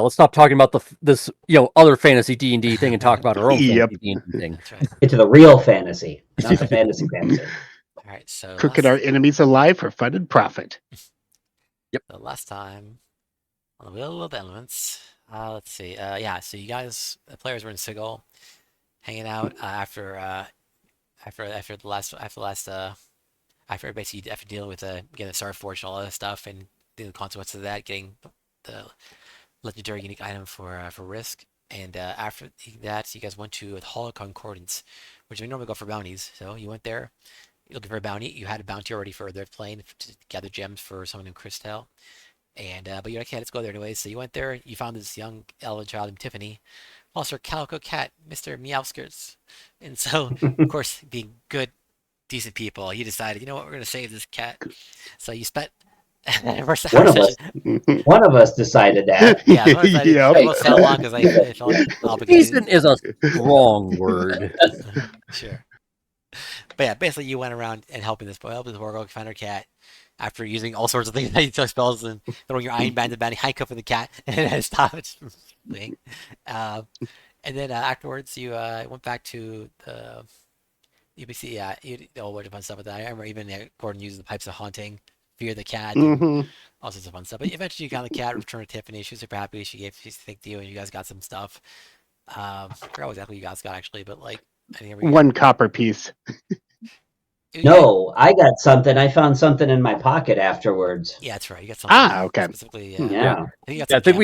let's stop talking about this other fantasy D&D thing and talk about our own Yep. fantasy D&D thing. That's right. Get to the real fantasy, not the fantasy fantasy. All right, so Cooking our enemies alive for fun and profit. the last time on the Wheel of Elements, let's see. Yeah, so you guys, the players were in Sigil, hanging out after basically after dealing with getting the Starforge and all that stuff, and the consequences of that, getting the legendary unique item for Risk. And after that, you guys went to the Hall of Concordance, which we normally go for bounties. So you went there, looking for a bounty. You had a bounty already for their plane to gather gems for someone named Christel. And but you're like, yeah, let's go there anyway. So you went there. You found this young elven child named Tiffany, plus her calico cat, Mr. Meowskirts. And so, of course, being good, decent people, you decided, you know what, we're gonna save this cat. So you spent One of us decided that. Yeah, I won't say how long because I felt obligated. Decent is a strong word. Sure. But yeah, basically you went around and helping this Wargog find her cat after using all sorts of things that you took spells and throwing your iron band and banding handcuffing the cat and stop it from fleeing. And then afterwards you went back to the UBC, yeah, you did a whole bunch of fun stuff with that. I remember even Gordon using the pipes of haunting, fear the cat, all sorts of fun stuff. But eventually you got the cat, returned to Tiffany. She was super happy. She thanked you, and you guys got some stuff. I forgot exactly what you guys got actually, but like I think One copper piece. No, I got something. I found something in my pocket afterwards. Yeah, that's right. You got something. Okay. Specifically, Yeah. I think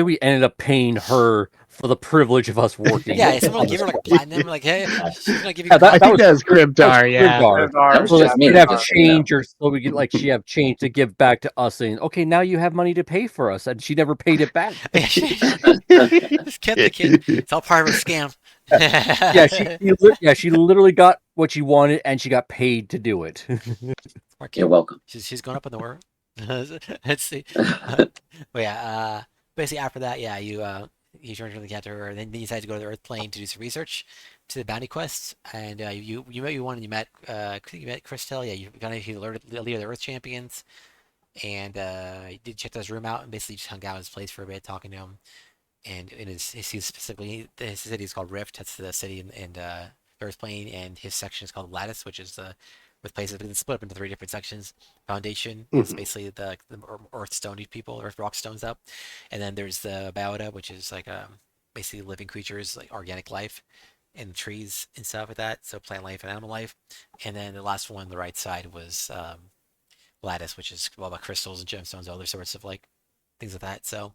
we ended up paying her for the privilege of us working. Yeah, someone give her like platinum, like, hey, she's gonna give you. I think that was Grimdar, yeah. Grimdar. So we'd have change, or so we get she have change to give back to us, saying, "Okay, now you have money to pay for us," and she never paid it back. Just kept the kid. It's all part of a scam. She literally got what she wanted, and she got paid to do it. You're welcome. She's going up in the world. Let's see. But yeah, basically after that, yeah, you turned the cat to her, and then you decided to go to the Earth plane to do some research to the bounty quests, and you met Christel. Yeah, you kind of alerted the leader of the Earth champions, and you did check his room out, and basically just hung out at his place for a bit, talking to him. And in his specifically, his city is called Rift. That's the city in Earth plane, and his section is called Lattice, which is with places been split up into 3 different sections. Foundation is basically the Earth stone people, Earth rock stones up, and then there's the Biota, which is like basically living creatures, like organic life, and trees and stuff like that. So plant life and animal life, and then the last one on the right side was Lattice, which is all about crystals and gemstones, other sorts of like things like that. So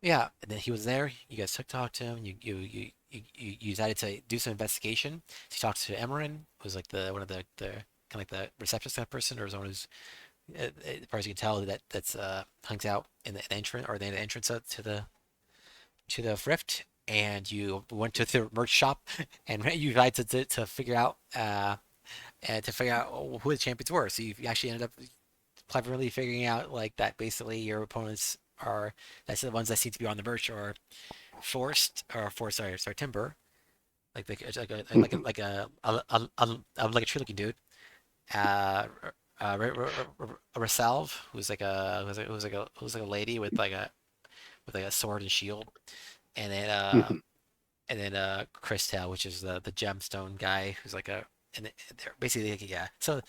yeah, and then he was there. You guys talked to him. You decided to do some investigation. So you talked to Emerin, who's like one of the kind of like the receptionist kind of person, or someone who's as far as you can tell that's hangs out in the entrance or the entrance to the Rift. And you went to the merch shop and you tried to figure out who the champions were. So you actually ended up cleverly figuring out like that basically your opponents that's the ones that seem to be on the merch or Timber, like a tree looking dude. Rasalv, who's like a lady with like a sword and shield, and then Christel, which is the gemstone guy, who's like basically yeah. So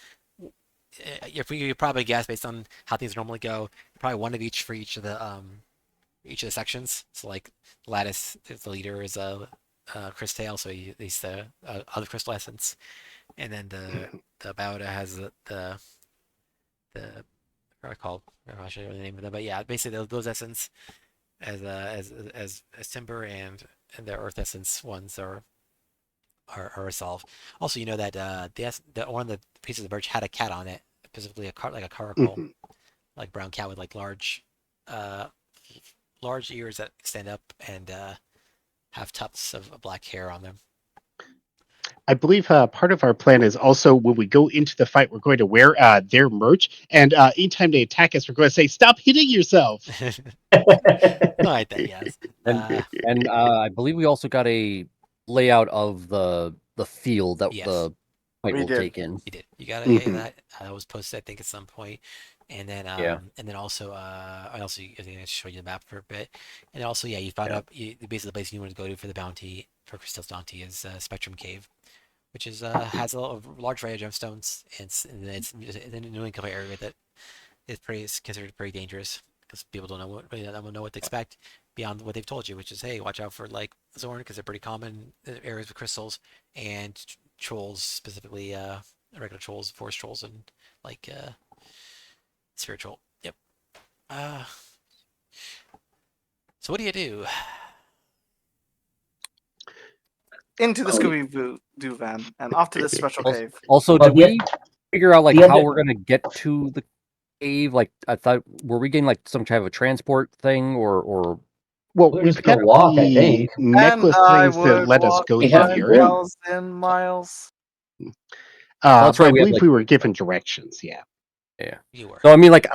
you probably guess based on how things normally go, probably one of each for each of the sections. So like Lattice, the leader is Christel, so he's the other crystal essence, and then the Biota has the what are called? I'm not sure the name of them, but yeah, basically those essence as Timber and the Earth essence ones are resolved. Also, you know that one of the pieces of birch had a cat on it, specifically like a caracal, like brown cat with like large ears that extend up and have tufts of black hair on them. I believe part of our plan is also when we go into the fight, we're going to wear their merch, and anytime they attack us, we're going to say, "Stop hitting yourself." Like that, yes. And I believe we also got a layout of the field that the fight will take in. You did. You got that. That was posted, I think, at some point. And then Yeah. and then also I think I should show you the map for a bit. And also you found out basically the place you want to go to for the bounty for Crystal's bounty is Spectrum Cave, which is has a large array of gemstones. It's in the New England area that is considered pretty dangerous because people don't know what to expect beyond what they've told you, which is, hey, watch out for like Zorn because they're pretty common areas with crystals and trolls, specifically regular trolls, forest trolls, and like spiritual. Yep. So what do you do? Into the Scooby-Doo van and off to the special cave. Also, Well, did we figure out like the how other- we're gonna get to the cave? Like, I thought, were we getting like some type of a transport thing, or Well, We're we've just gonna got walk, I the think. necklace And I things that would let us walk go Yeah, through here. 5,000 miles. That's But right, I we have, believe like- we were given directions. Yeah. You were. so? I mean, like,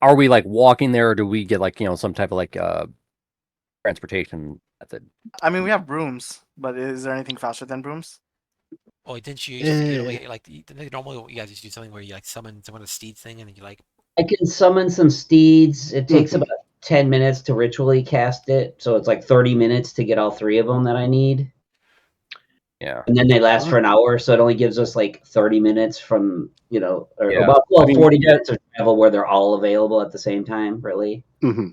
are we like walking there, or do we get like some type of like transportation method? I mean, we have brooms, but is there anything faster than brooms? Oh, didn't you used to, normally you guys used to do something where you like summon a steed thing and then you like I can summon some steeds. It takes Mhm. about 10 minutes to ritually cast it, so it's like 30 minutes to get all 3 of them that I need. Yeah. And then they last for an hour, so it only gives us like 30 minutes from, or Yeah. about I mean, 40 minutes of travel where they're all available at the same time, really. hmm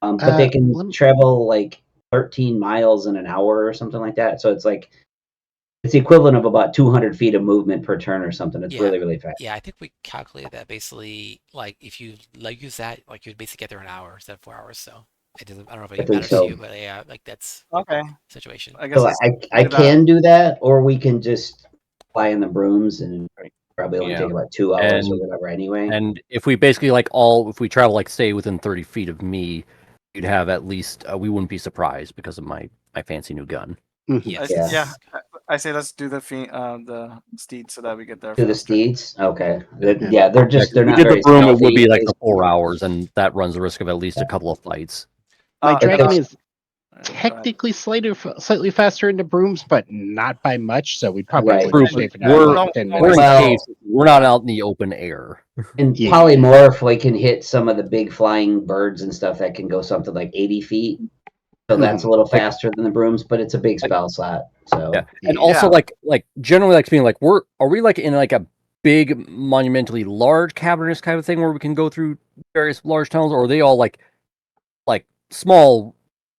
But they can let me- travel like 13 miles in an hour or something like that. So it's like, it's the equivalent of about 200 feet of movement per turn or something. It's Yeah. really, really fast. Yeah, I think we calculated that basically, like, if you like use that, like, you'd basically get there in an hour instead of 4 hours. So it doesn't. I don't know if I it think matters so. to you, but yeah, like that's Okay, the situation. I guess So let's I do that. can do that, or we can just fly in the brooms and probably only Yeah. take about 2 hours or And- whatever anyway. And if we basically if we travel like say within 30 feet of me, you'd have at least we wouldn't be surprised because of my fancy new gun. Yes. Yeah. I say let's do the steed so that we get there To the faster. steeds? Okay. Yeah. Yeah, they're just, they're we not did very the broom, it would stealthy, be at like the least. 4 hours, and that runs the risk of at least a couple of fights. My dragon okay. is Go ahead. technically slightly faster into brooms, but not by much. So we'd probably Right. want to stay for We're- another 10 we're We're in minutes. Well- caves. We're not out in the open air. And Yeah. polymorph, we can hit some of the big flying birds and stuff that can go something like 80 feet. So that's a little faster than the brooms, but it's a big spell slot. So Yeah. And also Yeah. like generally like being like are we like in like a big monumentally large cavernous kind of thing where we can go through various large tunnels, or are they all like small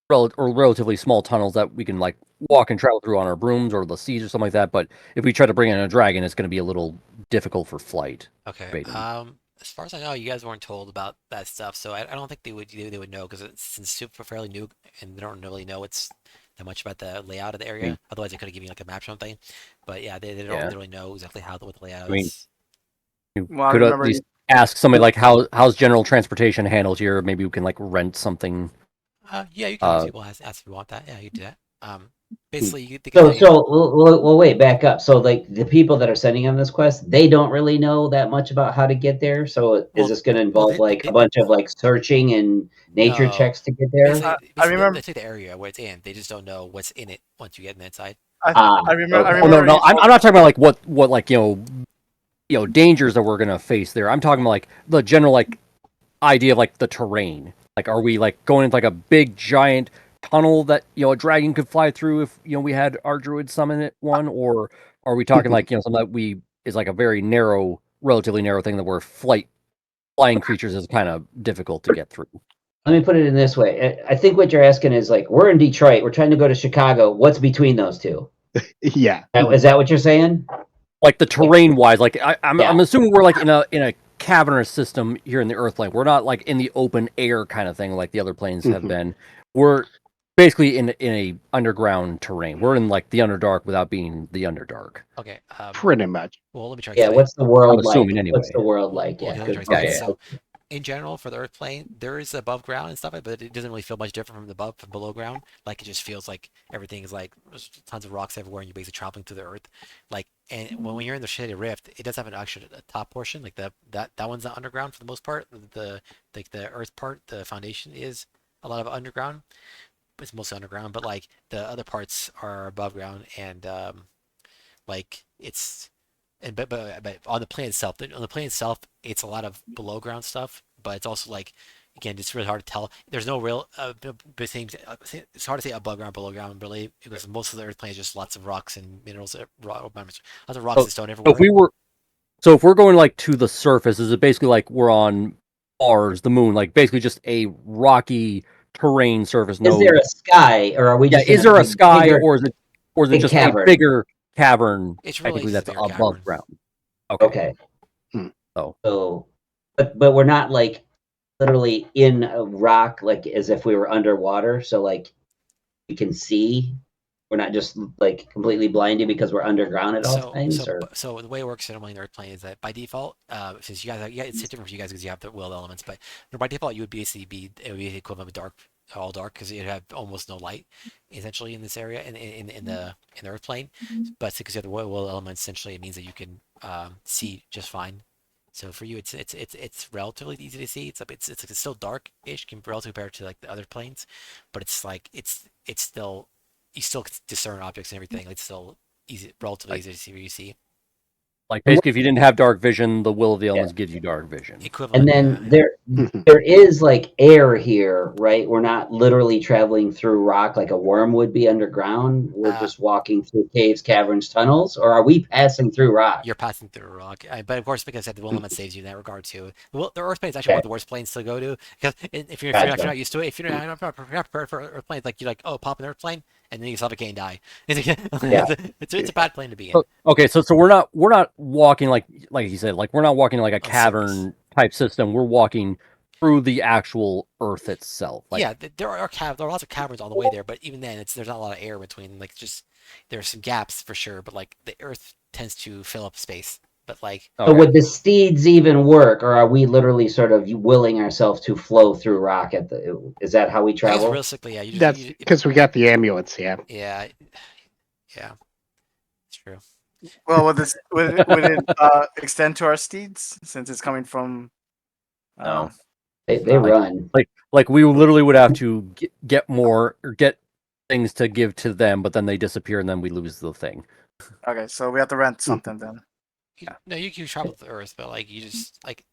or relatively small tunnels that we can like walk and travel through on our brooms or the seas or something like that? But if we try to bring in a dragon, it's going to be a little difficult for flight. Okay. Rating. As far as I know, you guys weren't told about that stuff, so I don't think they would know because it's super fairly new and they don't really know that much about the layout of the area. Otherwise, they could have given you like a map or something. But yeah, they don't really know exactly what the layout I mean, is. You Well, I could at remember least ask somebody like how's general transportation handled here. Maybe we can like rent something. Yeah, you can ask people ask if you want that. Yeah, you can do that. Basically, you think So we'll wait, back up. So like the people that are sending on this quest, they don't really know that much about how to get there. So Well, is this going to involve they- like a bunch of like searching and nature No. checks to get there? basically, remember- they take the area where it's in. They just don't know what's in it once you get inside. I remember. okay. I Oh remember. no, you I'm told- not talking about like what like dangers that we're gonna face there. I'm talking about like the general like idea of like the terrain. Like, are we like going into like a big giant tunnel that a dragon could fly through if we had our druid summon it one, or are we talking like something that is like a very relatively narrow thing that where flying creatures is kind of difficult to get through? Let me put it in this way. I think what you're asking is like, we're in Detroit, we're trying to go to Chicago. What's between those two? Yeah. Is that what you're saying? Like the terrain wise, like I'm Yeah. assuming we're like in a cavernous system here in the Earth plane. We're not like in the open air kind of thing like the other planes have Mhm. been. We're basically in a underground terrain. We're in like the Underdark without being the Underdark. Okay. Pretty much. Well, let me try. to Yeah. explain. What's the world I'm like? assuming anyway. What's the world like? Well, Yeah. let me good try to point. explain. So, in general, for the Earth plane, there is above ground and stuff, but it doesn't really feel much different from below ground. Like it just feels like everything is like there's tons of rocks everywhere, and you're basically traveling through the Earth. Like, and when you're in the Shady Rift, it does have an actual top portion, like that one's not underground for the most part. The Earth part, the foundation is a lot of underground. It's mostly underground, but like the other parts are above ground, and like it's And but on the plane itself, it's a lot of below ground stuff, but it's also like again, it's really hard to tell. There's no real things. It's hard to say above ground, below ground, really, because most of the Earth plane is just lots of rocks and minerals, lots of rocks and stone So everywhere. if we're going like to the surface, is it basically like we're on Mars, the moon, like basically just a rocky terrain surface? Is there a sky, or are we Yeah, just? is in there a sky, bigger- or is it big just cavern? a bigger cavern? It's really Technically, just that's a bigger above cavern. ground. Okay. So So, but we're not like literally in a rock, like as if we were underwater. So like we can see. We're not just like completely blinded because we're underground at all times. So the way it works normally in Earth plane is that by default, since you guys, it's different for you guys because you have the will elements, but by default you would basically it would be the equivalent of dark, all dark, because you'd have almost no light, essentially in this area in the Earth plane. But because you have the will elements, essentially it means that you can see just fine. So for you, it's relatively easy to see. It's still dark-ish compared to like the other planes, but it's like it's still you still can discern objects and everything. Like, it's still relatively easy to see what you see. like basically, if you didn't have dark vision, the will of the elements gives you dark vision. Equivalent. And then there is like air here, right? We're not literally traveling through rock like a worm would be underground. We're just walking through caves, caverns, tunnels, or are we passing through rock? You're passing through a rock, but of course, because I said, the will element saves you in that regard too. The Earth plane is actually one of the worst planes to go to, because if you're not used to it, if you're not prepared for Earth planes, like you're like, oh, pop an Earth plane, and then you suffocate and die. It's a bad plane to be in. Okay, so we're not walking like you said, like we're not walking like a cavern type system. We're walking through the actual Earth itself. Like, yeah, there are lots of caverns on the way there, but even then, there's not a lot of air between. Like, just there's some gaps for sure, but like the Earth tends to fill up space. But like, so would the steeds even work, or are we literally sort of willing ourselves to flow through rock is that how we travel? I guess realistically, yeah, That's because we got the amulets. Yeah. Yeah, it's true. Well, would it extend to our steeds since it's coming from? No. They run. Like we literally would have to get more or get things to give to them, but then they disappear and then we lose the thing. Okay, so we have to rent something then. No, you can travel to Earth, but like you just like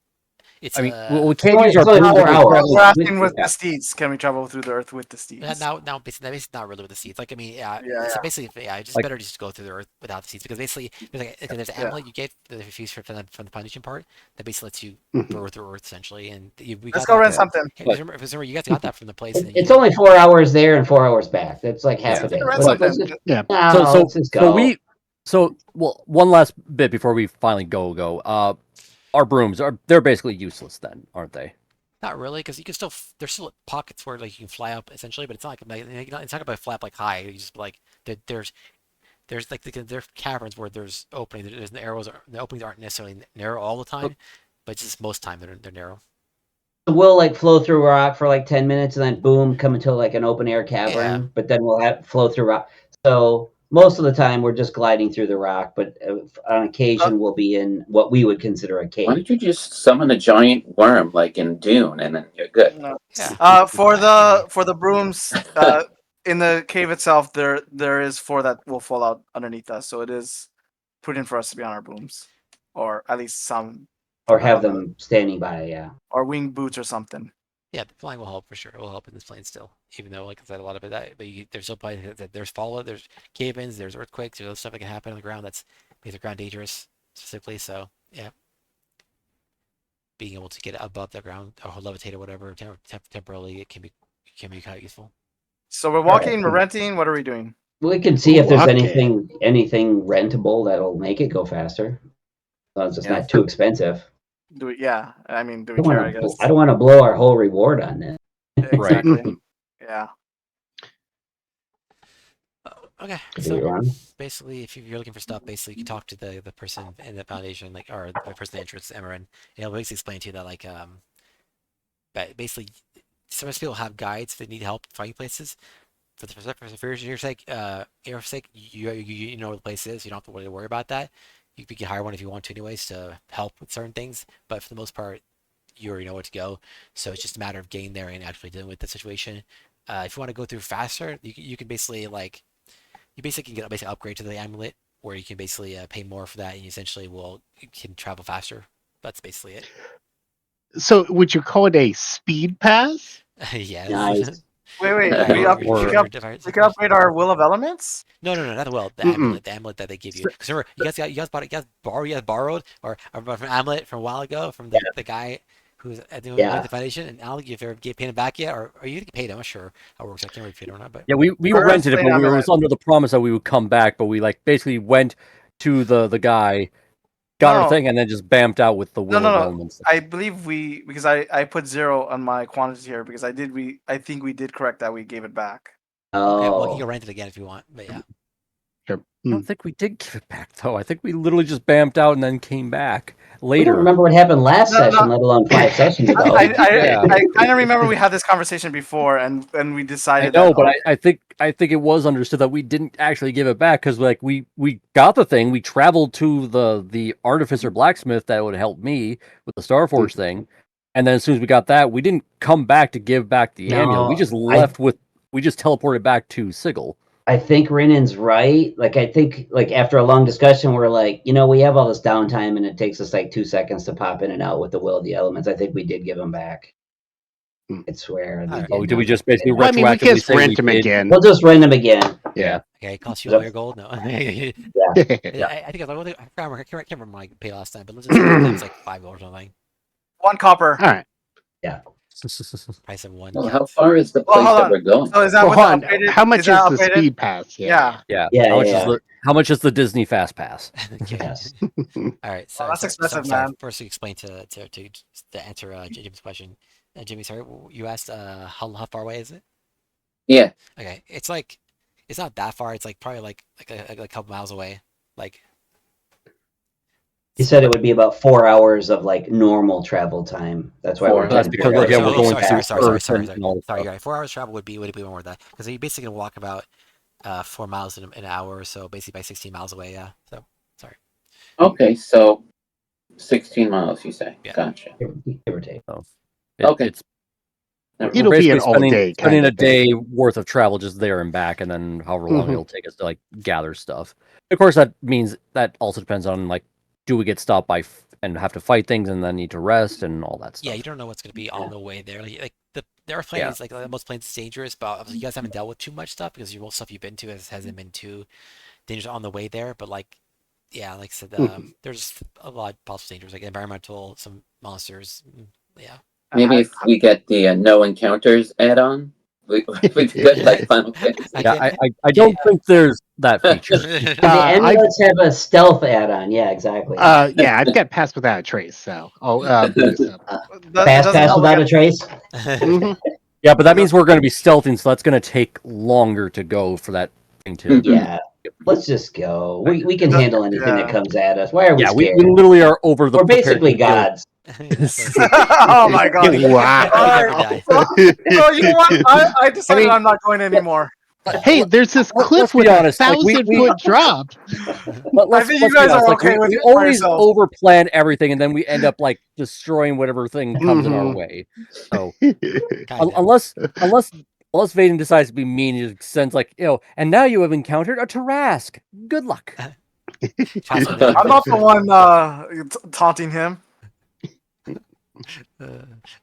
it's. I mean, we can't use it's our only 4 hours. We're asking with the steeds. Can we travel through the Earth with the steeds? Now, basically not really with the seeds. Like, I mean, So basically, it's just better to just go through the Earth without the seeds, because basically there's an amulet you get the fuse from the foundation part that basically lets you burrow through Earth essentially, and let's go rent something. Hey, remember, you guys got that from the place. And It's only 4 hours there and 4 hours back. That's like half a day. Yeah. Let's just go. So one last bit before we finally go. Our brooms they're basically useless then, aren't they? Not really, because you can still there's still pockets where like you can fly up essentially, but it's not like it's not gonna fly up like high. You just like there's like there's caverns where there's openings. There's the openings aren't necessarily narrow all the time, but just most time they're narrow. We'll like flow through rock for like 10 minutes and then boom, come into like an open air cavern. But then we'll have flow through rock. So most of the time we're just gliding through the rock, but on occasion we'll be in what we would consider a cave. Why don't you just summon a giant worm like in Dune, and then you're good? No. For the brooms, in the cave itself, there is 4 that will fall out underneath us, so it is prudent for us to be on our brooms, or at least some, or have them standing by, or wing boots or something. Yeah, the flying will help for sure. It will help in this plane still, even though, like I said, a lot of it. But there's still places that there's fallout, there's cave-ins, there's earthquakes, there's other stuff that can happen on the ground that's makes the ground dangerous specifically. So yeah, being able to get above the ground or levitate or whatever temporarily, it can be kind of useful. So we're walking, we're renting. What are we doing? We can see if there's anything rentable that'll make it go faster. As long as it's not too expensive. Do we care? I guess. I don't want to blow our whole reward on this. Exactly. Yeah. Okay. So basically, if you're looking for stuff, basically you can talk to the person in the foundation, like, or the person that interests Emeren, and he'll basically explain to you that, like, but basically, some people have guides that need help finding places. For your sake, you know where the place is. You don't have to really worry about that. You can hire one if you want to, anyways, to help with certain things. But for the most part, you already know where to go. So it's just a matter of getting there and actually dealing with the situation. If you want to go through faster, you can basically can get a basic upgrade to the amulet where you can basically pay more for that, and you essentially you can travel faster. That's basically it. So would you call it a speed pass? Yes. Nice. Wait, wait. Alright, We, Or- up, or- we can upgrade our Will of Elements? No, not the well, the Mm-mm. amulet that they give you. Because remember, you guys borrowed, or from an amulet from a while ago from the guy who's at the Yeah. Foundation. And Alec, if you ever get paid him back yet, or you get paid, I'm not sure how it works. I can't remember if you paid or not, but Yeah, we Or rented it, explain but we were amulet. under the promise that we would come back. But we like basically went to the guy, got No. our thing, and then just bamped out with the Will No, of no. Elements. I believe because I put 0 on my quantity here because I think we did correct that we gave it back. okay, well, you Oh, can rent it again if you want. But yeah, Sure. I don't think we did give it back though. I think we literally just bamped out and then came back we later. don't remember what happened last No, session, no. let alone 5 sessions ago. I Yeah. kind of remember we had this conversation before, and we I decided. know, that, but I think it was understood that we didn't actually give it back because like we got the thing. We traveled to the artificer blacksmith that would help me with the Starforge thing, and then as soon as we got that, we didn't come back to give back the amulet. We No, just left with. We just teleported back to Sigil. I think Rinan's right. Like, I think, like, after a long discussion, we're like, we have all this downtime and it takes us like 2 seconds to pop in and out with the Will of the Elements. I think we did give them back. Hmm. I swear. Alright. Oh, did we just basically Well, I mean, we retroactively can say we rent them did? again. We'll just rent them again. Yeah. okay, it costs you Yep. all your gold. No, I think I can't remember my pay last time, but let's just say it was like $5 or something. 1 copper. All right. Price of one. Well, yeah. how far is the Well, place hold that on. we're going? So is that Well, what hold on. upgraded? How much is that the upgraded? speed pass? Yeah. Yeah. Yeah, How much yeah. is how much is the Disney Fast Pass? Okay. Yes. All right, so that's so- expensive, sorry, man. First, to explain to answer Jimmy's question. Jimmy, sorry, you asked how far away is it? Yeah. Okay, it's not that far. It's like probably like a couple miles away. Like He said it would be about 4 hours of like normal travel time. That's why we're That's trying to because, figure like, out- yeah, we're going sorry, through Earth and all that sorry. stuff. You're right. 4 hours travel would be more of that because you're basically gonna walk about 4 miles in an hour or so, basically by 16 miles away. Yeah. So sorry. Okay, so 16 miles, you say? Yeah. Gotcha. give or take. Okay. It's Never It'll we're be an basically all day spending kind a of thing. day worth of travel just there and back, and then however long Mhm. it'll take us to like gather stuff. Of course, that means that also depends on like, do we get stopped by and have to fight things and then need to rest and all that stuff. Yeah, you don't know what's going to be on the way there. Like the Earth plane is like most planes is dangerous, but obviously you guys haven't dealt with too much stuff because most stuff you've been to hasn't been too dangerous on the way there. But like, yeah, like I said, there's a lot of possible dangers, like environmental, some monsters. Yeah. Maybe if we get the no encounters add-on, we could like Final Fantasy. Yeah, I don't think there's that feature. The amulets have a stealth add-on. Yeah, exactly. Yeah, I've got pass without a trace, so I'll boot this up. Fast pass without a trace. Mhm. Yeah, but that means we're going to be stealthing, so that's going to take longer to go for that thing too. Yeah, let's just go. We can handle anything that Yeah. comes at us. Why are we Yeah, scared? we literally are over the. We're basically prepared gods. Oh my god! Wow. Alright, so you know what? I decided I'm not going anymore. Hey, there's this let's cliff be with honest, a like, we- 1,000-foot drop. But I think you let's be guys honest, are like, okay with we it by always yourselves. overplan everything, and then we end up like destroying whatever thing comes in our Mhm. way. So Kinda. unless Vaden decides to be mean, he just sends like, and now you have encountered a Tarask. Good luck. I'm not the one taunting him. All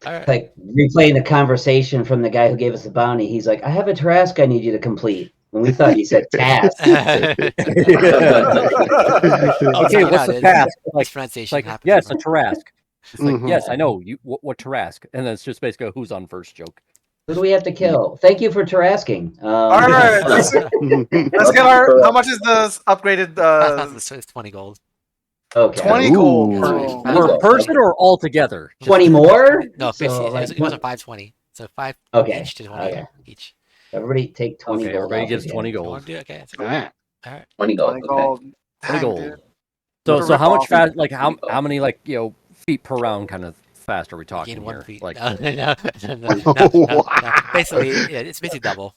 right. Like replaying the conversation from the guy who gave us the bounty. He's like, "I have a task I need you to complete." And we thought he said task. Okay, Oh, what's the it- task? Like Like, pronunciation like happens. yes, a Tarask. It's like, Mhm. yes, I know. You what Tarask? And then it's just basically a who's on first joke. Who do we have to kill? Thank you for tarasking. All right, let's get our. How much is the upgraded? It's 20 gold. Okay. 20 gold. Ooh. Bro. Per person or all together? 20 more? No, So, basically, like, it was a 520. So 5 Okay, each to 20 okay. each. Everybody take 20 Okay, gold. everybody off gives again. 20 You gold. want to do it? Okay. That's All right. All right. 20 gold. 20 Okay. gold. 20 Dang, gold. dude. So What a how much rip-off. fast? Like how many like feet per round kind of fast are we talking Gain 1 here? feet. Like No. Basically, yeah, it's basically double.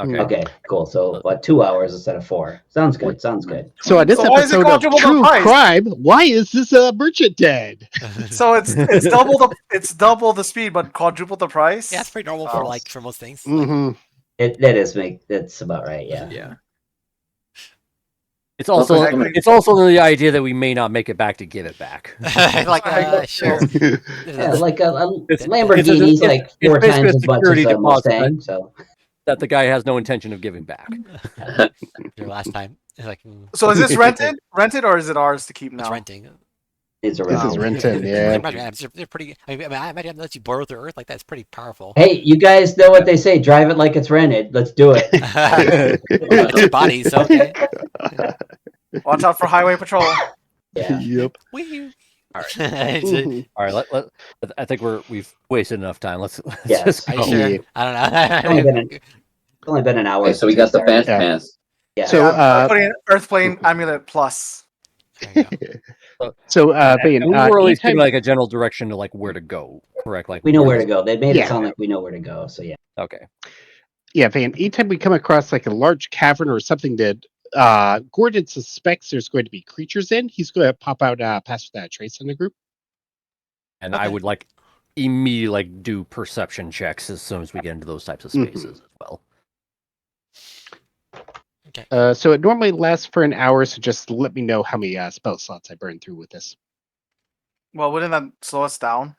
okay. Okay, cool. So what, 2 hours instead of 4. Sounds good. Sounds good. So on this So why is it episode of quadruple the True price? Crime, why is this merchant dead? So it's double the speed, but quadruple the price. Yeah, it's pretty normal for for most things. Mhm. That's about right. Yeah. Yeah. It's also Exactly. it's also the idea that we may not make it back to give it back. like, sure. Yeah, like a It's- Lamborghini's it's- like it's 4 basically times a as much security as a deposit Mustang. So that the guy has no intention of giving back. Your last time. It's like, So is this rented, or is it ours to keep it's now? renting. it's a This is rental. rented, yeah. They're pretty. I mean, I imagine that you borrow the earth like that's pretty powerful. Hey, you guys know what they say? Drive it like it's rented. Let's do it. It's your body, so okay. Watch out for highway patrol. Yeah. Yep. Wee. All right. Mhm. All right, I think we've wasted enough time. Let's Yes. just Are go. you sure? Yeah. I Only don't been know. It's only been an hour. Okay, so we got the fast Yeah. pass. Yeah. So, I'm putting Earthplane Amulet Plus. There you go. So, Bane, And we were at least anytime- giving like a general direction to like where to go, correct? Like we know where to go. They made Yeah. it sound like we know where to go. So yeah. Okay. Yeah, Van, anytime we come across like a large cavern or something that Gordon suspects there's going to be creatures in, he's going to pop out pass that trace in the group. And I Okay. would like immediately like do perception checks as soon as we get into those types of spaces as well. So it normally lasts for an hour, so just let me know how many spell slots I burn through with this. Well, wouldn't that slow us down?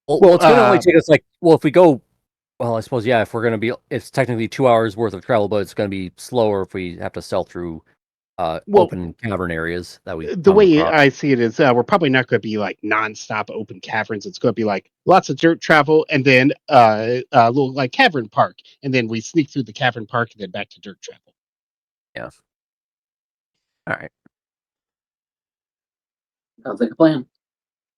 Well, it's gonna only take us like if we go. Well, I suppose yeah. If we're gonna be, it's technically 2 hours worth of travel, but it's gonna be slower if we have to sell through open cavern areas that we. The come way across. I see it is we're probably not going to be like nonstop open caverns. It's going to be like lots of dirt travel and then a little like cavern park. And then we sneak through the cavern park and then back to dirt travel. All right. Sounds like a plan.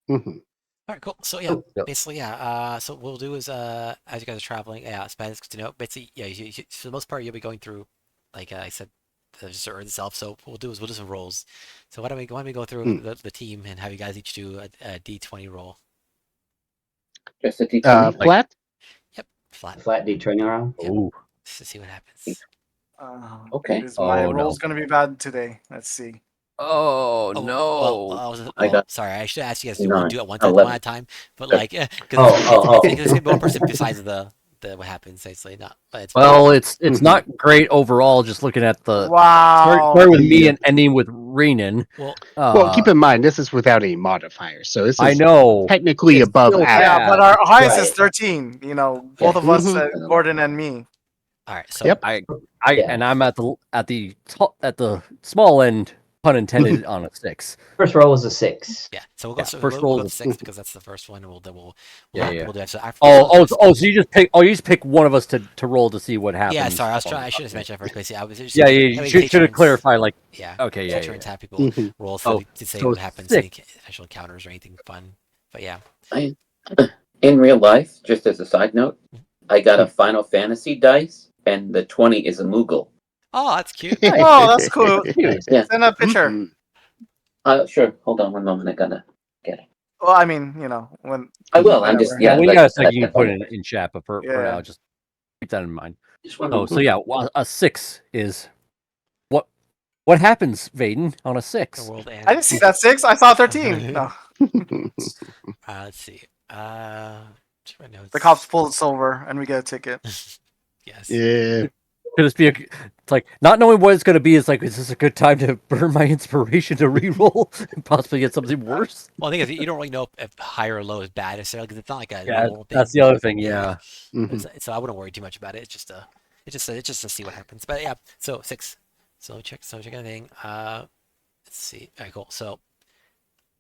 Mhm. All right, cool. So yeah, Yep. basically, so what we'll do is, as you guys are traveling, yeah, it's good to know. Basically, yeah, for the most part, you'll be going through, like I said, just the earth itself. So what we'll do is we'll do some rolls. So why don't we go through the team and have you guys each do a D20 roll. Just a D20. Flat? Flat, Flat D training around. Yep. Ooh. just to see what happens. Okay. Is my Oh, no. roll's gonna be bad today? Let's see. Oh Sorry, I should ask you guys to Nine. do it one 11. at a time, but like, because Oh. there's gonna be one person besides the what happens. Basically, not. But it's Well, it's not great overall. Just looking at the Wow. start with me and ending with Renan. well, Well, keep in mind, this is without any modifiers. So this is I know. technically It's above still average. Yeah, bad. but our highest is Right. 13. You know, both of us, Mhm. Gordon and me. all right. So Yep. And I'm at the small end, pun intended, on a 6. First roll was a 6. yeah, so we'll go. Yeah, So first we'll roll go to was- 6 because that's the first one, and we'll Yeah. we'll do it. So after So you just pick. Oh, you just pick one of us to roll to see what happens. yeah, sorry, I should have mentioned that first. Basically, I was just Yeah, that way you we should take have turns. clarified. Like, Yeah. okay, yeah, Take yeah. turns, have people Mhm. roll Oh, to say so what happens, six. any special encounters or anything fun. But yeah. In real life, just as a side note, I got a Final Fantasy dice, and the 20 is a Moogle. Oh, that's cute. Oh, that's cool. Cute. Yeah. Send a picture. Mhm. Sure. Hold on one moment. I gotta get it. Well, I mean, you know, when I will. I'm just Whatever. Yeah, yeah. when you like got I a second, you said, can put it in chat. But for Yeah. now, just keep that in mind. Just one Oh, moment. so yeah, well, a 6 is what happens, Vaden, on a The 6? world ends. I didn't see that 6. I saw 13. No, Let's see. Check my notes. the cops pulled us over and we get a ticket. Yes. Yeah. Could this be it's like not knowing what it's going to be? Is like, is this a good time to burn my inspiration to reroll and possibly get something worse? Well, the thing is, you don't really know if high or low is bad necessarily because it's not like a Yeah, normal thing. that's the other thing. Yeah. Mhm. So I wouldn't worry too much about it. It's just to see what happens. But yeah, so 6. So check anything. Let's see. All right, cool. So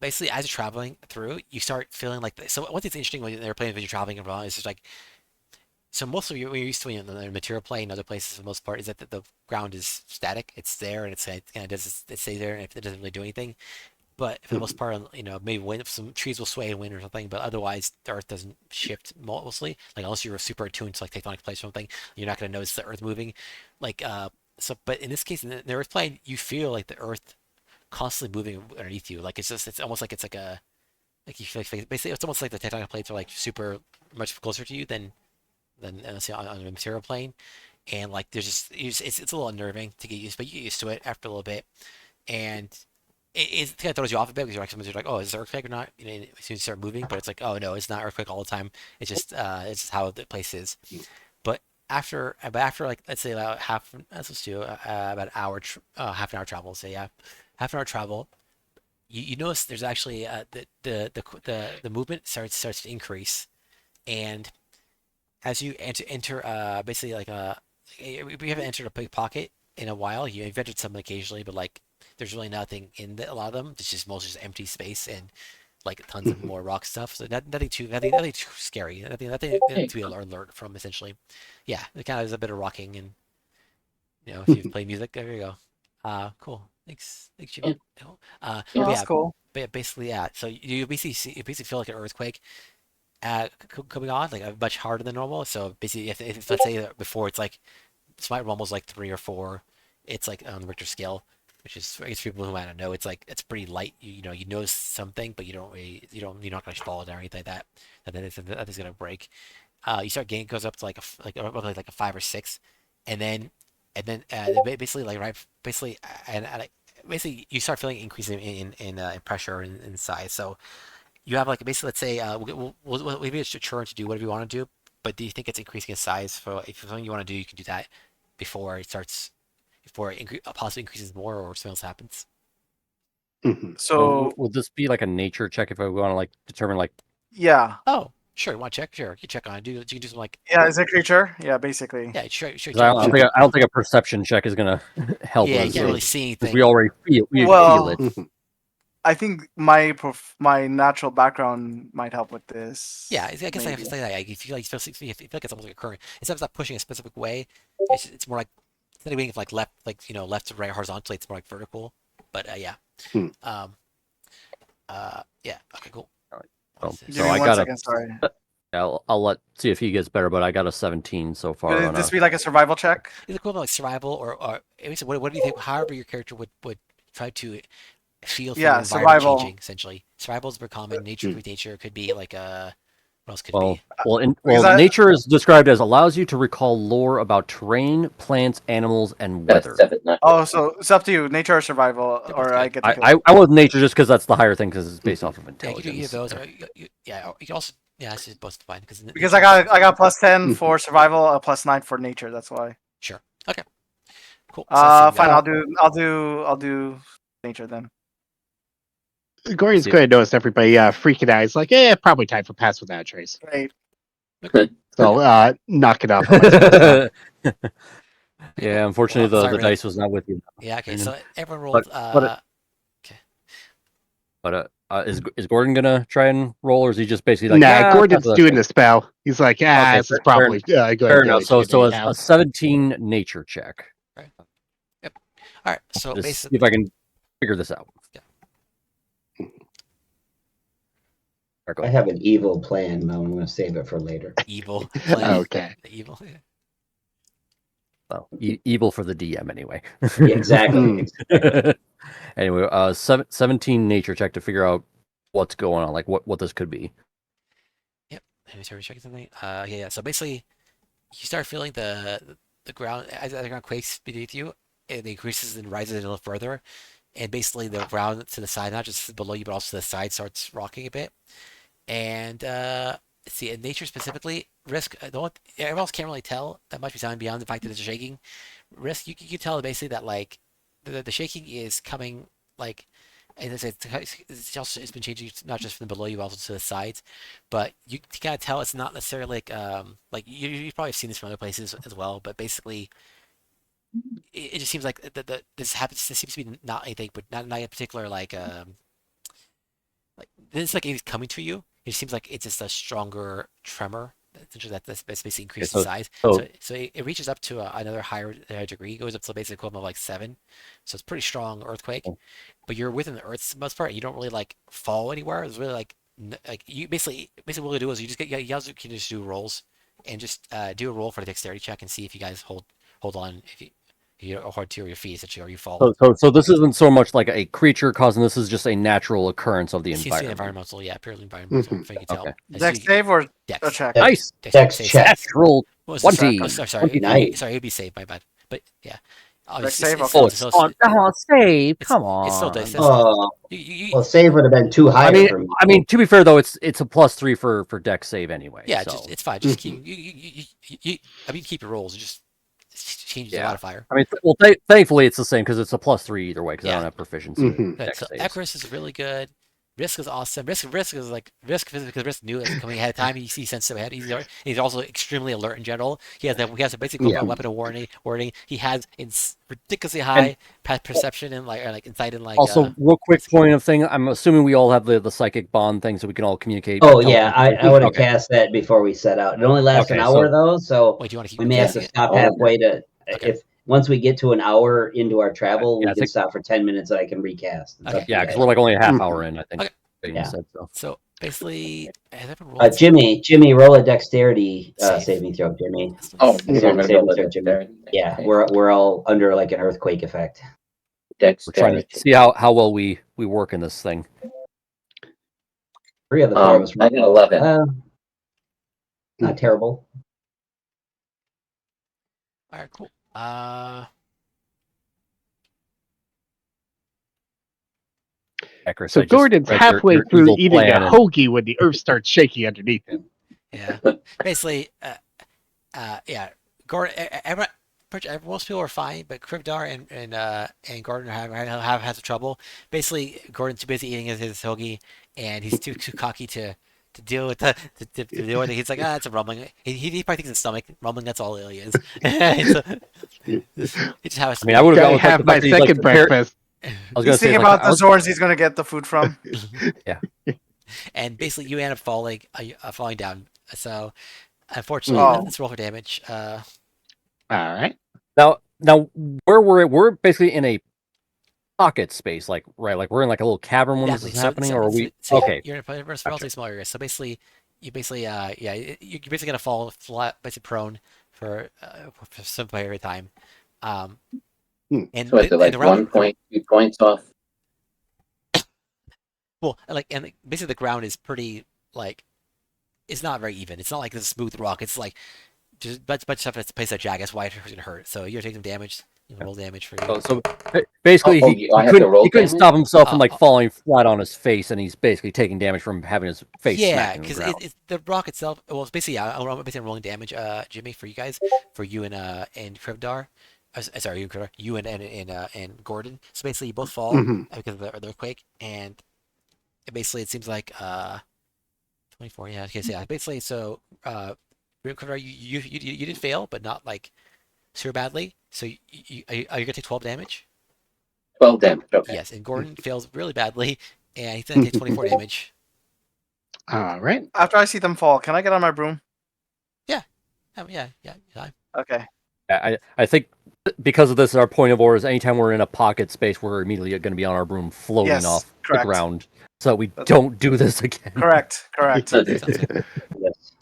basically, as you're traveling through, you start feeling like so. One thing's interesting when they're playing when you're traveling around is just like. So most of you, when you're used to in the material plane, and other places for the most part, is that the ground is static. It's there, and it stays there, and it doesn't really do anything. But for the most part, you know, maybe wind, some trees will sway in wind or something, but otherwise the Earth doesn't shift mostly. Like unless you're super attuned to like tectonic plates or something, you're not going to notice the Earth moving. Like so, but in this case, in the Earth plane, you feel like the Earth constantly moving underneath you. Like it's almost like it's like a like you feel like basically it's almost like the tectonic plates are like super much closer to you than let's say on a material plane, and like there's just it's a little unnerving to get used, but you get used to it after a little bit, and it kind of throws you off a bit because sometimes you're like, oh, is it earthquake or not? You know, as soon as you start moving, but it's like, oh no, it's not earthquake all the time. It's just how the place is. But after like let's say about let's do about an hour half an hour travel. Say half an hour travel. You notice there's actually the movement starts to increase, and as you enter basically like we haven't entered a pickpocket in a while. You've entered some occasionally, but like there's really nothing in a lot of them. It's just mostly just empty space and like tons of more rock stuff. So nothing too scary. Nothing to be alert from essentially. Yeah, it kind of is a bit of rocking, and if you play music, there you go. Cool. Thanks, Jimmy. Yeah. But That's yeah, cool. but basically, yeah. So you basically feel like an earthquake coming on, like much harder than normal. So basically, if let's say before it's like smite almost like 3 or 4, it's like on the Richter scale, which is I guess people who might not know, it's like it's pretty light. You notice something, but you're not gonna fall down or anything like that. And then it's gonna break. You start getting goes up to like a 5 or 6, and then basically like right basically basically you start feeling increase in pressure and in size. So you have like basically let's say we'll maybe it's your turn to do whatever you want to do, but do you think it's increasing in size? For if something you want to do, you can do that before it possibly increases more or something else happens. Mhm. So will this be like a nature check if I want to like determine like yeah, Oh, sure. You want to check? Sure, you check on it. You can do some like yeah, is a creature. Yeah, basically. yeah, sure. 'cause I don't think a perception check is gonna help Yeah, you us. can't really see anything. Because we already feel Well, it. Mhm. I think my natural background might help with this. Yeah, I guess maybe. it's like that. Like, if you feel like it's almost like a current. Instead of not pushing a specific way, it's more like instead of being like left to right horizontally, it's more like vertical. But yeah. Hmm. Yeah. Okay. Cool. Oh, Give so me I one got second, sorry. I'll see if he gets better, but I got a 17 so far. Would On this a, be like a survival check? It's equivalent like survival or what do you think? However, your character would try to feel for Yeah, the environment survival. changing. Essentially, survival is very common. Nature with nature could be like what else could well, be? Because I- nature is described as allows you to recall lore about terrain, plants, animals, and Got a weather. 7, not Oh, so it's up to you, nature or survival, They're or both I good. get to pick. I went with nature just because that's the higher thing because it's based off of Yeah, you could do either of intelligence. those. Or yeah, you can also it's just both fine Because I got plus 10 Mhm. for survival, a plus 9 for nature. That's why. Sure. Okay. Cool. So let's see, Fine. we I'll do nature then. Gordon's See- going to notice everybody freaking out. He's like, probably time for pass without trace. Great. So knock it off. On my Yeah, unfortunately, Well, sorry, the Red. dice was not with you. Yeah. Okay. Brandon. So everyone rolled. But is Gordon gonna try and roll, or is he just basically like, Nah, Gordon's that's doing the spell. He's like, Okay, this is fair- probably going Fair to enough. So anyhow. a 17 nature check. All right. So Just see basically, if I can figure this out. Yeah. Alright, go I ahead. have an evil plan, but I'm going to save it for later. evil. Plan, Okay. the evil. Yeah. Well, evil for the DM anyway. Yeah, exactly. Anyway, 17 nature check to figure out what's going on, like what this could be. Let me start checking something. Yeah. So basically, you start feeling the ground as the ground quakes beneath you. It increases and rises a little further, and basically the ground to the side, not just below you, but also to the side, starts rocking a bit. And let's see, in nature specifically, Risk. Everyone else can't really tell that much beyond the fact that it's shaking. Risk, you can tell basically that like the shaking is coming like. And it's been changing not just from below you, but also to the sides. But you kind of tell it's not necessarily like you probably have seen this from other places as well. But basically, it just seems like this happens. This seems to be not anything, but not a particular like this like it's coming to you. It seems like it's just a stronger tremor. That's basically increased in size. so- So it reaches up to another higher degree. It goes up to basically equivalent of like 7. So it's pretty strong earthquake. But you're within the Earth's most part. You don't really like fall anywhere. It's really like you basically what you do is you guys can just do rolls and just do a roll for the dexterity check and see if you guys hold on if you hold to your feet essentially or you fall. So this isn't so much like a creature causing this; is just a natural occurrence of the It seems to be environment. environmental, yeah, purely environmental. Mhm. If you can tell. Okay. Dex save or Dex. a check? Nice, Dex Dex save. check. natural What was the 20. check? Oh, sorry, Nice. sorry, it'd be saved. My bad. But yeah, Oh, Dex save? Oh, it's on save. it's- Come on. it's still dice. Oh, you, well, save would have been too high for me. I mean, to be fair though, it's a +3 for deck save anyway. yeah, so. just it's fine. Just keep I mean, keep your rolls. Just change the Yeah. modifier. I mean, well, thankfully it's the same because it's a +3 either way because I Yeah. don't have proficiency. Mhm. in Good. deck So saves. Icarus is really good. Risk is awesome. Risk is like Risk because Risk knew it was coming ahead of time. He sense so ahead. He's also extremely alert in general. He has a basic Yeah. weapon of warning. He has ridiculously high perception and like insight and like. Also, real quick point of thing. I'm assuming we all have the psychic bond thing, so we can all communicate. Oh yeah, I would have Okay. cast that before we set out. It only lasts an Okay, hour so- though, so Wait, do you want to keep we may have to casting it? stop Oh. halfway to Okay. if once we get to an hour into our travel, Yeah, I we can think- stop for 10 minutes and I can recast. It's Okay. up to Yeah, you because guys. we're like only a half Mhm. hour in, I think. Okay. Being Yeah. said, so. So basically, has everyone rolled? Jimmy, roll a dexterity Save. saving throw, Jimmy. Oh, Let's you're Saving going to roll throw, it Jimmy. there. Yeah, Okay. we're all under like an earthquake effect. We're trying to Dexterity. see how well we work in this thing. 3 of the 4 of us. I got 11. Not terrible. All right, cool. Icarus, So I just Gordon's read halfway your through evil eating a plan and- hoagie when the earth starts shaking underneath him. Yeah. Basically, yeah. Gordon, most people are fine, but Krivdar and Gordon have had some trouble. Basically, Gordon's too busy eating his hoagie, and he's too cocky to deal with to deal with it. He's like, it's a rumbling. He probably thinks it's stomach rumbling. That's all it really is. He just has. I mean, I would have Gotta gone with like, have the my fact that he's, like, second prepared- breakfast. I was He's gonna say thinking like, about I the was- Zorns he's gonna get the food from. And basically, you end up falling down. So, unfortunately, Oh. let's roll for damage. All right. Now where we're basically in a pocket space, like right, like we're in like a little cavern when this is happening, or are we? Okay, You're in a relatively small area. So basically, you're basically gonna fall flat, basically prone for some period of time. And So it's like the round- 1 point, 2 points off. Well, and basically the ground is pretty like it's not very even. It's not like this smooth rock. It's like just a bunch of stuff that's placed at jagged. That's why it's gonna hurt. So you're taking some damage. You can roll damage for you. so basically I have to roll he couldn't damage? stop himself from like Oh. falling flat on his face, and he's basically taking damage from having his face Yeah, smacked in the because ground. it's the rock itself. Well, it's basically I'm basically rolling damage, Jimmy, for you guys, for you and Krivdar. Sorry, you and Krivdar, you and Gordon. So basically, you both fall Mhm. because of the earthquake, and basically it seems like 24. Yeah, okay, so yeah. Basically, so Krivdar, you did fail, but not like super badly. So are you gonna take 12 damage? 12 damage. Okay. Yes, and Gordon fails really badly, and he's gonna take 24 damage. All right. After I see them fall, can I get on my broom? Yeah. Okay. I think because of this, our point of order is anytime we're in a pocket space, we're immediately going to be on our broom floating Yes, off correct. the ground, so we That's- don't do this again. Correct. Sounds good. Yes.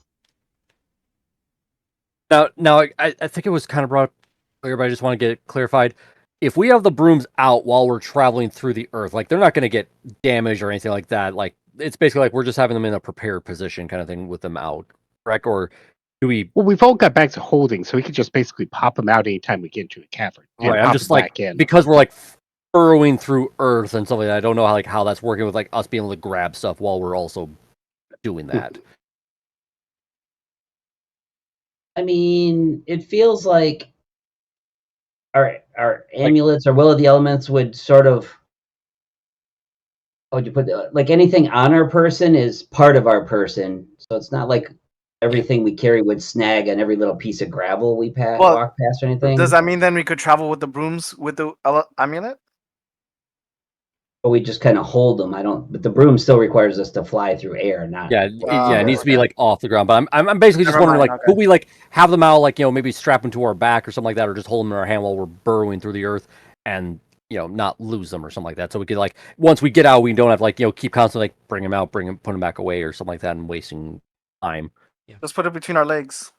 Now, I think it was kind of brought up earlier, but I just want to get it clarified. If we have the brooms out while we're traveling through the earth, like they're not going to get damaged or anything like that. Like it's basically like we're just having them in a prepared position kind of thing with them out, correct? Or do we? Well, we've all got back to holding, so we could just basically pop them out anytime we get into a cavern. and Right, I'm pop just them like back in. because we're like burrowing through earth and stuff like that. I don't know how that's working with like us being able to grab stuff while we're also doing that. I mean, it feels like our amulets or will of the elements would sort of. How would you put that? Like anything on our person is part of our person, so it's not like everything we carry would snag on every little piece of gravel we Well, walk past or anything. Does that mean then we could travel with the brooms with the amulet? But we just kind of hold them. But the broom still requires us to fly through air, not. Yeah, it needs to be okay. like off the ground. But I'm basically just Never wondering, mind, like, okay. could we like have them out, like maybe strap them to our back or something like that, or just hold them in our hand while we're burrowing through the earth and not lose them or something like that. So we could like once we get out, we don't have to, like keep constantly like bring them out, put them back away or something like that, and wasting time. Just put it between our legs.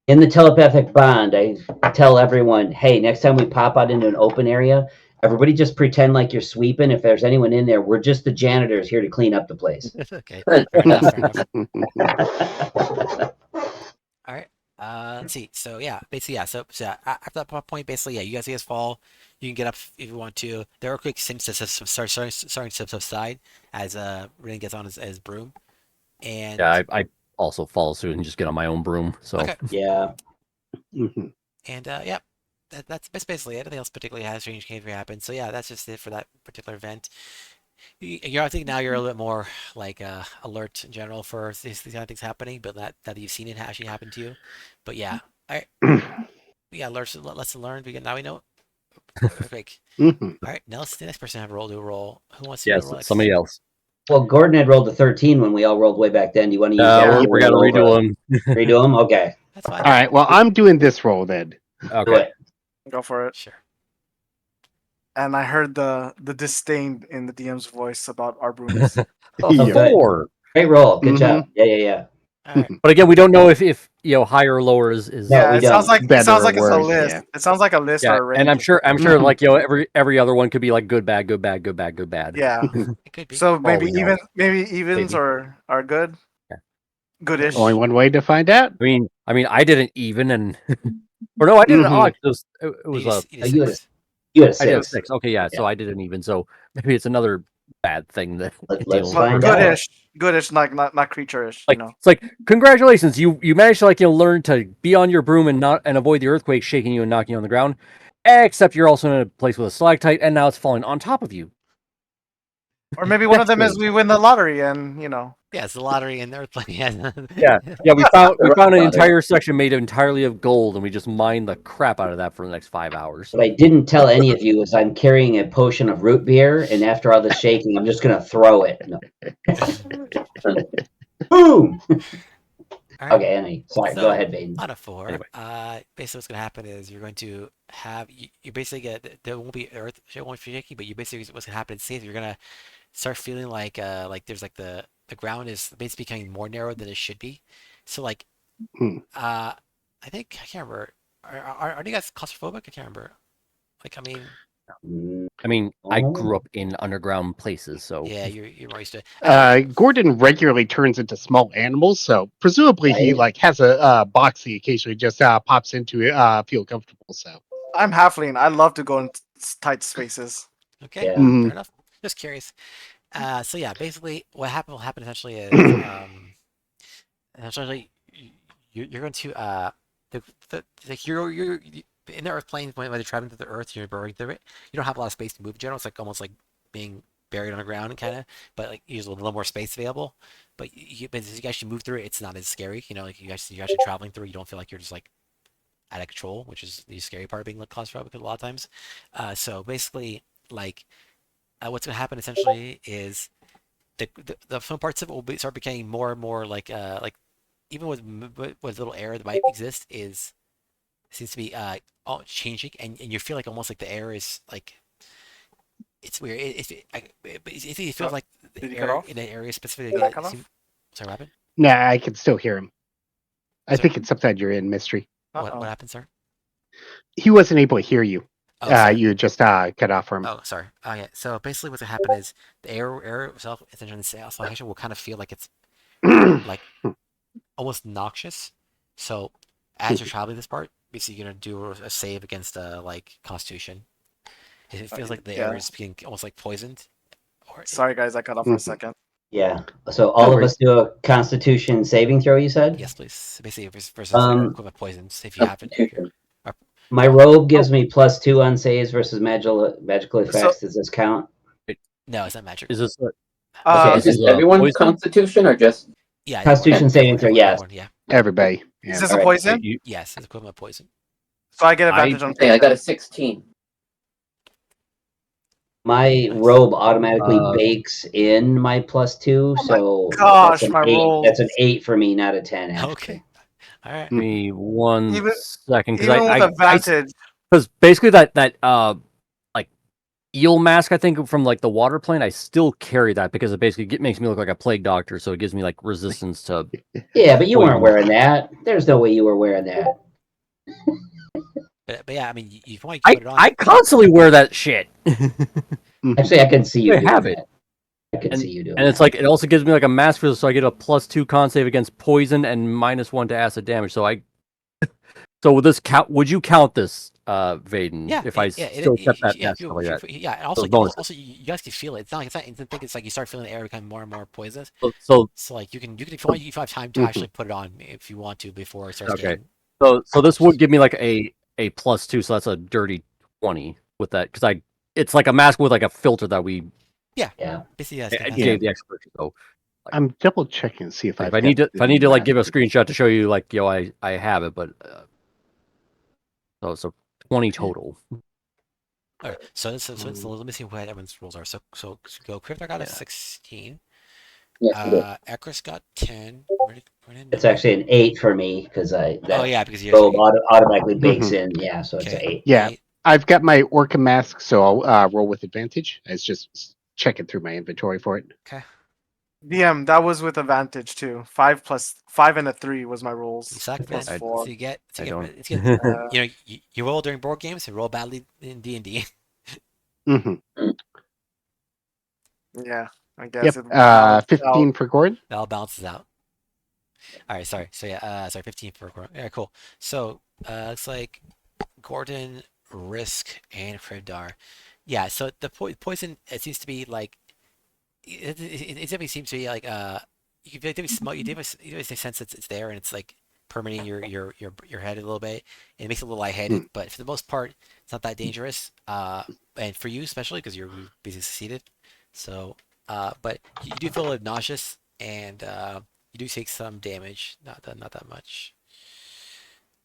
In the telepathic bond, I tell everyone, hey, next time we pop out into an open area, everybody just pretend like you're sweeping. If there's anyone in there, we're just the janitors here to clean up the place. Okay. Fair enough. All right. Let's see. So yeah, basically yeah. So yeah, after that point, basically yeah, you guys fall. You can get up if you want to. The earthquake seems to starting to subside as Rin gets on his broom, and Yeah, I also follow suit and just get on my own broom. So okay, Yeah. Mhm. and yeah, that's basically it. Nothing else particularly has changed came happen. So yeah, that's just it for that particular event. I think now you're a little bit more like alert in general for these kind of things happening, but that you've seen it actually happen to you. But yeah, I yeah, lesson learned. Now we know. Like, Mhm. all right, now let's the next person have a roll. Do a roll. Who wants to do yes, a roll next? somebody else. Well, Gordon had rolled a 13 when we all rolled way back then. Do you want to use Yeah. that? We got to redo them. Redo them? Okay. That's fine. All right. Well, I'm doing this roll then. Do Okay. it. Go for it. Sure. And I heard the disdain in the DM's voice about our brooms. A Yeah. 4. Great roll. Good Mhm. job. Yeah. All right. But again, we don't know if higher or lower is No, Yeah, we it sounds don't. like Better or it's a worse, list. yeah. It sounds like a list yeah, or a range. and I'm sure Mhm. like every other one could be like good, bad, good, bad, good, bad, good, bad. Yeah. It could be. So maybe we know. maybe evens Maybe. are good. Yeah. Goodish. Only one way to find out. I mean, I did an even and or no, I did an Mhm. odd. It was You a just You had a- six. You had a I did a 6. 6. Okay, yeah, so I did an even. So maybe it's another bad thing that Let's deal with. find Well, out. goodish, not creature-ish. Like You know. it's like congratulations, you managed to learn to be on your broom and avoid the earthquake shaking you and knocking you on the ground. Except you're also in a place with a stalactite, and now it's falling on top of you. Or maybe one of them is That's we win the lottery and Yeah, it's the lottery and they're playing. Yeah, we found an Lottery. entire section made entirely of gold, and we just mined the crap out of that for the next 5 hours. What I didn't tell any of you is I'm carrying a potion of root beer, and after all the shaking, I'm just going to throw it. No. Boom! All right. Okay, anyway, sorry. So, Go ahead, Baden. On a 4, Anyway. basically what's gonna happen is you're going to have you basically get there won't be earth it won't be shaky, but you basically what's gonna happen is you're gonna start feeling like there's like the ground is basically becoming more narrow than it should be. So like Hmm. I think I can't remember. Are you guys claustrophobic? I can't remember. Like I mean, Mm, I mean, I Oh. grew up in underground places, so yeah, you're more used to it. Gordon regularly turns into small animals, so presumably he Right. has a box he occasionally just pops into feel comfortable. So I'm halfling. I love to go in tight spaces. Okay, Yeah. Mhm. fair enough. Just curious. So yeah, basically what will happen essentially is essentially you're going to like you're in the earth plane when you're traveling through the earth, you're burrowing through it. You don't have a lot of space to move in general. It's like almost like being buried underground kind of, but like there's a little more space available. But as you actually move through it, it's not as scary. You know, like you're actually traveling through. You don't feel like you're just like out of control, which is the scary part of being like claustrophobic a lot of times. So basically, like what's gonna happen essentially is the fun parts of it will start becoming more and more like even with little error that might exist is seems to be all changing, and you feel like almost like the air is like it's weird. It feels like Did the you cut air off? in an area specifically. Did I cut off? Sorry, what happened? nah, I can still hear him. I So- think it's upside you're in mystery. Uh-oh. What happened, sir? He wasn't able to hear you. Oh, sorry. You just cut off from him. Oh, sorry. Oh, yeah. So basically, what's gonna happen is the air itself, essentially, the oscillation will kind of feel like it's like almost noxious. So as you're traveling this part, basically you're gonna do a save against like Constitution. It feels like the Yeah. air is being almost like poisoned. Or Sorry, guys, I cut off for a second. Yeah. So all of worry. us do a Constitution saving throw. You said. yes, please. Basically, versus equivalent poisons if Oh, you haven't. Constitution. My robe gives me +2 on saves versus magical effects. Does this count? No, it's not magic. is this Uh, Okay. Is this is, everyone's poison? Constitution or just Yeah. Constitution saving throw, yes. Yeah. Everybody. is Yeah. this a Alright. poison? Yes, it's equivalent poison. So I get advantage on. hey, I got a 16. My Nice. robe automatically Uh, bakes in my +2, Oh my so gosh, that's an my 8. rolls. That's an 8 for me, not a 10. Actually. Okay. All right. Give me one Even- second Even with advantage. because basically that like eel mask I think from like the water plane, I still carry that because it basically makes me look like a plague doctor, so it gives me like resistance to. Yeah, but you Poison. weren't wearing that. There's no way you were wearing that. But yeah, I mean, you can put it on. I constantly wear that shit, and Actually, I can see you I doing have it. that. I can see you doing it's that. like it also gives me like a mask for this, so I get a +2 con save against poison and -1 to acid damage. So I So would this count? Would you count this, Vaden? Yeah, if I yeah, still kept that yeah, mask stuff like that? yeah, and also, Those bonuses. also you guys can feel it. It's not like it's not instant thing. It's like you start feeling the air become more and more poisonous. So So like you can if you want, you have time to actually put it on if you want to before it starts Okay. getting. so this would give me like a +2, so that's a dirty 20 with that because it's like a mask with like a filter that we Yeah. Basically, yeah, gave the expert. So I'm double checking to see if if I need to like give a screenshot to show you like I have it, but so 20 total. All right, so let me see what everyone's rules are. So go. Crypto got a 16. Yes, you did. Ekris got 10. Where did It's actually an 8 for me because that Oh yeah, because you robe automatically bakes in. Yeah, so it's Okay. an 8. Yeah. 8. I've got my Orca mask, so I'll roll with advantage. I was just checking through my inventory for it. DM, that was with advantage too. 5 plus 5 and a 3 was my rolls. You suck, Plus man. 4. So you get, I don't. you know, you roll during board games and roll badly in D&D. Hmm. Yeah, I guess. Yep. It balanced 15 out. for Gordon. That all balances out. All right, sorry. So yeah, 15 for Gordon. Yeah, cool. So looks like Gordon, Risk, and Krivdar. Yeah. So the poison, it seems to be like it definitely seems to be like you definitely smell. You definitely sense it's there and it's like permeating your head a little bit. And it makes it a little lightheaded, but for the most part, it's not that dangerous. And for you especially because you're basically succeeded. So, but you do feel a little nauseous and you do take some damage. Not that much.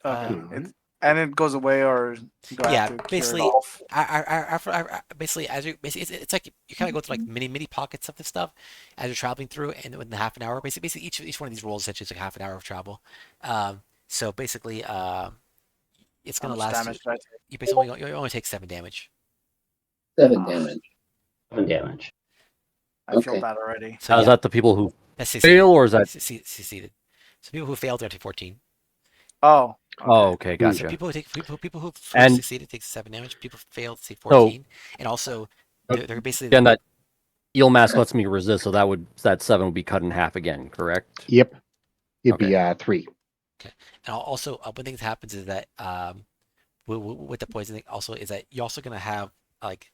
Okay. And it goes away, or do I Yeah, have to cure it basically, off? basically, as you basically, it's like you kind of go through like mini pockets of this stuff as you're traveling through, and within half an hour, basically each one of these rolls essentially is like half an hour of travel. So basically, it's How gonna much last. damage do I take? You basically only take 7 damage. 7 damage. 7 damage. I feel Okay. bad already. So Now, is yeah, that the people who that's fail, or is that? succeeded? So people who failed are take 14. Oh. Oh, okay, So gotcha. people who And- succeeded take 7 damage. People who failed take 14, and also they're basically Again, that eel mask lets me resist, so that 7 would be cut in half again, correct? Yep. It'd Okay. be 3. And also, one thing that happens is that with the poisoning, also is that you're also gonna have like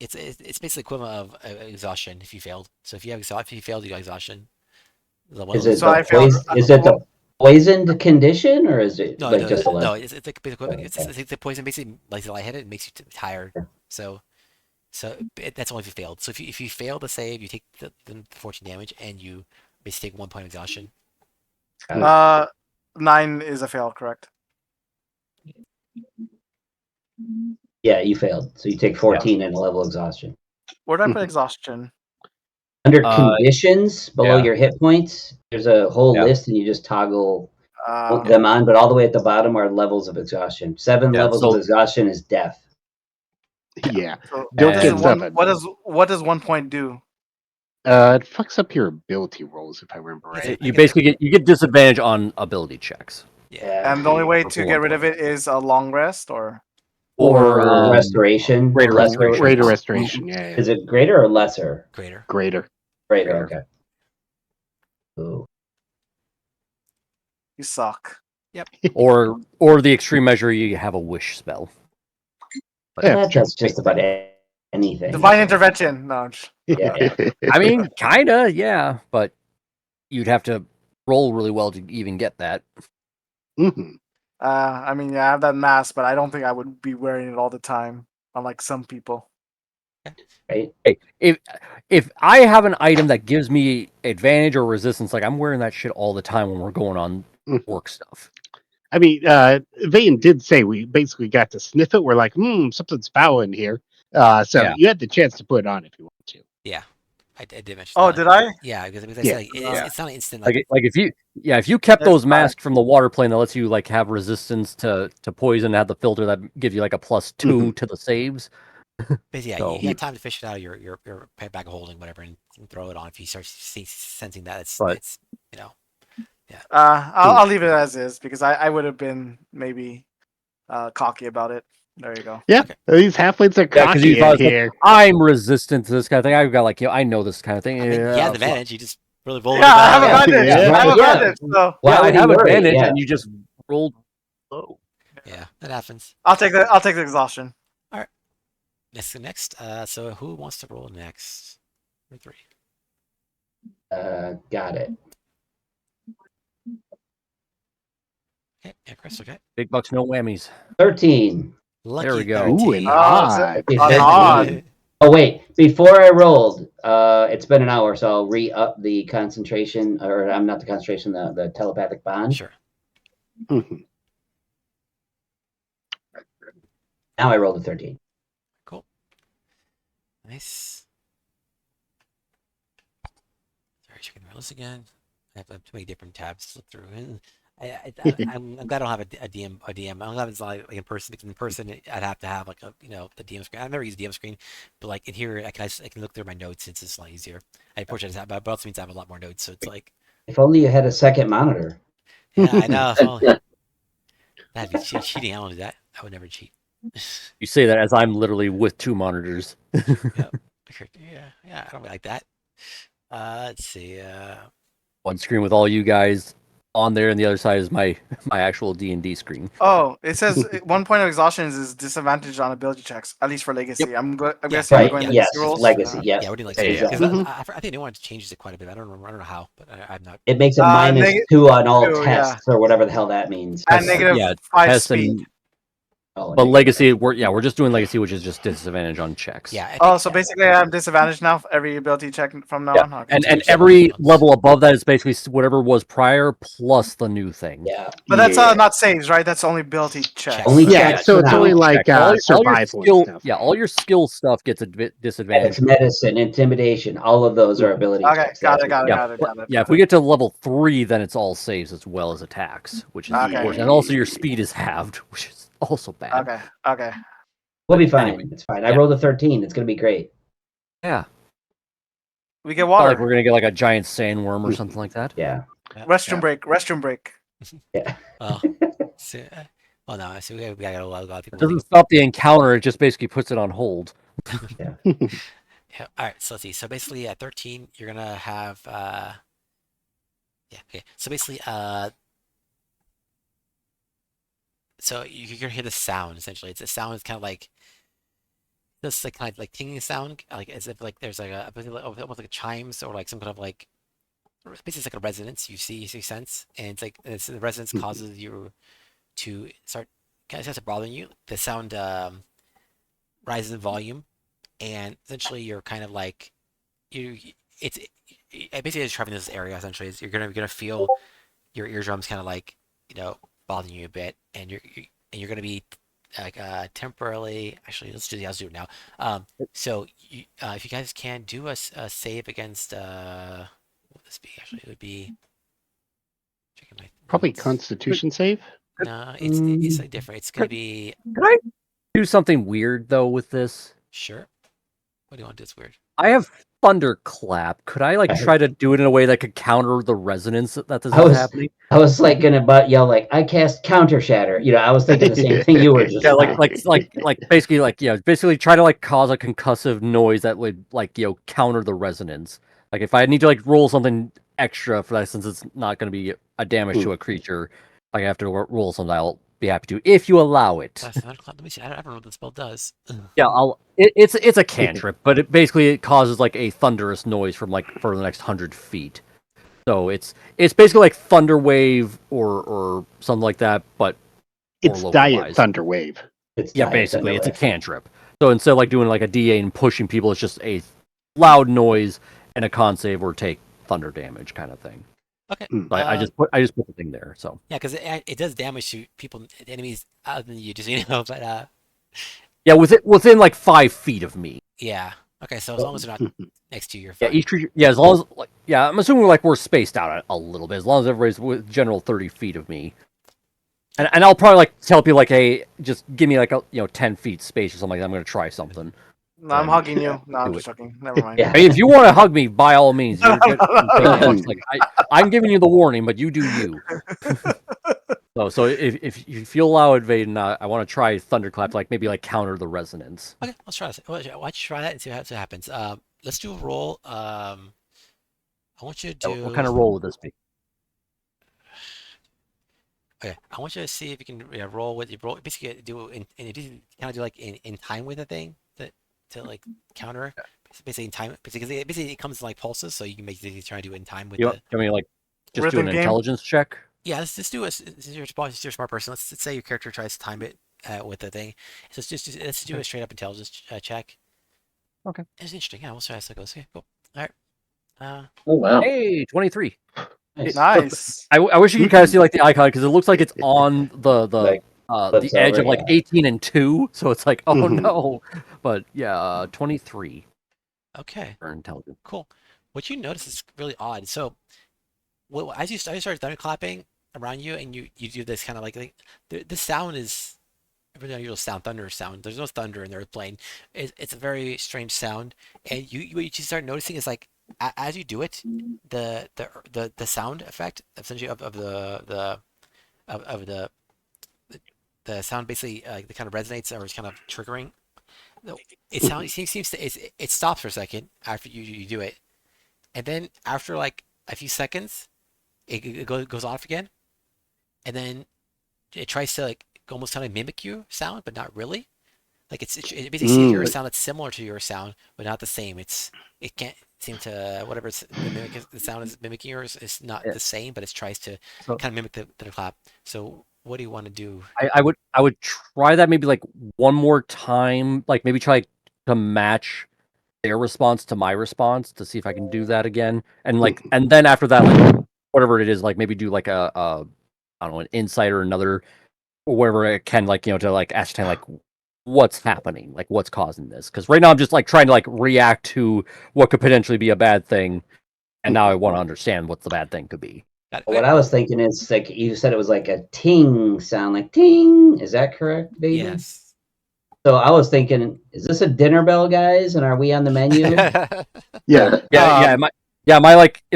it's basically equivalent of exhaustion if you failed. So if you failed, you got exhaustion. Is it So I failed- the poisoned condition or is it like just a no, less? it's like equivalent. It's the poison basically like lightheaded. It makes you tired. So that's only if you failed. So if you fail the save, you take the 14 damage and you basically take 1 point of exhaustion. 9 is a fail, correct? Yeah, you failed. So you take 14 and a level exhaustion. Where did I put exhaustion? Under conditions below yeah. your hit points, there's a whole Yeah. list and you just toggle Uh, them on, but all the way at the bottom are levels of exhaustion. 7 Yeah, levels so- of exhaustion is death. Yeah. so Don't what get does one- 7. what does 1 point do? It fucks up your ability rolls, if I remember Yes, right. I You get basically get disadvantage on ability checks. Yeah. And the only way For to one get rid of point. it is a long rest, or Or restoration. greater lesser- restoration. Greater restoration, yeah. Is it greater or lesser? Greater. Greater. Greater, Greater. okay. Ooh. you suck. or the extreme measure, you have a wish spell. Yeah, That's just about anything. Divine intervention. No. I'm just- Yeah. I mean, kinda, yeah, but you'd have to roll really well to even get that. Mhm. I mean, yeah, I have that mask, but I don't think I would be wearing it all the time, unlike some people. Right? If I have an item that gives me advantage or resistance, like I'm wearing that shit all the time when we're going on Mhm. work stuff. I mean, Vane did say we basically got to sniff it. We're like, something's foul in here. So Yeah. you had the chance to put it on if you want to. I did mention. Oh, that. did I? Yeah, because I Yeah. said like, it's not an instant. Like if you kept That's those fine. masks from the water plane that lets you like have resistance to poison, have the filter that gives you like a +2 to the saves. But yeah, So- you have time to fish it out of your bag of holding, whatever, and throw it on if you start sensing that But- it's I'll leave it as is because I would have been maybe cocky about it. There you go. Yeah, these halflings are Yeah, 'cause cocky you in thought it's like, here. I'm resistant to this kind of thing. I've got like I know this kind of thing. I mean, Yeah, yeah, so- the advantage. You just really roll. Yeah, I have yeah. advantage. Yeah. I have Yeah. advantage. So Why Yeah, I would he have worry? advantage, Yeah. and you just rolled low. Yeah, that happens. I'll take the exhaustion. Next. So who wants to roll next? For 3. Got it. Okay, yeah, Chris. Okay. Big bucks, no whammies. 13. Lucky There we go. 13. Ooh, and Oh, it's odd. an odd. Oh wait, before I rolled, it's been an hour, so I'll re-up the concentration, or I'm not the concentration, the telepathic bond. Sure. Mhm. Now I rolled a 13. Cool. Nice. Sorry, checking the list again. I have too many different tabs to look through. And I'm glad I don't have a DM. I'm glad it's not like in person, because in person I'd have to have like the DM screen. I've never used DM screen, but like in here I can look through my notes since it's a lot easier. Unfortunately, but it also means I have a lot more notes, so it's like, If only you had a second monitor. yeah, I know. Well, that'd be cheating. I don't do that. I would never cheat. You say that as I'm literally with 2 monitors. Yep. Yeah, I don't like that. Let's see. One screen with all you guys on there, and the other side is my actual D&D screen. Oh, it says 1 point of exhaustion is disadvantaged on ability checks, at least for legacy. I'm guessing Right, we're going yes, legacy rules. legacy, yes. Yeah, we're doing like Yeah, yeah. because Mhm. I think they wanted to change it quite a bit. I don't know how, but I'm not. It makes it minus neg- 2 on all 2, yeah. tests or whatever the hell that means. And negative Yeah, 5 Test speed. and Oh, but negative. legacy, we're just doing legacy, which is just disadvantage on checks. Yeah. Oh, so basically I have disadvantage now for every ability check from now Yeah, on. Okay. and Change that every once. level above that is basically whatever was prior plus the new thing. Yeah. But that's Yeah. not saves, right? That's only ability checks. Only Yeah, checks so for it's now. only like Check. All your survival skill, and stuff. yeah, all your skill stuff gets a bit And disadvantage. it's medicine, intimidation, all of those are ability Okay, checks. got That's it, got it, Yeah, got it, but- got it. yeah. If we get to level 3, then it's all saves as well as attacks, which is Okay. worse. And also your speed is halved, which is also bad. Okay. We'll be fine. Anyway, It's fine. I yeah. rolled a 13. It's going to be great. Yeah, We get not water. like we're gonna get like a giant sandworm or something like that. Yeah. Restroom break. Yeah. Well, so, well, no. So we got a lot of people. It doesn't stop the encounter; it just basically puts it on hold. Yeah. All right. So let's see. So basically, at 13, you're gonna have. Yeah. Okay. So basically, so you're gonna hear the sound. Essentially, it's a sound. It's kind of like this, like kind of like tingling sound, like as if like there's like almost like a chimes or like some kind of like basically it's like a resonance. You sense, and it's like the resonance causes you to start kind of starts bothering you. The sound rises in volume, and essentially you're kind of like basically is traveling this area. Essentially, you're gonna feel your eardrums kind of like bothering you a bit, and you're gonna be like temporarily. Actually, let's do it now. So if you guys can do a save against what would this be? Actually, it would be checking my Probably notes. Constitution save. No, it's like different. It's gonna be Can I do something weird though with this? sure. What do you want to do? It's weird. I have thunderclap. Could I like try to do it in a way that could counter the resonance that this I is was- happening? I was like going to yell like, I cast counter shatter. I was thinking the same thing you were just Yeah, saying. basically try to like cause a concussive noise that would like counter the resonance. Like if I need to like roll something extra for that, since it's not going to be a damage to a creature, like I have to roll something, I'll be happy to if you allow it. That's thunderclap. Let me see. I don't know what the spell does. Yeah, it's a cantrip, but it causes like a thunderous noise from like for the next 100 feet. So it's basically like thunder wave or something like that, but It's more Diet localized. Thunder Wave. It's Yeah, Diet basically, it's a Thunderwave. cantrip. So instead of like doing like a DA and pushing people, it's just a loud noise and a con save or take thunder damage kind of thing. Okay. But I just put the thing there. So Yeah, because it does damage to people, enemies other than you, just But yeah, within like 5 feet of me. yeah. Okay, so as long as they're not next to you, you're Yeah, fine. each creature. Yeah, as long as like I'm assuming like we're spaced out a little bit. As long as everybody's with general 30 feet of me. And I'll probably like tell people like, hey, just give me like a 10 feet space or something like that. I'm gonna try something. No, I'm hugging you. No, I'm Do just joking. Never mind. Yeah. Hey, if you want to hug me, by all means. Like, I'm giving you the warning, but you do you. So if you allow it, Vaden, I want to try thunderclap, like maybe like counter the resonance. Okay, let's try this. Why don't you try that and see what happens. Let's do a roll. I want you to do. What kind of roll would this be? Okay, I want you to see if you can roll with you roll. Basically, do and you kind of do like in time with the thing that to like counter. Basically in time, basically it comes in like pulses, so you can basically try to do it in time with You the. want, I mean, like, just do Rhythm an game? intelligence check. Yeah, let's do a. Since you're a smart person, let's say your character tries to time it with the thing. So let's do a straight up intelligence check. Okay. It's interesting. Yeah, we'll see how that goes. Okay, cool. All right. Oh wow. Hey, 23. Nice. Nice. I wish you could kind of see like the icon because it looks like it's on the flips edge over, of like yeah. 18 and 2, so it's like, oh Mhm. no. But yeah, 23 Okay. for intelligence. Cool. What you notice is really odd. So, as you start thunderclapping around you, and you do this kind of like the sound is a really unusual sound, thunder sound. There's no thunder in the airplane. It's a very strange sound, and what you start noticing is like as you do it, the sound effect essentially of the sound basically it kind of resonates or is kind of triggering. It seems to it stops for a second after you do it, and then after like a few seconds, it goes off again, and then it tries to like almost kind of mimic your sound, but not really. Like it basically hears a sound that's similar to your sound, but not the same. It can't seem to whatever the sound is mimicking yours is not Yeah. the same, but it tries to So- kind of mimic the clap. So what do you want to do? I would try that maybe like one more time, like maybe try to match their response to my response to see if I can do that again, and like and then after that, like whatever it is, like maybe do like a I don't know, an insight or another or whatever it can, like, to like ascertain like what's happening, like what's causing this, because right now I'm just like trying to like react to what could potentially be a bad thing, and now I want to understand what the bad thing could be. Got it. What I was thinking is like you said it was like a ting sound, like ting. Is that correct, baby? Yes. So I was thinking, is this a dinner bell, guys? And are we on the menu? Yeah. Yeah, am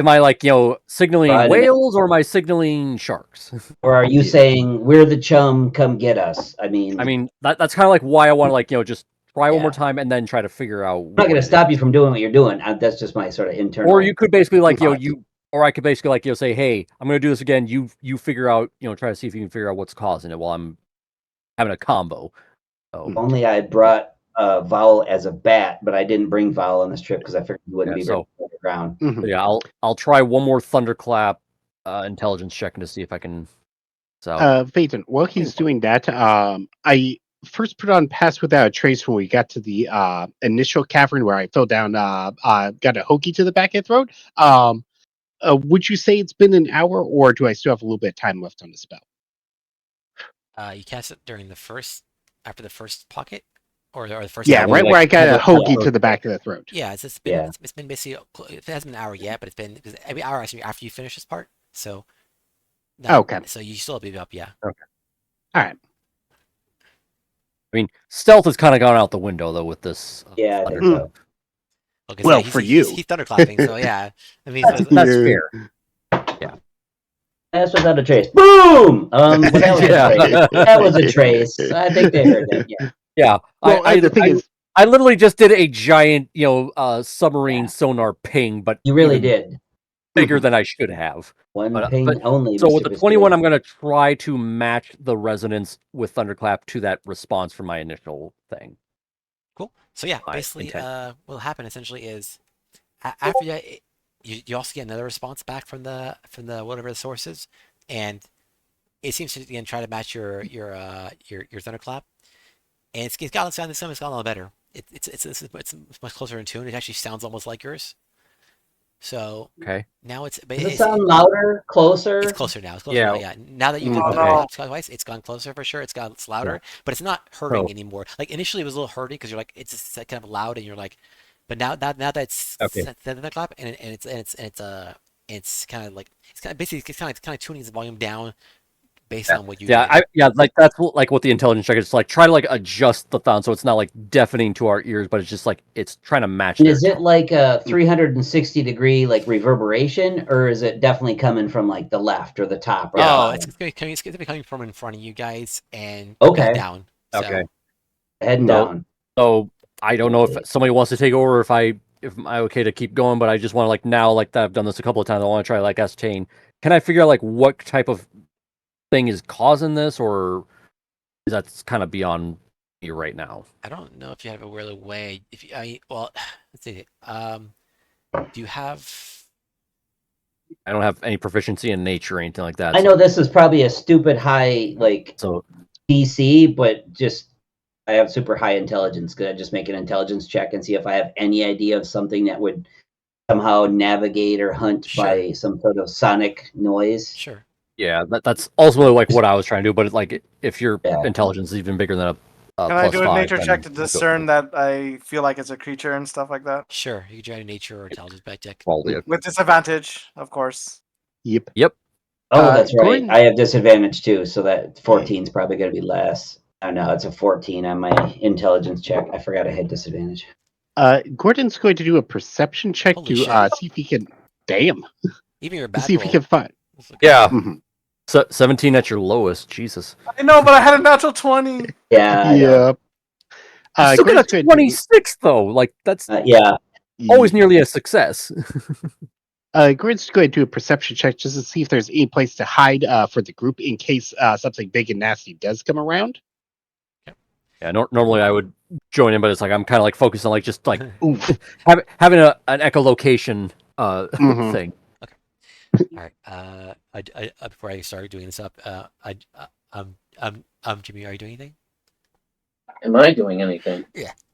I like signaling Friday night. whales or am I signaling sharks? Or are you saying we're the chum, come get us? I mean, That's kind of like why I want to like just try one more Yeah. time and then try to figure out. I'm not going to stop you from doing what you're doing. That's just my sort of internal. Or you could basically like thoughts. or I could basically like say, hey, I'm gonna do this again. You figure out try to see if you can figure out what's causing it while I'm having a combo. So Only I brought Vowel as a bat, but I didn't bring Vowel on this trip because I figured he wouldn't Yeah, be so- ready to the ground. but yeah, I'll try one more thunderclap intelligence checking to see if I can. So Phaeton, while he's doing that, I first put on Pass Without a Trace when we got to the initial cavern where I fell down, got a hokey to the back of the throat. Would you say it's been an hour, or do I still have a little bit of time left on the spell? You cast it during after the first pocket, or the first. Yeah, hour? right where I got a like- hokey to the back of the throat. Yeah, it's been Yeah. it's been basically it hasn't been an hour yet, but it's been because every hour actually after you finish this part. So. Okay. So you still be up, yeah. All right. I mean, stealth has kind of gone out the window though with this. Yeah, I think thunder. so. Okay, Well, he's, for he's, you. he's thunderclapping, so yeah. I mean, so- That's Yeah. fair. Pass without a trace. Boom! Well, that, was a trace. Yeah, That was a trace. I think they heard that. Yeah. yeah. Well, the thing is, I literally just did a giant, submarine Yeah. sonar ping, but You really even did. bigger than I should have. One But- ping but- only. So Mr. with the 21, Biscuit. I'm going to try to match the resonance with Thunderclap to that response from my initial thing. Cool. So yeah, My basically, intent. what'll happen essentially is after that, you also get another response back from the whatever the source is, and it seems to again try to match your thunderclap, and it's got this time it's got a lot better. It's much closer in tune. It actually sounds almost like yours. So Okay. now it's Does it sound louder, closer? It's closer now. It's closer Yeah. now, yeah. Now that you've done Oh, the no. claps twice, it's gone closer for sure. It's louder, but it's not hurting So- anymore. Like initially, it was a little hurting because you're like it's just kind of loud, and you're like, but now that it's Okay. set the clap, and it's kind of like it's kind of tuning the volume down based on what you did. Like that's like what the intelligence check is. It's like try to like adjust the sound so it's not like deafening to our ears, but it's just like it's trying to match. And their is it tone. like a 360-degree like reverberation, or is it definitely coming from like the left or the top? Or the Oh, bottom? it's going to be coming from in front of you guys and Okay. down. So, Okay. heading So- down. So I don't know if somebody wants to take over, if I'm okay to keep going, but I just want to like now like that I've done this a couple of times. I want to try to like ascertain. Can I figure out like what type of thing is causing this, or is that kind of beyond you right now? I don't know if you have a really way. If you, well, let's see. Do you have? I don't have any proficiency in nature or anything like that. I know this is probably a stupid high like So DC, but just I have super high intelligence. Could I just make an intelligence check and see if I have any idea of something that would somehow navigate or hunt Sure. by some sort of sonic noise? Sure. yeah, that's also like what I was trying to do. But like, if your Yeah. intelligence is even bigger than a Can I do a +5, nature then check to we'll go discern for it. that I feel like it's a creature and stuff like that? Sure. You can try a nature or intelligence back check. Probably. With disadvantage, of course. Yep. Oh, that's right. Gordon- I have disadvantage too, so that 14 is probably going to be less. Oh no, it's a 14 on my intelligence check. I forgot I had disadvantage. Gordon's going to do a perception check Holy to shit. see if he can. Damn. Even your To bad see if he roll. can find. Let's look Yeah, Mhm. 17 at your lowest. Jesus. I know, but I had a natural 20. Yeah, I know. Yep. You still Gordon's got a going to 26 though. Like that's Yeah. always nearly a success. Gordon's going to do a perception check just to see if there's any place to hide for the group in case something big and nasty does come around. Yeah, normally I would join in, but it's like I'm kind of like focused on like just like Oof. having an echolocation Mhm. thing. All right. Before I start doing this up, Jimmy, are you doing anything? Am I doing anything?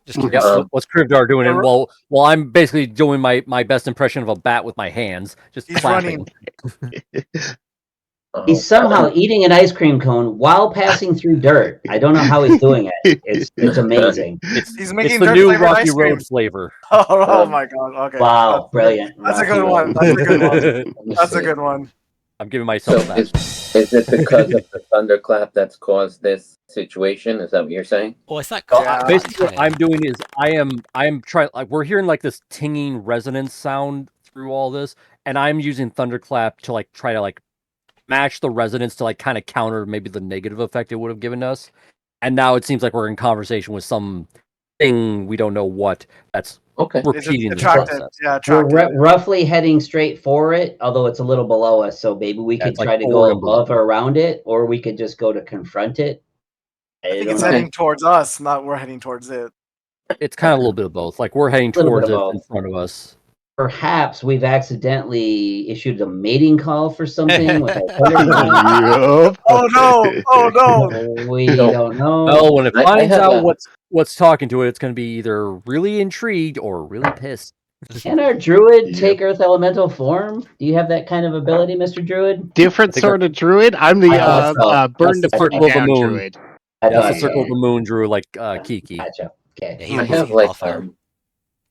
Just Mhm. curious. Yep. What's Krivdar doing? And while I'm basically doing my best impression of a bat with my hands, just He's clapping. running. Oh, He's somehow eating an ice cream cone while passing through dirt. I don't know how he's doing it. It's amazing. It's He's it's making the dirt new flavored Rocky ice cream. Road flavor. Oh my god. Okay. Wow, brilliant. That's a Rocky good Road. one. That's a good one. Let me That's a see. good one. I'm giving So myself that. is it because of the thunderclap that's caused this situation? Is that what you're saying? Well, it's not. Well, Yeah. basically, what kinda- I'm doing is I'm trying like we're hearing like this tinging resonance sound through all this, and I'm using thunderclap to like try to like match the resonance to like kind of counter maybe the negative effect it would have given us. And now it seems like we're in conversation with some thing we don't know what that's Okay. Is it repeating this attracted? process. Yeah, We're attracted. roughly heading straight for it, although it's a little below us. So maybe we Yeah, could it's like try to forward go and below. above or around it, or we could just go to confront it. I think don't it's know. heading towards us, not we're heading towards it. It's kind of a little bit of both. Like we're heading Little bit towards of it in both. front of us. Perhaps we've accidentally issued a mating call for something with our Yup. Oh no! Oh no! We No. don't know. Well, when it I finds have out a- what's talking to it, it's going to be either really intrigued or really pissed. Can our druid Yep. take Earth Elemental form? Do you have that kind of ability, Mr. Druid? Different think sort of druid. I'm the I thought so. burn the That's the party circle of the down moon. druid. I That's thought the circle of so. the moon, Drew, like Kiki. Gotcha. Okay. Yeah, Mm-hmm. he's I using have like Wildfire.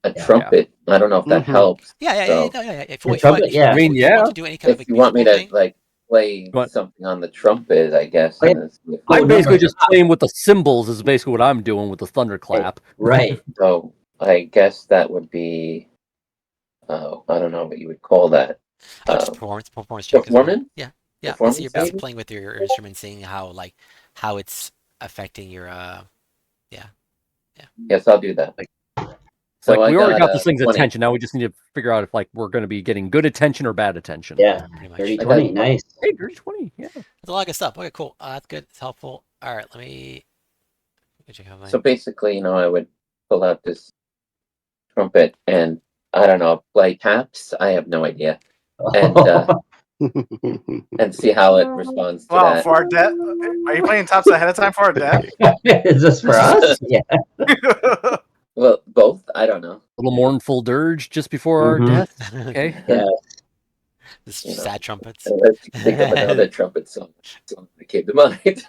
a Yeah. trumpet. I don't know if that Mhm. helps. Yeah. So- No, yeah. If The you trumpet, want, yeah. I mean, if you yeah. want to do any kind of If you want me to musical thing, like play What? something on the trumpet, I guess. Wait. and see if- Oh, I'm no, basically but- just playing with the symbols. Is basically what I'm doing with the thunderclap. Right. So I guess that would be. I don't know what you would call that. just performance check. as well. Performance? Yeah. Yeah. Performance So you're basically maybe? playing with your instrument, seeing how it's affecting your Yes, I'll do that. It's like I we already got a this thing's 20. attention. Now we just need to figure out if like we're going to be getting good attention or bad attention. Yeah. pretty much. 30, I 20. got- Nice. Hey, 20. Yeah. That's a lot of good stuff. Okay, cool. That's good. It's helpful. All right, let me check out my. So basically, I would pull out this trumpet and I don't know, play taps. I have no idea, and see how it responds to Wow, that. for our death. Are you playing taps ahead of time for our death? Is this for us? Yeah. Well, both. I don't know. A little mournful dirge just before our Mhm. death. Okay. Yeah. This You know. sad trumpets. Let's think of another trumpet song that came to mind.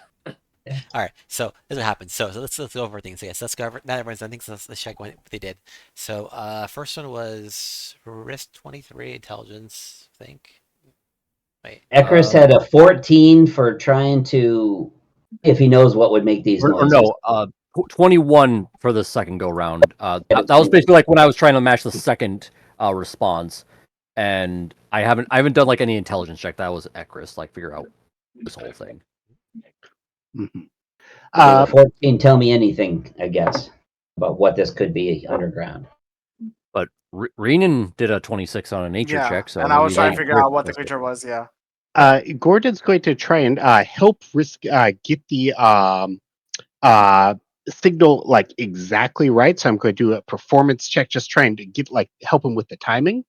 All right, so this is what happened. So let's go over things. Yes, let's go over. Not everyone's done things. Let's check what they did. So first one was risk 23 intelligence. I think. Wait. Ekris had a 14 for trying to, if he knows what would make these Or noises. no, 21 for the second go round. That was basically like when I was trying to match the second response, and I haven't done like any intelligence check. That was Ekris, like figure out this whole thing. Mhm. Okay, 14 tell me anything, I guess, about what this could be underground. But Renan did a 26 on a nature yeah, check, so and I was maybe trying to they- figure out what the creature was. Yeah. Gordon's going to try and help risk get the uh, signal like exactly right. So I'm going to do a performance check, just trying to get like help him with the timing.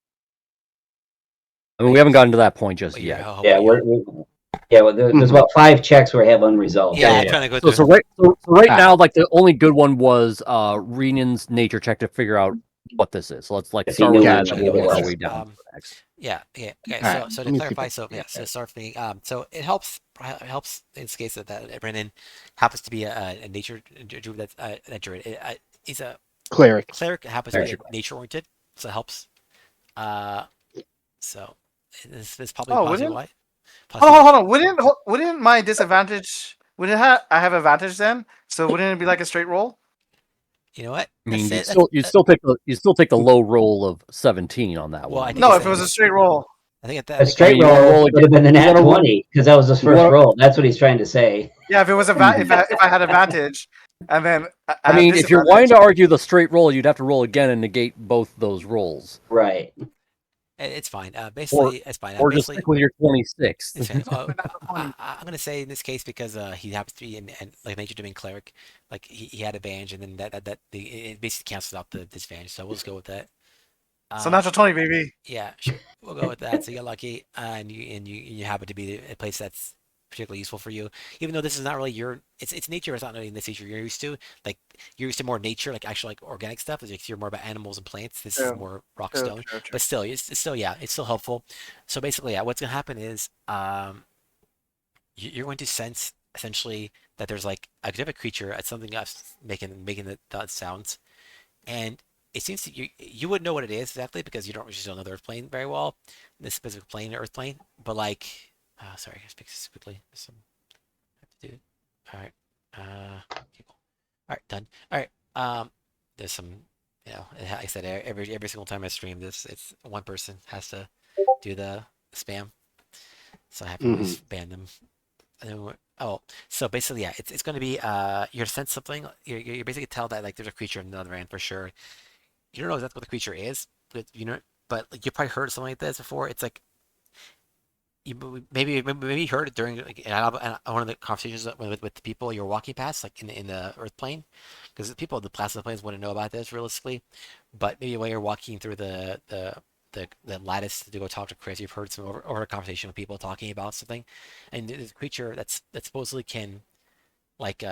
I mean, we haven't gotten to that point just But you're yet. hoping, Yeah, there's about 5 checks we have unresolved. Yeah, yeah. trying to go So, through. so right Ah. now, like the only good one was Renan's nature check to figure out what this is. So let's like If he start knew with what that, it and then we'll work our was. way down. Um, Yeah, okay. Alright, So let to me see clarify, if so I- yeah, so start from the so it helps in this case that Brennan happens to be a nature druid that's a druid. He's a Cleric. cleric, happens to be Nature. nature oriented, so it helps. So this is probably Oh, possibly wouldn't- why. Hold on. Wouldn't my disadvantage? I have advantage then? So wouldn't it be like a straight roll? You know what? I mean, That's you it. still take the low roll of 17 on that Well, I one. think No, it's if it was a straight roll. I think A straight you wanna roll roll would have been the you nat wanna roll- 20 because that was his you first wanna- roll. That's what he's trying to say. Yeah, if it was if I had advantage, and then I mean, if you're wanting to argue the straight roll, you'd have to roll again and negate both those rolls, Right. it's fine. Basically, it's fine. or just Basically, stick with your 26. it's fine. I'm gonna say in this case because he happens to be in like nature doing cleric, like he had advantage, and then it basically cancels out the disadvantage. So we'll just go with that. so natural 20, baby. Yeah, sure. We'll go with that. So you got lucky, and you happen to be a place that's particularly useful for you. Even though this is not really it's nature. It's not really this nature you're used to. Like you're used to more nature, like actual like organic stuff. Like you're more about animals and plants. This is True. more rock True, stone. true, true. But still, it's still it's still helpful. So basically, yeah, what's gonna happen is you're going to sense essentially that there's like a different creature at something else making the sounds, and it seems that you wouldn't know what it is exactly because you don't really know the Earth plane very well, this specific plane, Earth plane. But like, sorry, I speak quickly. There's some I have to do. All right, people. All right, done. All right, there's some, like I said, every single time I stream this, it's one person has to do the spam, so I have to just ban them. And then so basically, yeah, it's going to be you're sense something. You basically tell that like there's a creature on the other end for sure. You don't know exactly what the creature is, but but like you probably heard something like this before. It's like you maybe you heard it during like one of the conversations with the people you're walking past, like in the Earth plane, because the people of the plasma planes wouldn't know about this realistically. But maybe while you're walking through the lattice to go talk to Chris, you've heard some over a conversation with people talking about something, and there's a creature that supposedly can like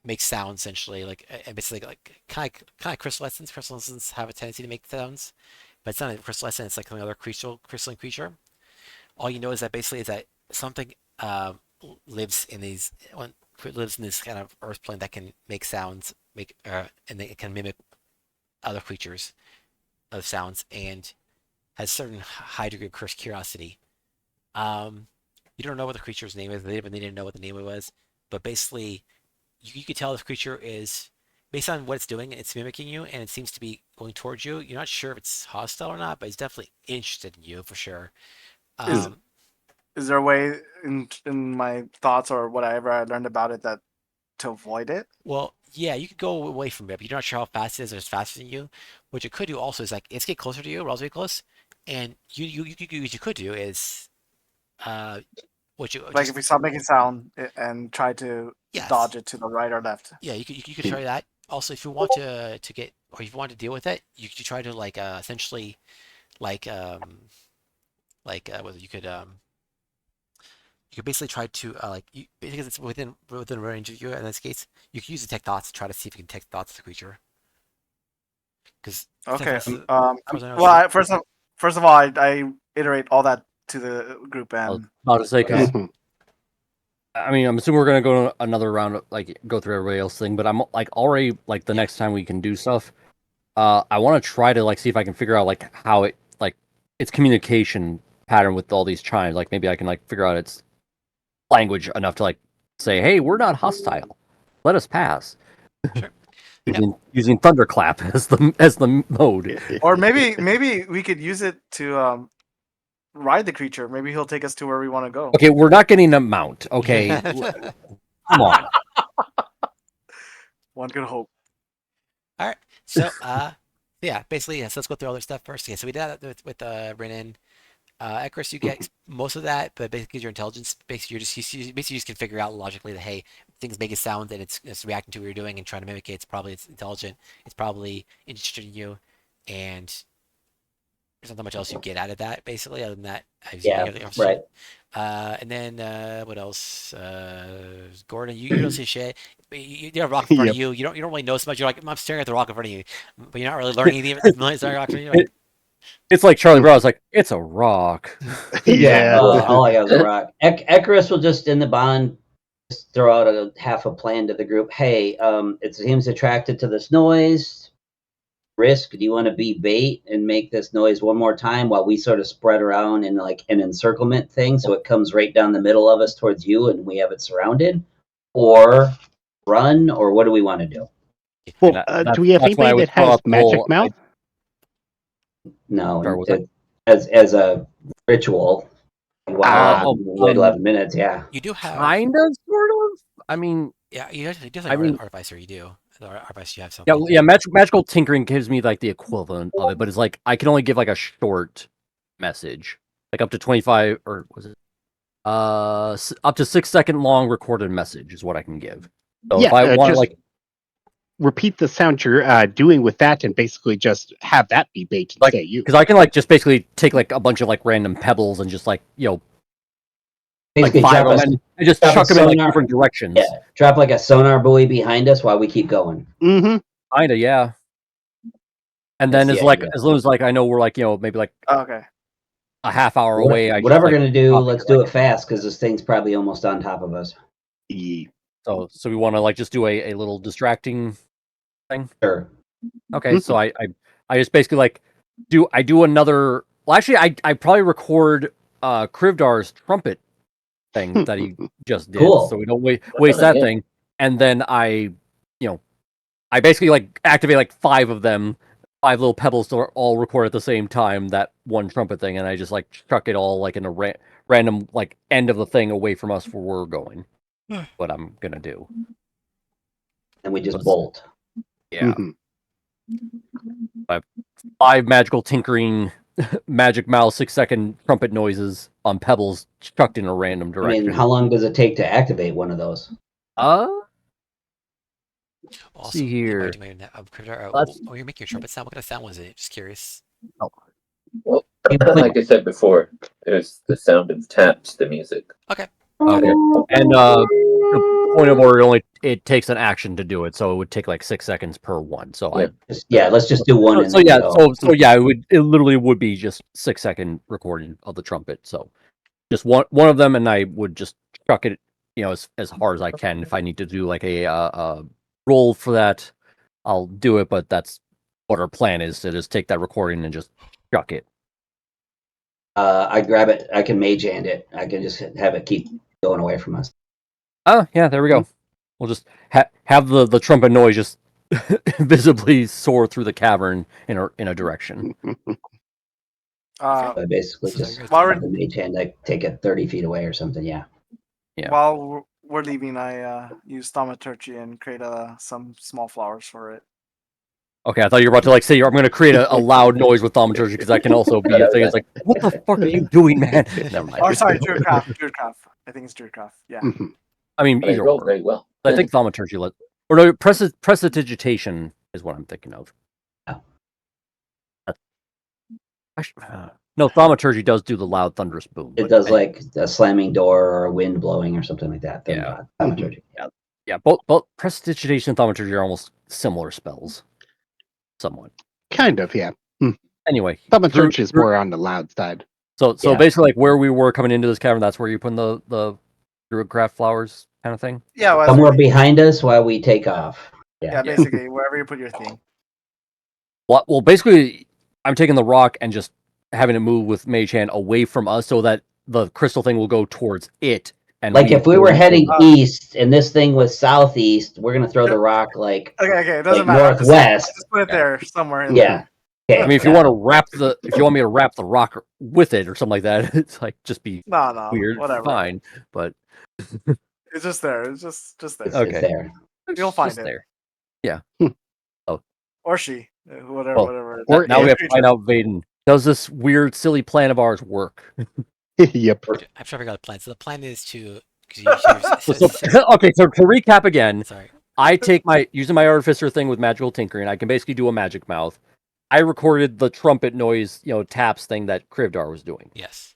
make sounds essentially and basically like kind of crystal essence. Crystal essence have a tendency to make sounds, but it's not a crystal essence. It's like another crystalline creature. All you know is that basically is that something lives in this kind of earth plane that can make sounds, and it can mimic other creatures of sounds and has certain high degree of curiosity. You don't know what the creature's name is. They didn't know what the name was, but basically, you could tell this creature is based on what it's doing. It's mimicking you, and it seems to be going towards you. You're not sure if it's hostile or not, but it's definitely interested in you for sure. Is there a way in my thoughts or whatever I learned about it that to avoid it? Well, yeah, you could go away from it, but you're not sure how fast it is or it's faster than you. What you could do also is like it's get closer to you, relatively close, and what you could do is what you Like if we stop making sound and try to Yes. dodge it to the right or left. Yeah, you could try that. Also, if you want to get or if you want to deal with it, you could try to like essentially like whether you could basically try to because it's within range of you in this case, you can use the tech thoughts to try to see if you can tech thoughts the creature. Because Okay. well, First of all, I iterate all that to the group I was and about to say, 'cause, Mhm. I mean, I'm assuming we're gonna go to another round, like go through everybody else thing. But I'm like already like the next time we can do stuff. I want to try to like see if I can figure out like how it like its communication pattern with all these chimes. Like maybe I can like figure out its language enough to like say, "Hey, we're not hostile. Let us pass." Sure. Using thunderclap as the mode. or maybe we could use it to ride the creature. Maybe he'll take us to where we want to go. Okay, we're not getting a mount. Okay, come on. One could hope. All right. So, yeah, basically, so let's go through all this stuff first. Okay, so we did that with Renan. Icarus, you get most of that, but basically your intelligence, basically you just can figure out logically that hey, things make a sound and it's reacting to what you're doing and trying to mimic it. It's intelligent. It's probably interested in you, and there's not that much else you get out of that basically, other than that. Yeah, right. And then what else? Gordon, you don't see shit. But you have a rock in front of you. You don't really know so much. You're like, I'm staring at the rock in front of you, but you're not really learning anything. It's like Charlie Brown's like, it's a rock. Yeah. All I got is a rock. Icarus will just in the bond just throw out a half a plan to the group. Hey, it seems attracted to this noise. Risk, do you want to be bait and make this noise one more time while we sort of spread around in like an encirclement thing so it comes right down the middle of us towards you and we have it surrounded? Or run, or what do we want to do? Well, do we have anybody that has magic mouth? No, as a ritual. Wow, wait 11 minutes, yeah. You do have kind of, sort of. I mean, yeah, you do have artificer. You do. Artificer, you have something. Yeah, magical tinkering gives me like the equivalent of it, but it's like I can only give like a short message, like up to 25 or was it up to 6-second long recorded message is what I can give. So if I want to like repeat the sound you're doing with that and basically just have that be bait and like, say you. Because I can like just basically take like a bunch of like random pebbles and just like, basically like 5 of them and just chuck them in like different directions. Yeah, drop like a sonar buoy behind us while we keep going. Mm-hmm. Kinda, yeah. And then it's like, as long as like I know we're like, maybe like Okay. a half hour away. Whatever we're gonna do, let's do it fast because this thing's probably almost on top of us. Yeah. So we want to like just do a little distracting thing. Sure. Okay, so I just basically like do another. Well, actually, I probably record Krivdar's trumpet thing that he just did, Cool. so we don't waste that thing. And then I basically like activate like 5 of them, 5 little pebbles to all record at the same time. That one trumpet thing, and I just like chuck it all like in a random like end of the thing away from us where we're going. What I'm gonna do. And we just bolt. Yeah. Mm-hmm. 5 magical tinkering, magic mouse 6-second trumpet noises on pebbles chucked in a random direction. I mean, how long does it take to activate one of those? See here. When you make your trumpet sound, what kind of sound was it? Just curious. Oh. Well, like I said before, there's the sound of taps, the music. Okay. And the point of order, it takes an action to do it, so it would take like 6 seconds per one. So let's just do one. So it literally would be just 6-second recording of the trumpet. So just one of them, and I would just chuck it, as hard as I can. If I need to do like a roll for that, I'll do it. But that's what our plan is, to just take that recording and just chuck it. I grab it. I can mage hand it. I can just have it keep going away from us. Oh, yeah, there we go. We'll just have the trumpet noise just visibly soar through the cavern in a direction. I basically just While the mage hand. I take it 30 feet away or something. Yeah. While we're leaving, I use thaumaturgy and create some small flowers for it. Okay, I thought you were about to like say I'm going to create a loud noise with thaumaturgy because that can also be a thing. It's like, what the fuck are you doing, man? Never mind. Oh, sorry, Druidcraft. I think it's Druidcraft. Yeah. Mm-hmm. I mean, They roll very well. I think thaumaturgy or no, prestidigitation is what I'm thinking of. No, thaumaturgy does do the loud thunderous boom. It does like a slamming door or a wind blowing or something like that. Thaumaturgy. Yeah. Both prestidigitation and thaumaturgy are almost similar spells. Somewhat. Kind of, yeah. Anyway, thaumaturgy is more on the loud side. So basically, like where we were coming into this cavern, that's where you put the Druidcraft flowers kind of thing. Yeah, somewhere behind us while we take off. Yeah, basically wherever you put your thing. Well, basically, I'm taking the rock and just having it move with Mage Hand away from us, so that the crystal thing will go towards it. And like if we were heading east and this thing was southeast, we're gonna throw the rock like it doesn't matter. Northwest. Just put it there somewhere. Yeah. Okay. I mean, if you want to me to wrap the rock with it or something like that, it's like just be weird. Whatever. Fine, but it's just there. It's just there. Okay. It's there. You'll find it there. Yeah. Or she, whatever. Now we have to find out Vaden. Does this weird, silly plan of ours work? Yep. I'm trying to figure out the plan. So the plan is to. 'Cause you, Okay, so to recap again, sorry. I take using my artificer thing with magical tinkering, I can basically do a magic mouth. I recorded the trumpet noise, taps thing that Krivdar was doing. Yes.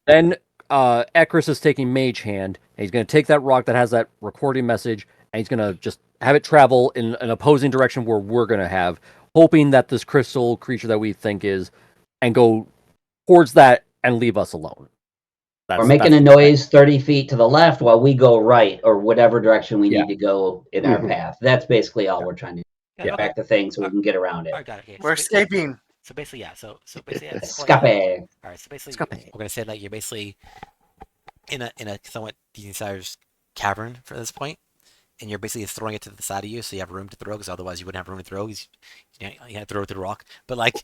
Then Ekris is taking Mage Hand, and he's going to take that rock that has that recording message, and he's going to just have it travel in an opposing direction where we're going to have, hoping that this crystal creature that we think is, and go towards that and leave us alone. We're making a noise 30 feet to the left while we go right or whatever direction we Yeah. need to go in our Mhm. path. That's basically all we're trying to do. Yeah, Get okay. back the thing so we can get around it. All right, got it. Okay. We're escaping. So basically, yeah. So basically, at this point, Escape. all right. So basically, Escape. we're gonna say like you're basically in a somewhat decent-sized cavern for this point, and you're basically throwing it to the side of you, so you have room to throw. Because otherwise, you wouldn't have room to throw. You have to throw it to the rock. But like,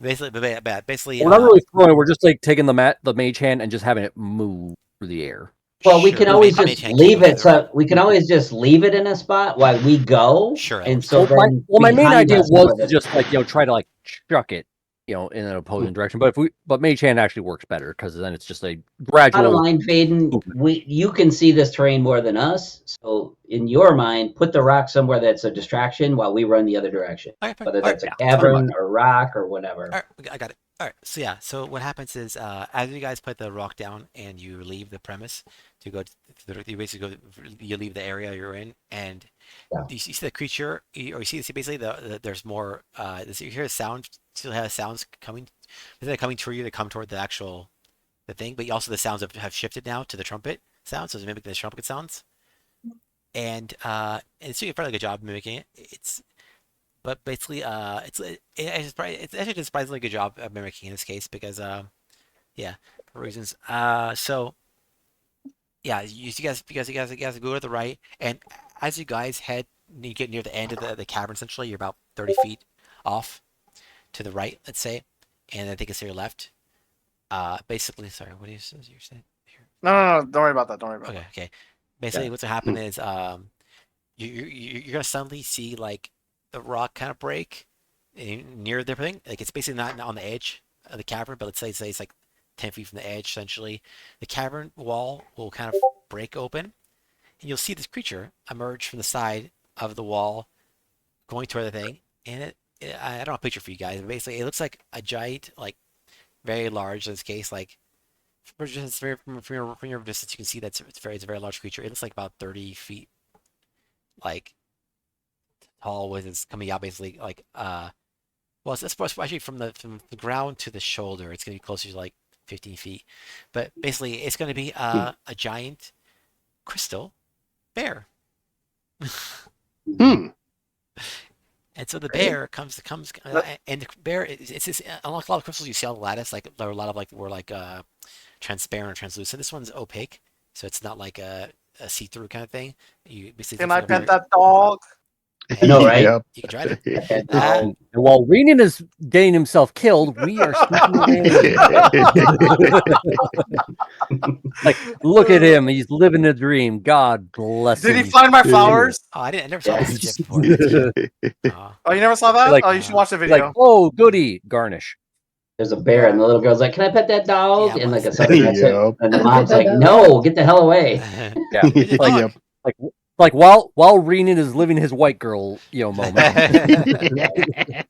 basically, We're not really throwing it. We're just like taking the Mage Hand and just having it move through the air. Well, we can Sure, always Mage just Hand leave can it. So we can always just leave it in a spot while we go. Sure, that And works. so Well, then my main behind idea us was where to the- just like try to like chuck it, in an opposing direction. But Mage Hand actually works better because then it's just a Bottom gradual. line, Faden, you can see this terrain more than us. So in your mind, put the rock somewhere that's a distraction while we run the other direction. Okay, fine. Whether All right, that's a yeah, pretty cavern or rock or whatever. All right, I got it. All right, so yeah, so what happens is, as you guys put the rock down and you leave the premise to go, you basically go, you leave the area you're in, and Yeah. you see the creature, or you see basically there's more. You hear a sound, still has sounds coming. They're coming toward you. They come toward the thing, but also the sounds have shifted now to the trumpet sound, so it's mimicking the trumpet sounds, and it's doing a fairly good job mimicking it. But basically, it's actually a surprisingly good job of mimicking in this case because, yeah, for reasons. So yeah, you guys go to the right, and as you guys you get near the end of the cavern. Essentially, you're about 30 feet off to the right, let's say, and I think it's to your left. Basically, sorry, what you're saying? No. Don't worry about that. Don't worry about Okay, okay. Basically, what's gonna happen is, you're gonna suddenly see like the rock kind of break near the thing. Like it's basically not on the edge of the cavern, but let's say it's like 10 feet from the edge. Essentially, the cavern wall will kind of break open, and you'll see this creature emerge from the side of the wall, going toward the thing. And I don't have a picture for you guys, but basically, it looks like a giant, like very large in this case, like. From your distance, you can see that it's a very large creature. It looks like about 30 feet, like tall, with its coming out basically like well, it's actually from the ground to the shoulder. It's gonna be closer to like 15 feet, but basically it's gonna be a giant crystal bear. Hmm. And so the bear comes, and the bear it's unlike a lot of crystals you see on the lattice, like there are a lot of like were like transparent or translucent. This one's opaque, so it's not like a see-through kind of thing. You basically Can I pet that dog? I know, right? Yep. You can try it. And while Renan is getting himself killed, we are sneaking away. Like, look at him. He's living a dream. God bless Did him. he find my flowers? Oh, I never saw Yeah. this shit before. Oh, you never saw that? Like- Oh, you should watch the video. Like, oh, goody. Garnish. There's a bear, and the little girl's like, "Can I pet that dog?" Yeah, and like once- a somebody pets it, Yep. and the mom's like, "No, get the hell away!" Yeah. Yep. Like while Renan is living his white girl, moment.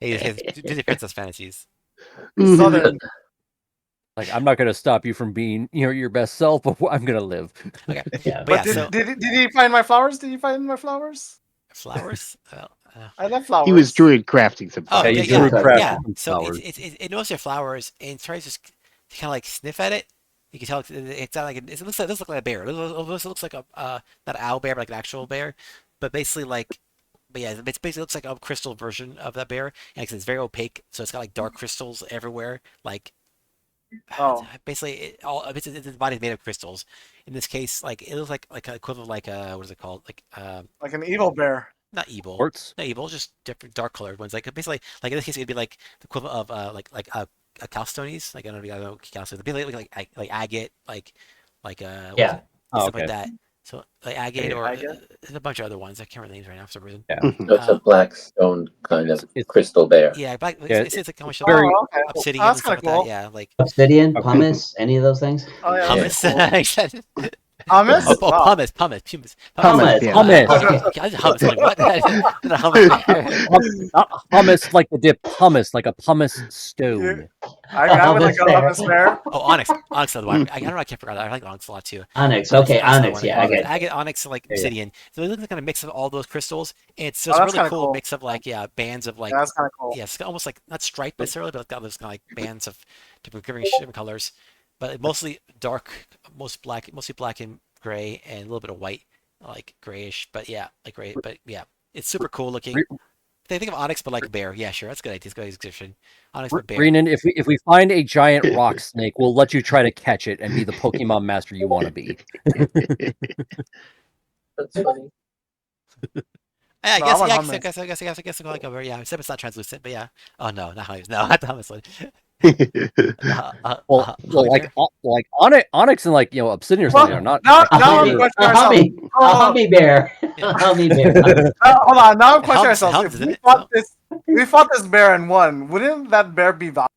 His Disney princess fantasies. Southern. Like, I'm not gonna stop you from being, your best self, but I'm gonna live. Okay, Yeah. but yeah, But so did he find my flowers? Did he find my flowers? flowers. Well, I love flowers. He was druid crafting some Oh, Yeah, flowers. you yeah, drew yeah. crap yeah. from So flowers. it knows your flowers and tries to kind of like sniff at it. You can tell it's not like it looks like a bear. It looks like a not an owl bear, but like an actual bear. But basically but yeah, it basically looks like a crystal version of that bear, and it's very opaque. So it's got like dark crystals everywhere. Like Oh. basically its body's made of crystals. In this case, like it looks like an equivalent like what is it called? Like Like an evil bear. not evil. Quartz. Not evil, just different dark colored ones. Like basically, like in this case, it'd be like the equivalent of like a chalcedonies. Like I don't know chalcedonies. It'd be like agate, like what is Yeah. it? Oh, Stuff like okay. that. So like agate or Agate? there's a bunch of other ones. I can't remember the names right now for some reason. So it's a black stone kind of It's- crystal bear. Yeah, black. Yeah, It's like how much very- Oh, okay. obsidian That's and stuff kind like of cool. that. Yeah, like Obsidian, Okay. pumice, any of those things? Oh, yeah, hummus. that's cool. I said Hummus? oh, Wow. pumice. Hummus, yeah. Hummus. I said hummus. Like, what? The hummus. Not hummus like the dip, hummus like a pumice stone. I would like a Hummus hummus bear. Oh, onyx. Onyx is the one. I don't know. I can't forget that. I like onyx a lot too. Onyx. Okay, Onyx is the onyx. one. Yeah, I get it. Agate, onyx, and like Yeah, yeah. obsidian. So it looks like a mix of all those crystals. It's Oh, just a that's really kinda cool cool. mix of like bands of like Yeah, that's kind of cool. it's almost like not striped necessarily, but it's got those kind of like bands of different colors. But mostly dark, mostly black and gray, and a little bit of white, like grayish. But yeah, like gray. But yeah, it's super cool looking. Re- They think of onyx, but like a bear. Yeah, sure, that's a good idea. It's a good description. Onyx but bear. Renan, if we find a giant rock snake, we'll let you try to catch it and be the Pokemon master you want to be. That's funny. I No, guess, I want yeah, hummus. I guess like a bear. Yeah, except it's not translucent. But yeah. Oh no, not hummus. No, not the hummus one. Well, Honey bear? like Onyx and like obsidian or something are not. Now A I'm hummy, questioning a ourselves. hummy, a hummy bear, a hummy bear. Hold on, now I'm questioning Helms, ourselves. Helms, If isn't it? we fought this bear and won, wouldn't that bear be valuable?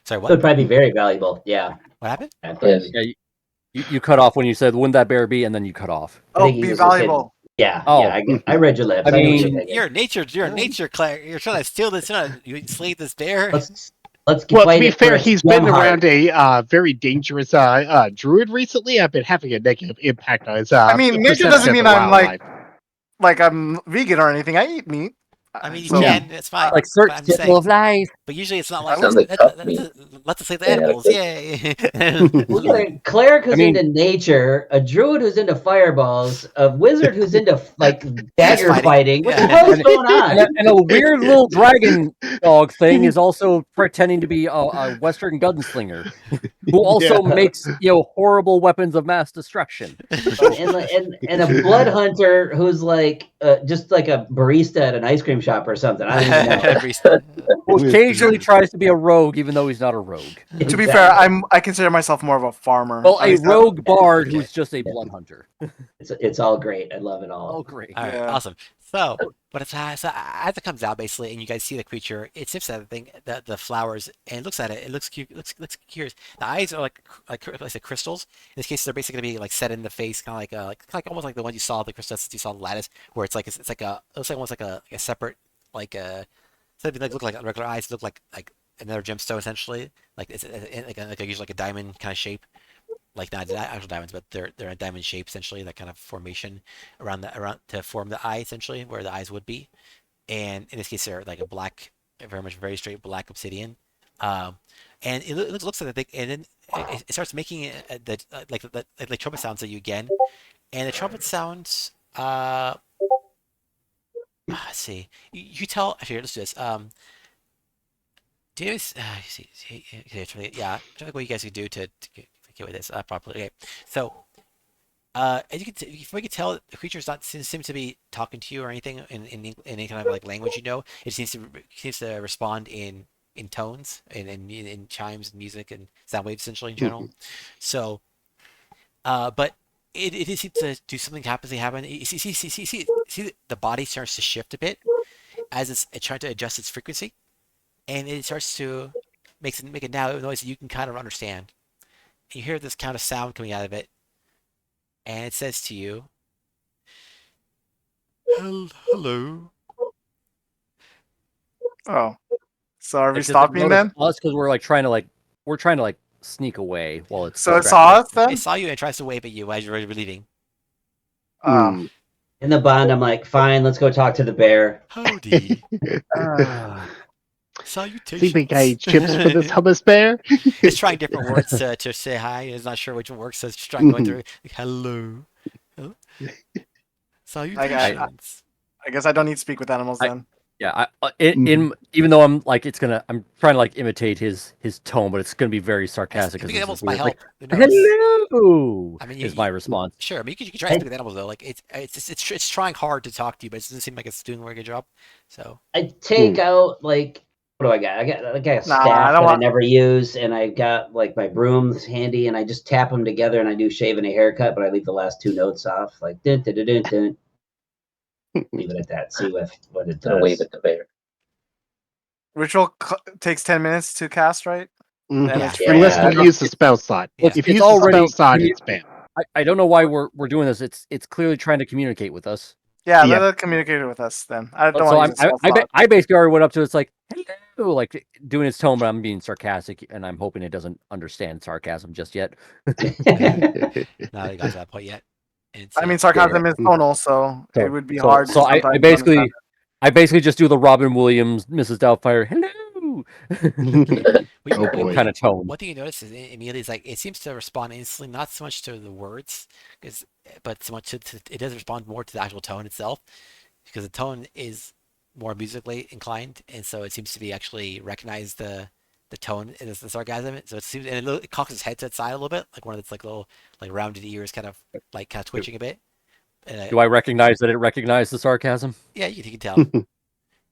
Sorry, It what? would probably be very valuable. Yeah. What happened? Yes. Yeah, you cut off when you said wouldn't that bear be, and then you cut off. I Oh, think he be was just valuable. Yeah. Oh. Yeah. I read your lips. I know what mean, you're thinking. You're nature, Claire. You're trying to steal this. You slay this bear. Let's Well, to fight be it for fair, its he's been young heart. around a very dangerous druid recently. I've been having a negative impact on his. I mean, nature perception doesn't of mean the I'm wildlife. like I'm vegan or anything. I eat meat. I mean, you So- can. It's fine. Like but I'm just saying. of life. But usually it's not like Sounds like tough meat. let's slay the Yeah, animals. like Yay! We got a cleric who's I mean- into nature, a druid who's into fireballs, a wizard who's into like dagger fighting. fighting. What Yeah. the hell is going on? And a weird little dragon dog thing is also pretending to be a Western gunslinger, who also Yeah. makes horrible weapons of mass destruction. And a blood hunter who's like just like a barista at an ice cream shop or something. I don't even know. Who occasionally tries to be a rogue, even though he's not a rogue. To be fair, I consider myself more of a farmer. Well, At a least that- rogue bard Okay. who's just a blood hunter. It's all great. I love it all. Oh, great. All right, Yeah. awesome. So, but it's so as it comes out, basically, and you guys see the creature, it sniffs at the thing, the flowers, and looks at it. It looks cute. Looks curious. The eyes are like I said, crystals. In this case, they're basically gonna be like set in the face, kind of like almost like the one you saw, the crystals you saw in the lattice, where it's like it looks like almost like a separate like a something like look like regular eyes, look like another gemstone essentially. Like it's like usually like a diamond kind of shape. Like not actual diamonds, but they're a diamond shape essentially, that kind of formation around to form the eye essentially, where the eyes would be. And in this case, they're like a black, very straight black obsidian. And it looks like the thing, and then it starts making the trumpet sounds at you again, and the trumpet sounds. Let's see. You tell. Actually, let's do this. Do you see? Yeah. I'm trying to think what you guys could do to get with this properly. Okay. So, as you can, if we could tell, the creature's not seems to be talking to you or anything in any kind of like language you know. It seems to respond in tones in chimes and music and sound waves essentially in general. So, but it seems to do something happen. You see the body starts to shift a bit as it's trying to adjust its frequency, and it starts to make a noise that you can kind of understand. You hear this kind of sound coming out of it, and it says to you, "Hello." Oh, so are we Like, does it stopping notice then? Us because we're trying to sneak away while it's. So it saw us then? It saw you and tries to wave at you as you're leaving. Hmm. In the bond, I'm like, fine, let's go talk to the bear. Howdy. Ah. Salutations. See, we got chips for this hummus bear. It's trying different words to say hi. It's not sure which one works, so it's just trying going through like, hello. Hello? Salutations. I guess I don't need to speak with animals then. Yeah, even though I'm trying to like imitate his tone, but it's gonna be very sarcastic. I think 'cause animals it's might weird. help. Like, Who knows? hello. I mean, is my response. Sure. I mean, you can try to speak with animals though. Like it's trying hard to talk to you, but it doesn't seem like it's doing a very good job. So I take out like What do I got? I got a Nah, I staff don't that I want- never use, and I got like my brooms handy, and I just tap them together, and I do shave and a haircut, but I leave the last two notes off, like dun, dun, dun, dun, dun. Leave it at that. See what it Gonna wave does. at the bear. Ritual takes 10 minutes to cast, right? Mhm. And Yeah. it's Yeah. free. Unless you use the spell slot. Yeah. If you It's use the already spell slot, commu- it's spam. I don't know why we're doing this. It's clearly trying to communicate with us. Yeah, Yeah. let it communicate with us then. I don't So want to use a spell I slot. basically already went up to it, it's like hello, like doing its tone, but I'm being sarcastic, and I'm hoping it doesn't understand sarcasm just yet. No, they got to that point yet. And I so- mean, sarcasm is tonal, so So- it would be so, hard. So I sometimes to basically understand. I basically just do the Robin Williams, Mrs. Doubtfire, hello, we- Oh, boy. kind of tone. One thing you notice is immediately is like it seems to respond instantly, not so much to the words, but so much to it does respond more to the actual tone itself, because the tone is more musically inclined, and so it seems to be actually recognize the tone and the sarcasm. So it seems and it cocks its head to its side a little bit, like one of its like little like rounded ears, kind of twitching a bit. And, Do I recognize that it recognized the sarcasm? yeah, you can tell.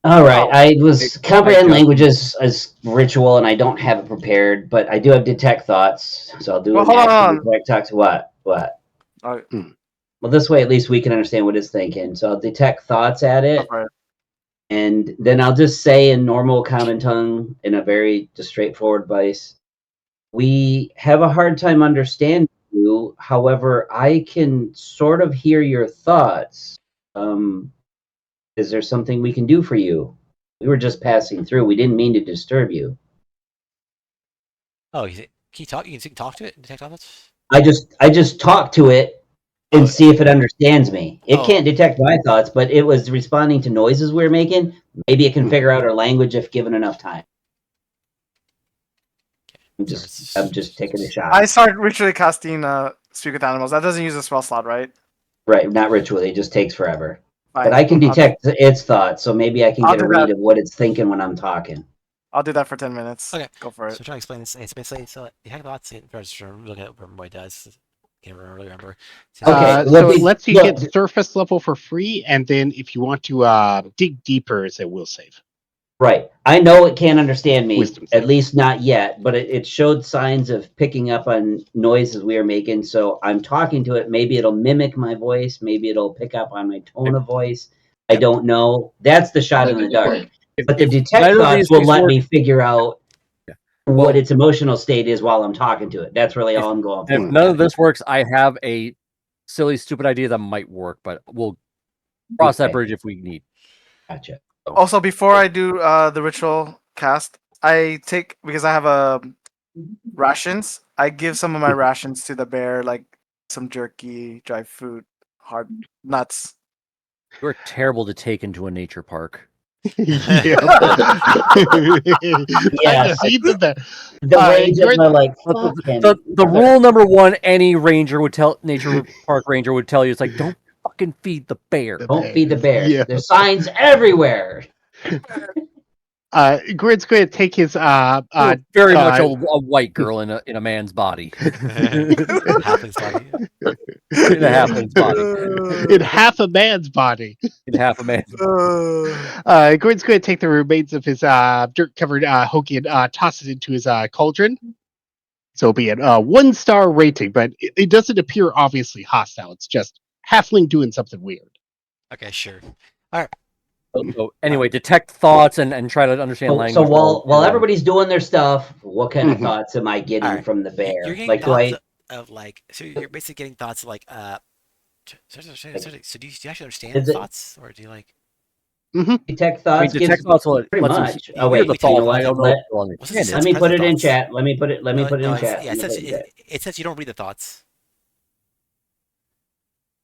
All right, I was Hey, comprehend Joe. languages as ritual, and I don't have it prepared, but I do have detect thoughts, so I'll do Well, an hold action on. detect thoughts. What? Oh, Well, this way at least we can understand what it's thinking. So I'll detect thoughts at go it, for it. and then I'll just say in normal common tongue, in a very just straightforward voice, we have a hard time understanding you. However, I can sort of hear your thoughts. Is there something we can do for you? We were just passing through. We didn't mean to disturb you. Oh, can you talk? You can talk to it and detect thoughts. I just talk to it and Oh. see if it understands me. It Oh. can't detect my thoughts, but it was responding to noises we were making. Maybe it can figure out our language if given enough time. I'm just taking a shot. I start ritually casting Speak with Animals. That doesn't use a spell slot, right? Right, not ritually. It just takes forever. Fine. But I can I'll- detect its thoughts, so maybe I can I'll get a do read that. of what it's thinking when I'm talking. I'll do that for 10 minutes. Okay. Go for So it. I'm trying to explain this. It's basically so you have lots of look at what Boy does. Can't really remember. So- Okay, So look, it lets you look. get surface level for free, and then if you want to dig deeper, it will save. Right. I know it can't understand me, Wisdom at save. least not yet, but it showed signs of picking up on noises we were making. So I'm talking to it. Maybe it'll mimic my voice. Maybe it'll pick up on my tone of voice. I don't know. That's the shot in the dark. But the detect neither of thoughts these will things let work- me figure out Yeah. what Well- its emotional state is while I'm talking to it. That's really all I'm going If for. none of this works, I have a silly, stupid idea that might work, but we'll cross that Okay. bridge if we need. Gotcha. Also, before I do the ritual cast, I take, because I have rations, I give some of my rations to the bear, like some jerky, dry food, hard nuts. You're terrible to take into a nature park. Yes. The The range you're of my like, The, fuck him. the rule number one, any ranger would tell, nature park ranger would tell you, it's like, don't fucking feed the bear. Don't feed the bear. Yeah. There's signs everywhere. Grid's going to take his You're very much uh, a white girl in a man's body. Happens, buddy. In a halfling's body. in half a man's body. In half a man's Gordon's going to take the remains of his dirt-covered hoagie and toss it into his cauldron. So it'll be a 1-star rating, but it doesn't appear obviously hostile. It's just halfling doing something weird. Okay, sure. So anyway, detect thoughts and try to understand language. So while everybody's doing their stuff, what kind of Mhm. thoughts am I getting Alright. from the bear? You're getting Like, do thoughts I? of like, so you're basically getting thoughts of like, so do you actually understand Is it- thoughts, or do you like? Detect I mean, thoughts detect gives thoughts. pretty lets them much. hear Oh wait, the you thought. know what? I don't know. Let- if they'll What's understand this? it. Let me Present put it in thoughts. chat. Let me put it in No, chat. yeah, Let me put it in chat. it says you don't read the thoughts.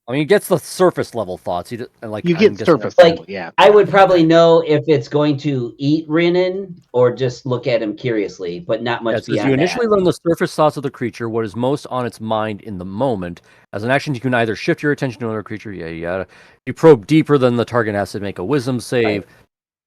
I mean, he gets the surface level thoughts. He and like You I'm get guessing surface Like- level, yeah. I would probably know if it's going to eat Rinnin or just look at him curiously, but not Yeah, much it says beyond you initially that. learn the surface thoughts of the creature, what is most on its mind in the moment. As an action, you can either shift your attention to another creature, If you probe deeper, then the target has to make a wisdom save.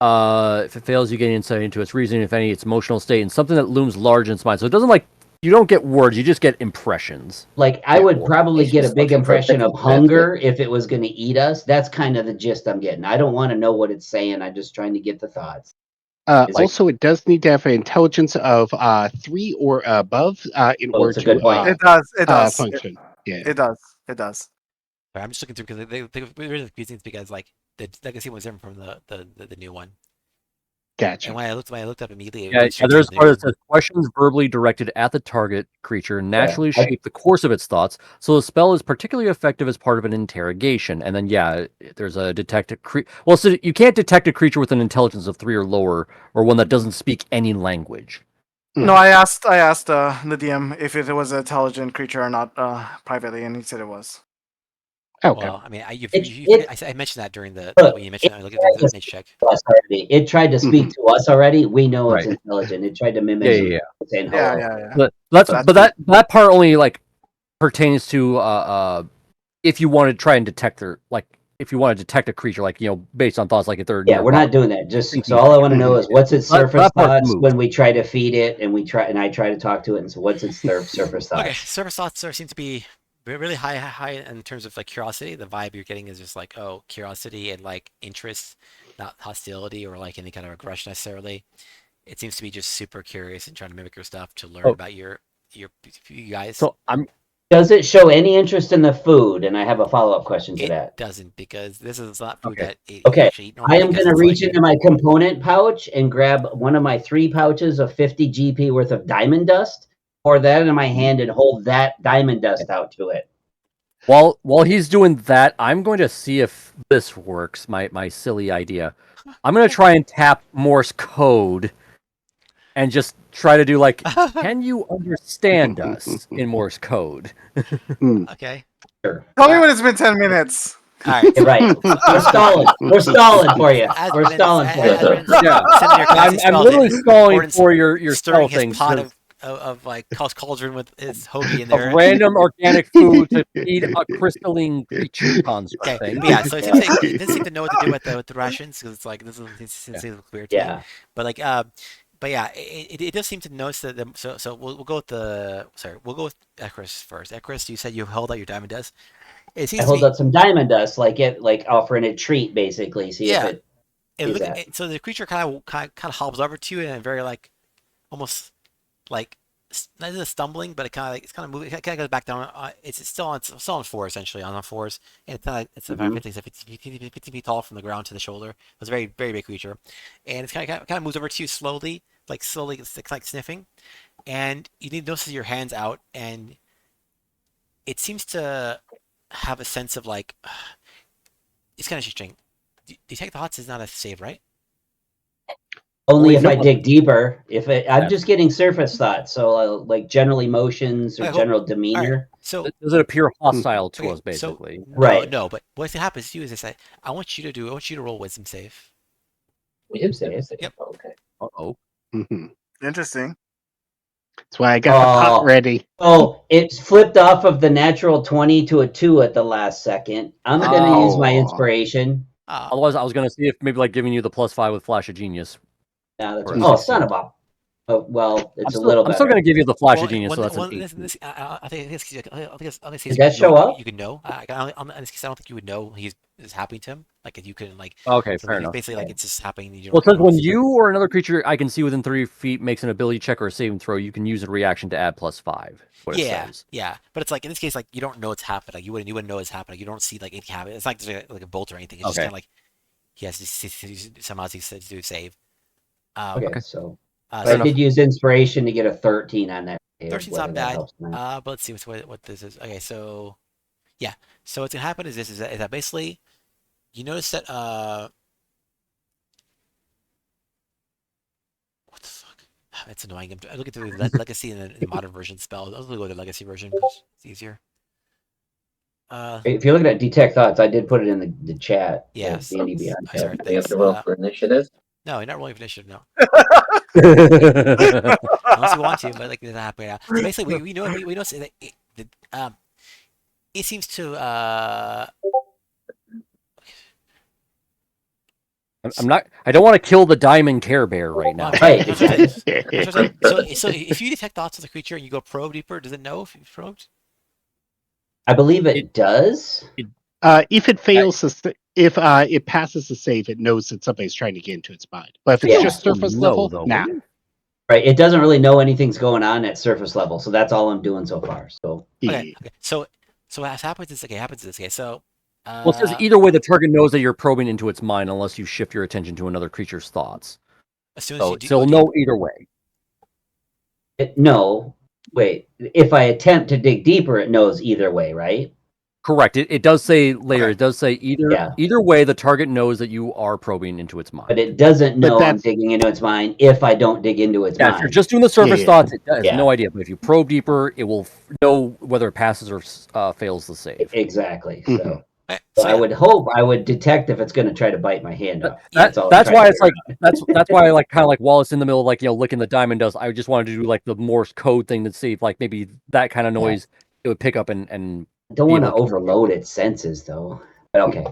If it fails, you gain insight into its reasoning, if any, its emotional state, and something that looms large in its mind. So it doesn't like, you don't get words, you just get impressions. Like I would probably He's get a just big looking for a impression of pickle, that's hunger if it was going to eat us. That's kind of the gist I'm getting. I don't want to know what it's saying. I'm just trying to get the thoughts. Is Also, it does need to have an intelligence of 3 or above in Oh, order that's a good point. It does. It does. function. Yeah. It does. It does. Sorry, I'm just looking through because they really confusing because like the legacy was different from the new one. Gotcha. And when I looked up immediately, it Yeah, went straight to there's the part new that says questions verbally directed at the target creature naturally I- shape the course of its thoughts, so the spell is particularly effective as part of an interrogation. And then, yeah, there's a detect a well, so you can't detect a creature with an intelligence of 3 or lower, or one that doesn't speak any language. No, I asked the DM if it was an intelligent creature or not privately, and he said it was. Okay. Well, I mean, I mentioned that during the Look, when you mentioned I looked at the nature check. us already. It tried to speak to us already. We know it's Right. intelligent. It tried to mimic Yeah, yeah, yeah. saying hello. Yeah. But That's- that part only like pertains to if you want to try and detect their if you want to detect a creature based on thoughts, like if they're Yeah, we're nearby. not doing that. Just Thinking so all I want to know is what's its That- surface that part's thoughts moot. when we try to feed it, and I try to talk to it. And so, what's its surface thoughts? Okay, surface thoughts seem to be really high in terms of like curiosity. The vibe you're getting is just like curiosity and like interest, not hostility or like any kind of aggression necessarily. It seems to be just super curious and trying to mimic your stuff to learn about you guys. So Does it show any interest in the food? And I have a follow-up question to It that. doesn't because this is not food Okay. that it Okay, actually eat I normally am because going to it's reach like- into my component pouch and grab one of my 3 pouches of 50 GP worth of diamond dust, pour that in my hand, and hold that diamond dust out to it. while he's doing that, I'm going to see if this works. My silly idea. I'm going to try and tap Morse code, and just try to do like, can you understand us in Morse code? Okay. Sure. Tell me when it's been 10 minutes. All right. Yeah, right. We're stalling. We're stalling for you. As We're Brennan's- stalling for as you. Brennan's Yeah. sending your casting I'm spells literally in, stalling Gordon's for your stirring spell his things pot of of like cauldron with his hoagie in there. random organic food to feed a crystalline creature construct Okay, thing. but yeah. So it seems like it doesn't seem to know what to do with the rations because it's like this is weird to me. Yeah. But like but yeah, it does seem to notice that. So we'll go with we'll go with Ekris first. Ekris, you said you held out your diamond dust. It seems I to hold be, up some diamond dust, like offering a treat, basically. See Yeah. if it. it is look, that. so the creature kind of hobbles over to you in a very like almost like not just stumbling, but it's kind of moving. It kind of goes back down. It's still on 4 essentially on all 4s, and it's about 50 feet tall from the ground to the shoulder. It's a very very big creature, and it's kind of moves over to you slowly, it's like sniffing, and you need to notice your hands out, and it seems to have a sense of like it's kind of interesting. Detect the Thoughts is not a save, right? Only Well, if you I know- dig deeper. I'm Yeah. just getting surface thoughts, so like general emotions or Okay, general demeanor. So Does it appear hostile to okay, us, basically? Right. No, but what happens to you is this: I want you to roll wisdom save. Wisdom save. Yep. Okay. Uh-oh. Mhm. Interesting. That's why I got the pot Oh. ready. Oh, it's flipped off of the natural 20 to a 2 at the last second. I'm gonna use my Oh. inspiration. Otherwise, I was going to see if maybe like giving you the +5 with Flash of Genius. Now that's Or a oh, 16. son of a. Oh, well, it's I'm a little still better. going to give you the Flash Well, of Genius, so that's an 8. I think this case, Did that show up? You could know. In this case, I don't think you would know is happening to him. Like if you couldn't like. Okay, So fair like, enough. basically, like it's just happening. You Well, it don't says know. when you or another creature I can see within 3 feet makes an ability check or a saving throw, you can use a reaction to add +5. What it Yeah, says. yeah, but it's like in this case, like you don't know it's happening. Like you wouldn't know it's happening. You don't see like it happen. It's not just like a bolt or anything. It's just Okay. kind of like he has to somehow he says to do a save. Okay, so so I did use inspiration to get a 13 on that. 13's whether not that bad. helps or not. But let's see what this is. Okay, so yeah, so what's gonna happen is that basically you notice that what the fuck? It's annoying. I'm looking through legacy and the modern version spell. I'll go with the legacy version because it's easier. If you're looking at detect thoughts, I did put it in the chat. Yeah, so D&D Beyond I sorry, chat. We have thanks. to roll for initiative. No, you're not rolling for initiative. No, unless you want to, but like it's not happening now. So basically, we know that it seems to I'm not. I don't want to kill the Diamond Care Bear right now. Right, So if you detect thoughts of the creature and you go probe deeper, does it know if you've probed? I believe it does. If it fails if it passes the save, it knows that somebody's trying to get into its mind. But if it's Yeah. just surface level, though, nah. wouldn't it? Right. It doesn't really know anything's going on at surface level, so that's all I'm doing so far. So Okay. Okay. So what happens is okay. So Well, it says either way, the target knows that you're probing into its mind unless you shift your attention to another creature's thoughts. as soon as So you do, it'll know either way. no, wait. If I attempt to dig deeper, it knows either way, right? Correct. It does say later. Okay. It does say either Yeah. either way, the target knows that you are probing into its mind. But it doesn't But know I'm that's- digging into its mind if I don't dig into its Yeah, mind. if you're just doing the surface yeah. thoughts, it has Yeah. no idea. But if you probe deeper, it will know whether it passes or fails the save. Exactly. Mhm. So, okay, so so I would hope I would detect if it's going to try to bite my hand off. That's all I'm that's trying why to it's figure like that's why I like kind of like while it's in the middle of like licking the diamond dust, I just wanted to do like the Morse code thing to see if like maybe that kind of noise it would pick up and I don't want to able to- overload its senses, though. But okay.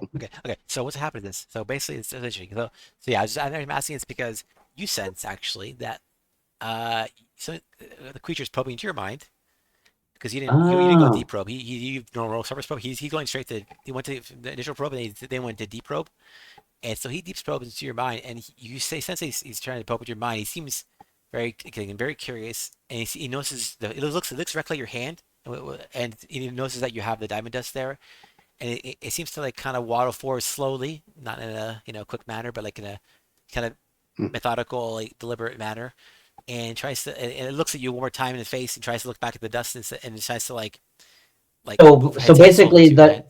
Okay. So what's happened to this? So basically, it's interesting. So yeah, I'm asking this because you sense actually that the creature's probing into your mind because you didn't go Oh. deep probe. He normal surface probe. He's going straight to he went to the initial probe and he then went to deep probe, and so he deep probes into your mind and you say since he's trying to probe into your mind, he seems very curious and he notices it looks directly at your hand and he notices that you have the diamond dust there. And it seems to like kind of waddle forward slowly, not in a quick manner, but like in a kind of methodical, like deliberate manner, and tries to and it looks at you one more time in the face and tries to look back at the dust and tries to like So move heads basically, slowly to your hand.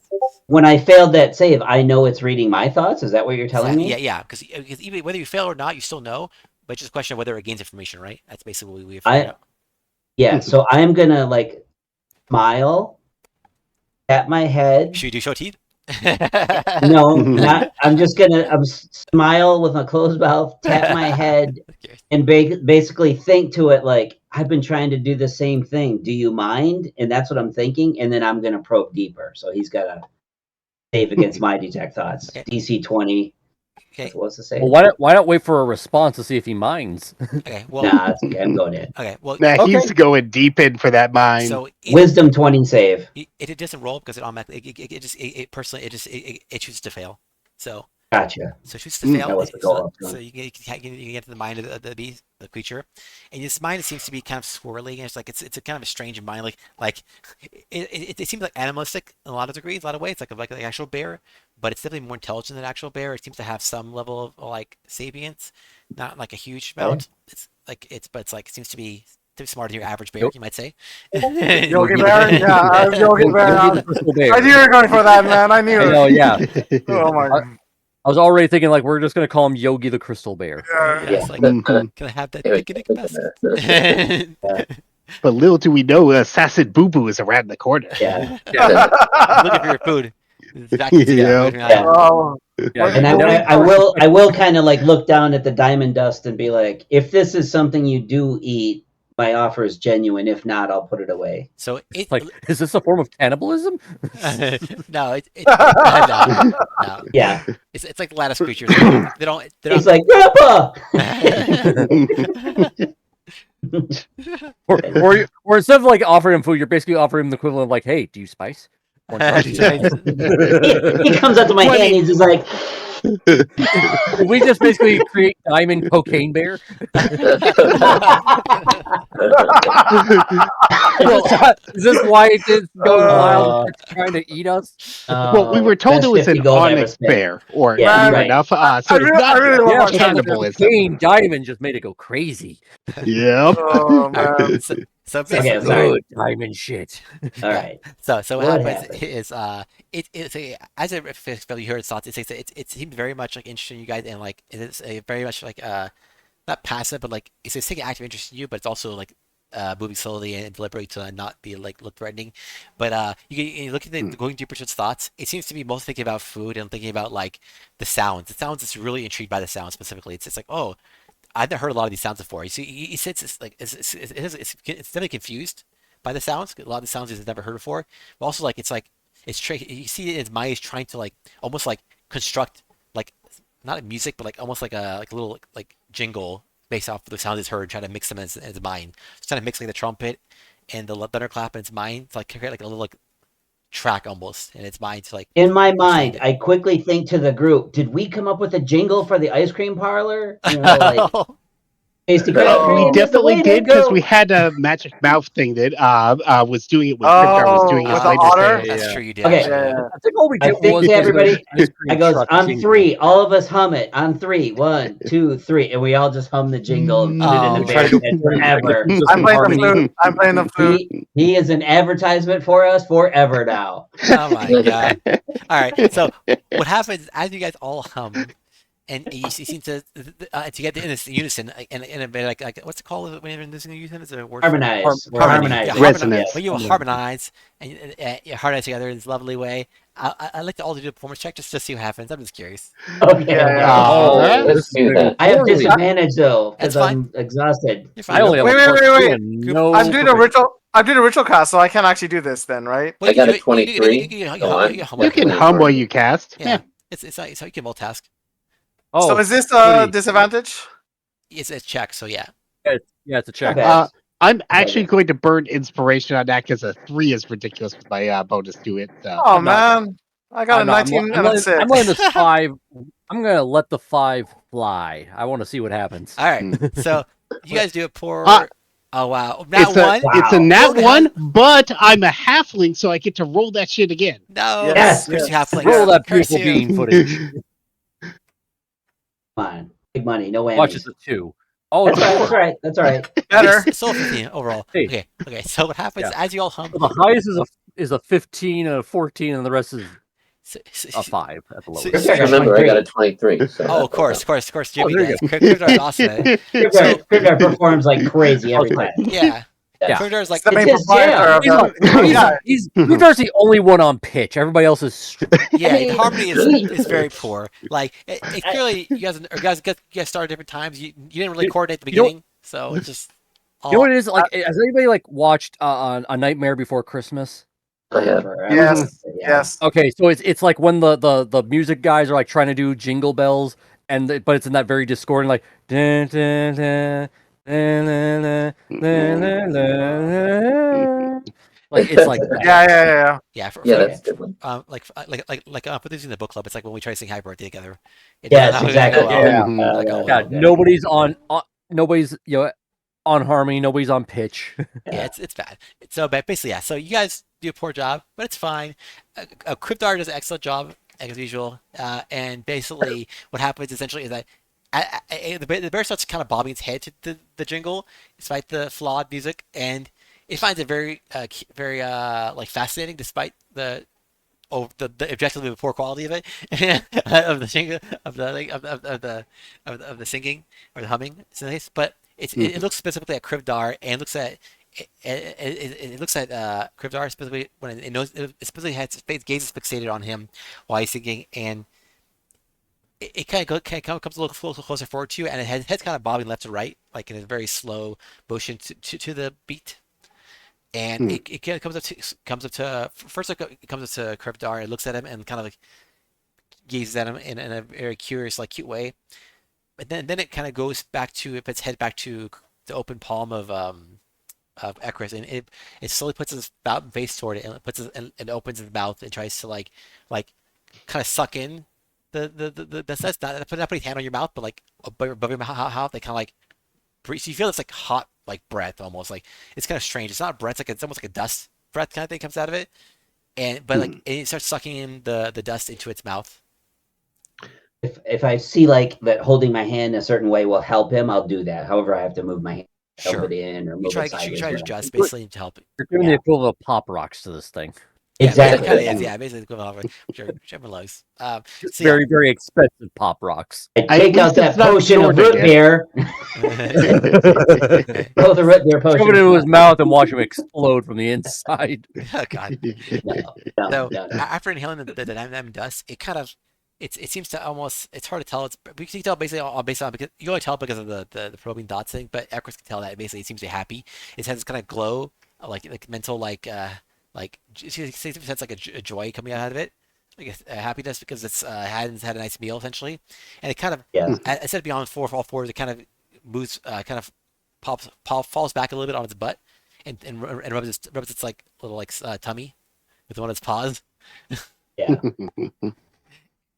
when I failed that save, I know it's reading my thoughts. Is that what you're telling me? Yeah, because even whether you fail or not, you still know, but it's just a question of whether it gains information, right? That's basically what we have figured out. Yeah. So I'm gonna like smile, tap my head. Should we do show teeth? No, not. I'm just gonna smile with a closed mouth, tap my head, Okay. and basically think to it like I've been trying to do the same thing. Do you mind? And that's what I'm thinking. And then I'm gonna probe deeper. So he's got to save against my detect thoughts. Okay. DC 20. Okay. What's the save? Well, why not wait for a response to see if he minds? Okay. Well. Nah, it's okay. I'm going in. Okay. Well. Nah, he's going deep in for that mine. So Wisdom 20 save. it doesn't roll because it automatically it personally it chooses to fail. So Gotcha. it chooses to fail. that was the goal. So you can get to the mind of the beast, the creature, and this mind seems to be kind of swirly. And it's like it's a kind of a strange mind. Like it seems like animalistic in a lot of degrees, a lot of ways. Like an actual bear, but it's definitely more intelligent than an actual bear. It seems to have some level of like sapience, not like a huge amount. It's like it seems to be smarter than your average bear, you might say. Yogi Bear? Yeah, I'm Yogi Bear. Yogi the Crystal Bear. I knew you were going for that, man. I knew I it. know, yeah. Oh my god. I was already thinking like we're just gonna call him Yogi the Crystal Bear. Yeah, it's like, Mhm. can I have that It was- picnic basket? But little do we know, Assassin Boo Boo is around the corner. Yeah. Looking for your food. Yeah. Oh, Yeah, And you know, I will kind of like look down at the diamond dust and be like, if this is something you do eat, my offer is genuine. If not, I'll put it away. So it like, is this a form of cannibalism? no, no. Yeah. It's like lattice creatures. They don't. He's like, Grandpa! or instead of like offering him food, you're basically offering him the equivalent of like, hey, do you spice? Or not? he comes up to my hand and he's just like, Did we just basically create Diamond Cocaine Bear? Is this why it is going wild? It's trying to eat us? Well, we were told best it was 50 an gold ever onyx spent. bear, or Yeah, near right. enough. So I it's really not love Yeah, our cannibalism. Cocaine Diamond just made it go crazy. Yep. Oh man. So Okay, basically, I'm sorry. Good diamond shit. All right. so what What happens happened? is it's as a you heard its thoughts. It seemed very much like interesting you guys and like it's a very much like not passive but like it's taking active interest in you, but it's also like moving slowly and deliberately to not be like look threatening. But you look at going deeper into its thoughts. It seems to be most thinking about food and thinking about like the sounds. The sounds it's really intrigued by the sounds specifically. It's like oh. I've never heard a lot of these sounds before. You see, he says it's like it's definitely confused by the sounds. A lot of the sounds he's never heard before. But also like you see his mind is trying to like almost like construct like not music but like almost like a little like jingle based off of the sounds he's heard, trying to mix them in his mind. He's trying to mix like the trumpet and the thunderclap in his mind to like create like a little like track almost, and it's mine to like. In my mind, it. I quickly think to the group, did we come up with a jingle for the ice cream parlor? You know, like tasty We Krispy We Kreme is the definitely way to did because go. we had a magic mouth thing that was doing it when Cryptar was doing his with the later otter? thing. That's Yeah. true. You did. Okay. actually, yeah. Yeah. I think all we I did think was to everybody, ice cream I goes truck on jingle. 3. All of us hum it on 3. 1, 2, 3, and we all just hum the jingle and put it in Oh, the Try to bear's go head for forever. consistent I'm playing the harmony. flute. I'm playing the flute. He is an advertisement for us forever now. Oh my god! All right. So what happens as you guys all hum, and you seem to get in this unison, and a bit like what's it called when you're in this unison? Is there a word? for it? Harmonize. We're Harmony. harmonizing. Yeah, Resonance. When you harmonize and you harmonize together in this lovely way, I like to all do a performance check just to see what happens. I'm just curious. Okay. Yeah. Oh, Alright. this Let's is do gonna that. be I have poorly. disadvantage though That's because fine. I'm exhausted. You're I fine. only have Wait, a wait, plus wait, 2 wait. and no I'm doing a proficiency. ritual. I'm doing a ritual cast, so I can't actually do this then, right? Well, I got a you 23, can so I'm- hum You it. can hum while you cast. Yeah, it's like so you can multitask. Oh, So is this what do a you- disadvantage? It's a check, so yeah. yeah, it's a check. Okay. I'm actually going to burn inspiration on that because a 3 is ridiculous with my bonus to it. So. Oh I'm not- man, I got a 19 and a 6. I'm letting this 5. I'm gonna let the 5 fly. I want to see what happens. All right. So you guys do it for. Oh wow, It's not one. it's a Wow. nat Oh, the 1, but I'm a halfling, so I get to roll that shit again. No. Yes. Curse you halflings. Roll that Curse beautiful you. bean footage. Come on. Big money. No whammies. Watch, it's a 2. Oh, it's That's a right. 4. That's all right. That's all right. Better. It's still 15 overall. Hey. Okay. So what happens Yeah. as you all hum? So the highest is a 15 and a 14, and the rest is a 5 at the lowest. So- I got Remember, I 23. got a 23. So Oh, of course. Jimmy there you does. Cryptar's awesome at it. Cryptar performs like crazy every time. Yeah. Yeah. Cryptar's like It's the main It's his proprietor He's, of the. Yeah. Cryptar's the only one on pitch. Everybody else is. yeah. I mean- The harmony is very poor. Like it clearly you guys started different times. You didn't really coordinate at the You know- beginning, so it's just. You know what it is? Like, has anybody like watched on A Nightmare Before Christmas? I have. Forever. Yes. Yeah. Yes. Okay, so it's like when the music guys are like trying to do jingle bells, but it's in that very discordant like. Dun, dun, dun, dun, dun, dun, dun, dun, dun. Like it's like that. Yeah. Yeah. Yeah, that's a good one. Put this in the book club. It's like when we try to sing Happy Birthday together. It Yes, doesn't exactly. go well. Yeah. Like, oh, Yeah, okay. nobody's nobody's on harmony, nobody's on pitch. Yeah, it's bad. So, but basically, yeah. So you guys do a poor job, but it's fine. Cryptar does an excellent job as usual. And basically, what happens essentially is that the bear starts kind of bobbing its head to the jingle, despite the flawed music, and it finds it very like fascinating, despite the objectively poor quality of it, of the jingle, of the singing or the humming. It's nice, but it looks specifically at Krivdar and looks at it looks at Krivdar specifically when it knows it specifically has its gaze is fixated on him while he's singing, and it kind of comes a little closer forward to you, and its head's kind of bobbing left to right, like in a very slow motion to the beat. And it kind of comes up to first it comes up to Krivdar and looks at him and kind of like gazes at him in a very curious, like cute way. But then it kind of goes back to its head back to the open palm of Ekris, and it slowly puts its face toward it, and and opens its mouth and tries to like kind of suck in that's not putting a hand on your mouth, but like above your mouth, they kind of like breathe. So you feel it's like hot, like breath almost. Like it's kind of strange. It's not breath. It's almost like a dust breath kind of thing comes out of it, but like it starts sucking in the dust into its mouth. If I see like that holding my hand a certain way will help him, I'll do that. However, I have to move my hand, help Sure. it in, or You move try it sideways. to whatever. adjust basically to help. You're doing the equivalent of pop rocks to this thing. Exactly. Yeah, it kind of is. Yeah, basically the equivalent of whichever lows. So Very, very expensive pop rocks. I take out least that it's not potion of Jordan root yet. beer. Oh, the root beer Shove potion. it into his mouth and watch him explode from the inside. Oh god. No, So no. after inhaling the diamond dust, it kind of it seems to almost it's hard to tell. We can tell based on because you only tell because of the probing dots thing, but Ekris can tell that basically it seems to be happy. It has this kind of glow, like mental like it sense like a joy coming out of it, like a happiness because it's had a nice meal essentially, and it kind of Yes. instead of being on all fours, it kind of moves, kind of falls back a little bit on its butt, and rubs its like little like tummy, with one of its paws. Yeah.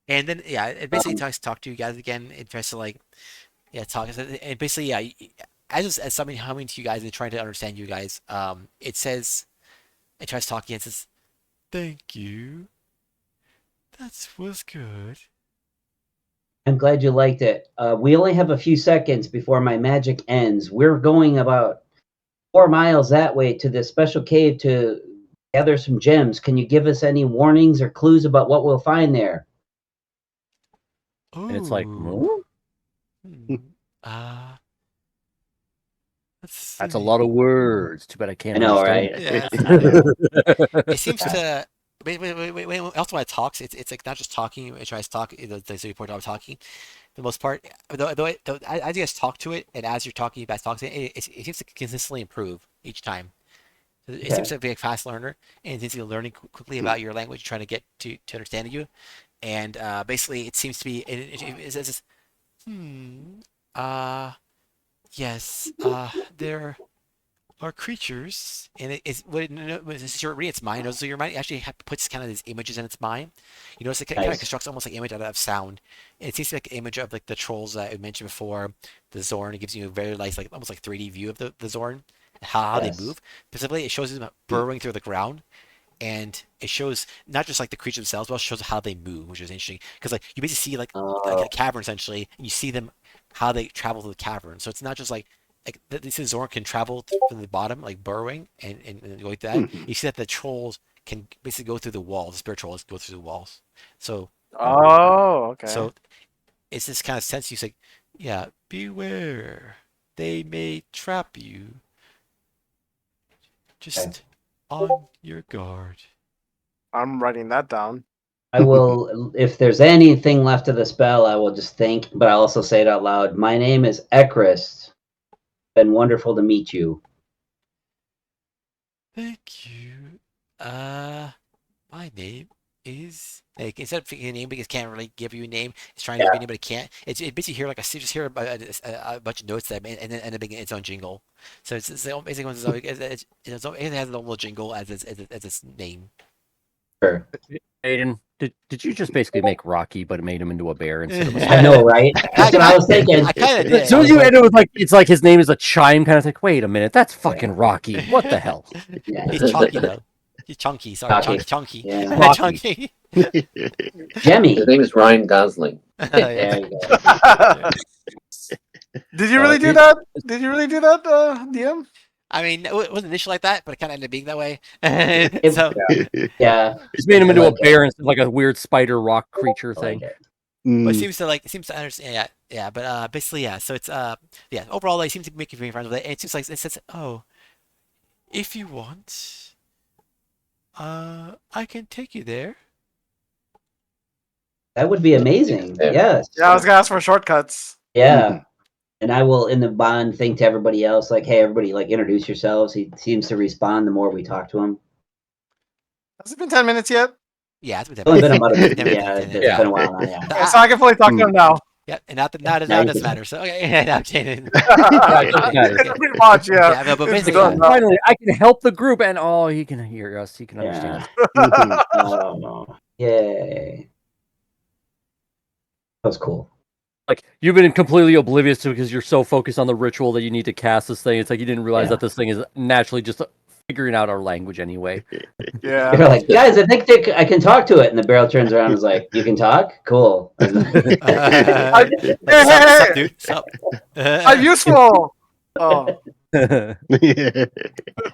And then yeah, it basically tries to talk to you guys again. It tries to like talk. And basically as somebody humming to you guys and trying to understand you guys, it says it tries to talk again. It says, "Thank you. That was good." I'm glad you liked it. We only have a few seconds before my magic ends. We're going about 4 miles that way to this special cave to gather some gems. Can you give us any warnings or clues about what we'll find there? Ooh. And it's like, Hmm. Let's that's a see. lot of words. Too bad I can't I know, understand. right? Yeah. It seems to. Wait. Also, when it talks, it's like not just talking. It tries to talk. The report out talking. For the most part, as you guys talk to it, and as you're talking, you guys talk to it, it seems to consistently improve each time. It seems to be a fast learner, and it seems to be learning quickly about your language, trying to get to understand you. And basically, it seems to be. It says, yes, there are creatures, and it is what you're reading its mind. So your mind actually puts kind of these images in its mind. You notice it kind of Nice. constructs almost like image out of sound. And it seems to be like an image of like the trolls that I mentioned before, the Zorn. It gives you a very nice, like almost like 3D view of the Zorn, how Yes. they move. Specifically, it shows them burrowing through the ground. And it shows not just like the creatures themselves, but also shows how they move, which is interesting. Because like you basically see like a cavern essentially, and you see them how they travel through the cavern. So it's not just like this Zorn can travel from the bottom, like burrowing and going through that. Mhm. You see that the trolls can basically go through the walls. The spirit trolls go through the walls. So Oh, okay. so it's this kind of sense. You say, yeah, beware. They may trap you. Just on your guard. I'm writing that down. I will, if there's anything left of the spell, I will just think, but I'll also say it out loud. My name is Ekrist. Been wonderful to meet you. Thank you. My name is like instead of picking a name because it can't really give you a name, it's trying to give you a name but it can't. It basically hear like just hear a bunch of notes that and then begin its own jingle. So it's basically it has its own little jingle as its name. Sure. Aiden, did you just basically make Rocky, but it made him into a bear instead of a I know, right? That's what I was thinking. I kind of did. As soon as you ended with like it's like his name is a chime kind of thing. Wait a minute, that's fucking Rocky. What the hell? Yeah. He's chunky though. He's chunky. Sorry, Chunky. chunky. Yeah. Chunky. Jemmy. His name is Ryan Gosling. There you go. Did you really do that? Did you really do that, DM? I mean, it wasn't initially like that, but it kind of ended up being that way. It- So Yeah. Just made him I into like a bear instead of like a weird spider rock creature I thing. like it. but it Mm. seems to understand. Yeah. But basically, yeah. So it's yeah. Overall, they seem to be making friends with it. It seems like it says, oh, if you want, I can take you there. That would be amazing. Yeah. Yes. Yeah, I was gonna ask for shortcuts. Yeah. Mhm. And I will, in the bond, think to everybody else, like, hey, everybody, like, introduce yourselves. He seems to respond the more we talk to him. Has it been 10 minutes yet? Yeah, it's been It's only been about a Never minute. Yeah, been- it's been a while now. Yeah. Okay, so I can fully talk to him now. Yeah, and now Now it you doesn't can- matter. So okay, yeah, no, I'm kidding. Pretty much, yeah. Yeah, but It's basically, done now. Finally, I can help the group, and oh, he can hear us. He can understand us. Mhm. Oh, yay. That was cool. Like you've been completely oblivious to it because you're so focused on the ritual that you need to cast this thing. It's like you didn't realize Yeah. that this thing is naturally just figuring out our language anyway. Yeah. You're like, guys, I think I can talk to it. And the barrel turns around and is like, you can talk? Cool. Like, Hey, sup, hey, dude? Sup? I'm useful. Oh,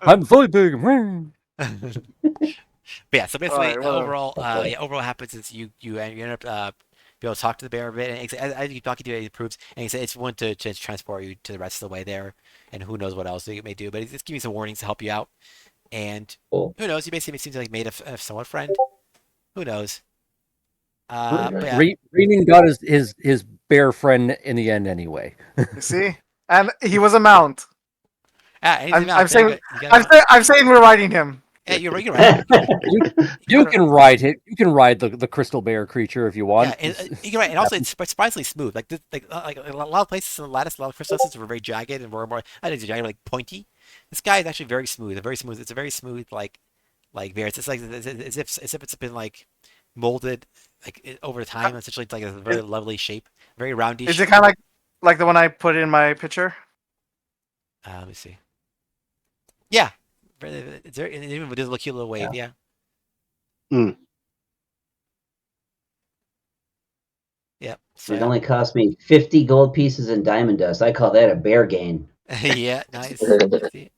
I'm fully big. But yeah, so basically, Alright, well, overall, overall happens is you end up be able to talk to the bear a bit, and as you talking to it, it proves, and it's one to transport you to the rest of the way there, and who knows what else it may do, but it's giving you some warnings to help you out, and Cool. who knows, you basically seems like made a somewhat friend, who knows, Right. but yeah, Reading got his bear friend in the end anyway. you see? And he was a mount. anything I'm else, saying- you gotta- I'm saying we're riding him. yeah, you're right. You can ride it. You can ride the crystal bear creature if you want. Yeah, and, you're right, and also it's surprisingly smooth. Like a lot of places in the lattice, a lot of crystals were very jagged and more. I think jagged, like pointy. This guy is actually very smooth. It's a very smooth like like bear. It's like as if it's been like molded over time. Essentially, it's like a very lovely shape, very roundish. Is it kind of like the one I put in my picture? Let me see. Yeah, it's very, it even does a cute little wave. Yeah. Mm. Yep. So It only cost me 50 gold pieces in diamond dust. I call that a bear gain. yeah, nice. See?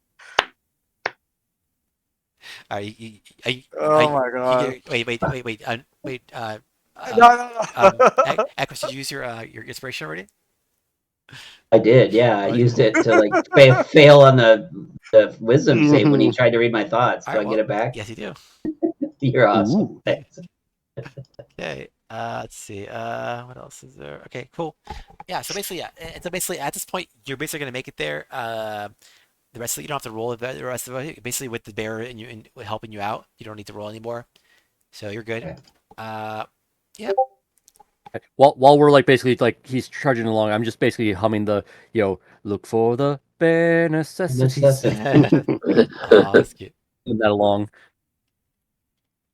Are you, Oh my god. wait. No. Equus, did you use your inspiration already? I did, yeah. I Oh, used it to like fail on the wisdom save when he Mhm. tried to read my thoughts. Do Alright, I get it back? Yes, you do. You're awesome. Ooh. Thanks. Okay. Let's see. What else is there? Okay, cool. Yeah. So basically, yeah. And so basically, at this point, you're basically gonna make it there. The rest of it, you don't have to roll the rest of it. Basically, with the bear and you and helping you out, you don't need to roll anymore. So you're good. Okay. While we're like basically like he's trudging along, I'm just basically humming the look for the bare necessities. Oh, that's cute. Moving that along.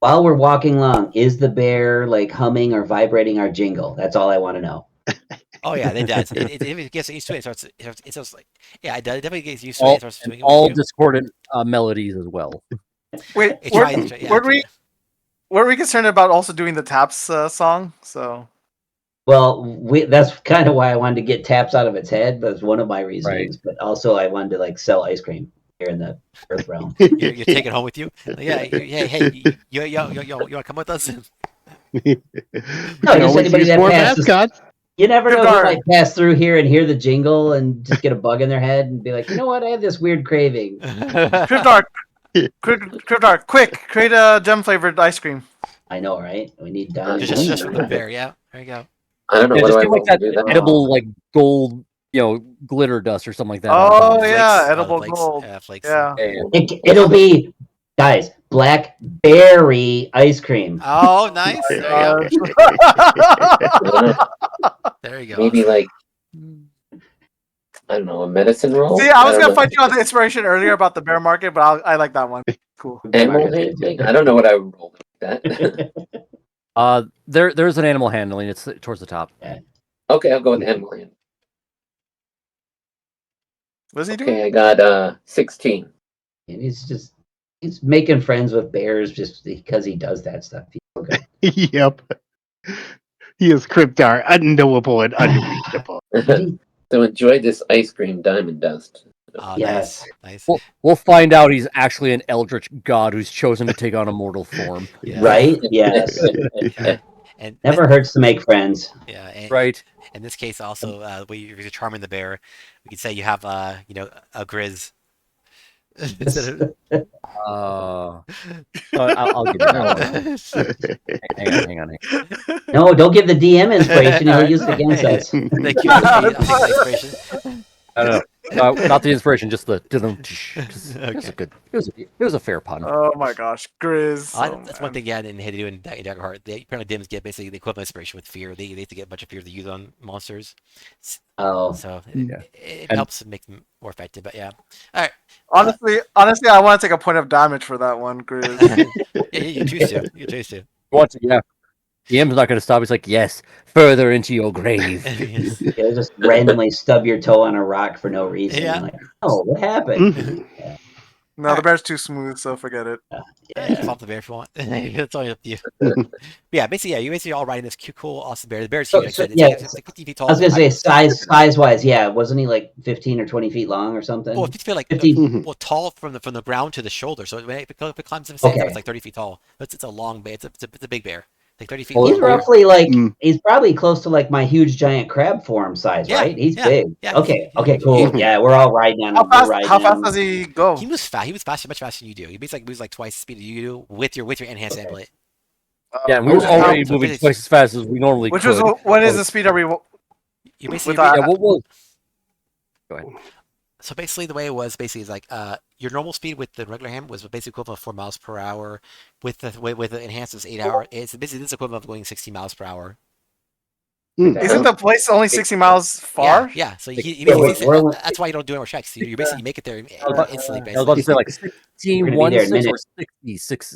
While we're walking along, is the bear like humming or vibrating our jingle? That's all I want to know. Oh yeah, it does. It gets used to it. It starts like it definitely gets used to it. All, It starts doing it all with you. discordant melodies as well. Wait, It tries. Yeah, were we concerned about also doing the taps song? So Well, that's kind of why I wanted to get taps out of its head. That's one of my reasonings. But also, I wanted to like sell ice cream here in the Earth realm. you take it home with you. Like, yeah, hey, you want to come with us? No, Can just always anybody use that more passes. mascots. You never know who Darn. might pass through here and hear the jingle and just get a bug in their head and be like, you know what? I have this weird craving. Cryptarch, Cryptarch, quick, create a gem flavored ice cream. I know, right? We need diamond. just for the bear. Yeah, there you go. I don't know Yeah, what just do I get like roll to that do that. edible like gold, glitter dust or something like that. on Oh top. yeah, Flakes, edible flakes, gold. flakes. Yeah. It'll be, guys, blackberry ice cream. Oh, nice. Oh There you go. I don't know, There you go. maybe like I don't know, a medicine roll. See, I was don't gonna know. fight you on the inspiration earlier about the bear market, but I like that one. Cool. Animal handling. I don't know what I would roll like that. There's an animal handling. It's towards the top. Okay, I'll go with animal handling. What's he doing? Okay, I got 16. And he's making friends with bears just because he does that stuff. People go, Yep. He is Cryptar, unknowable and unreachable. So enjoy this ice cream diamond dust. Oh, Yes. nice. We'll find out he's actually an eldritch god who's chosen to take on a mortal form. Yeah. Right? Yes. Yeah. And Never hurts to make friends. yeah, and, Right. In this case, also, where you're charming the bear, we could say you have, a grizz. Instead of- I'll give you that one. Hang on. No, don't give the DM inspiration. He'll use it against us. Thank you. I'll take the inspiration. No, not the inspiration, just the. It was Okay. a good. It was a fair pun. Oh my gosh, Grizz. That's one thing, yeah, I didn't hate to do in Daggerheart. Apparently, Dims get basically the equivalent inspiration with fear. They have to get a bunch of fear to use on monsters. Oh, So Yeah. it And- helps make them more effective. But yeah. All right. Honestly, I want to take a point of damage for that one, Grizz. Yeah, you choose to. You choose to. Once, yeah. DM's not going to stop. He's like, yes, further into your grave. Yes. you'll just randomly stub your toe on a rock for no reason. Yeah. Like, oh, what happened? Mhm. No, the bear's too smooth, so forget it. You can swap the bear if you want. It's only up to you. But yeah, basically, yeah, you basically all riding this cute, cool, awesome bear. The bear's So- huge. Like I so- said, yeah, it's like 50 feet tall. I was gonna say size wise, yeah. Wasn't he like 15 or 20 feet long or something? Well, 50 feet, like 15. well, tall from the ground to the shoulder. So if it climbs the same, Okay. it's like 30 feet tall. It's a long bear. It's a big bear. Like 30 feet. Well, He's long. roughly like Mm. he's probably close to like my huge giant crab form size, Yeah, right? He's yeah, big. yeah. Okay, cool. Yeah, we're all riding on him. We're riding How on fast him. does he go? He moves fast. He moves faster, much faster than you do. He basically moves like twice the speed that you do with your enhanced amulet. Yeah, and we were So- already so moving basically- twice as fast as we normally Which could. was what is the speed are we? You basically With Yeah, we'll So basically, the way it was basically is like your normal speed with the regular ham was basically equivalent of 4 miles per hour. With the enhanced is 8 hour. It's basically this equivalent of going 60 miles per hour. Isn't the place only 60 miles far? Yeah. So Like, he yeah, basically we're- that's why you don't do any more checks. You basically make it there instantly, I was about to say basically. like 16 We're gonna be there 1 in 6 or minutes. 60 6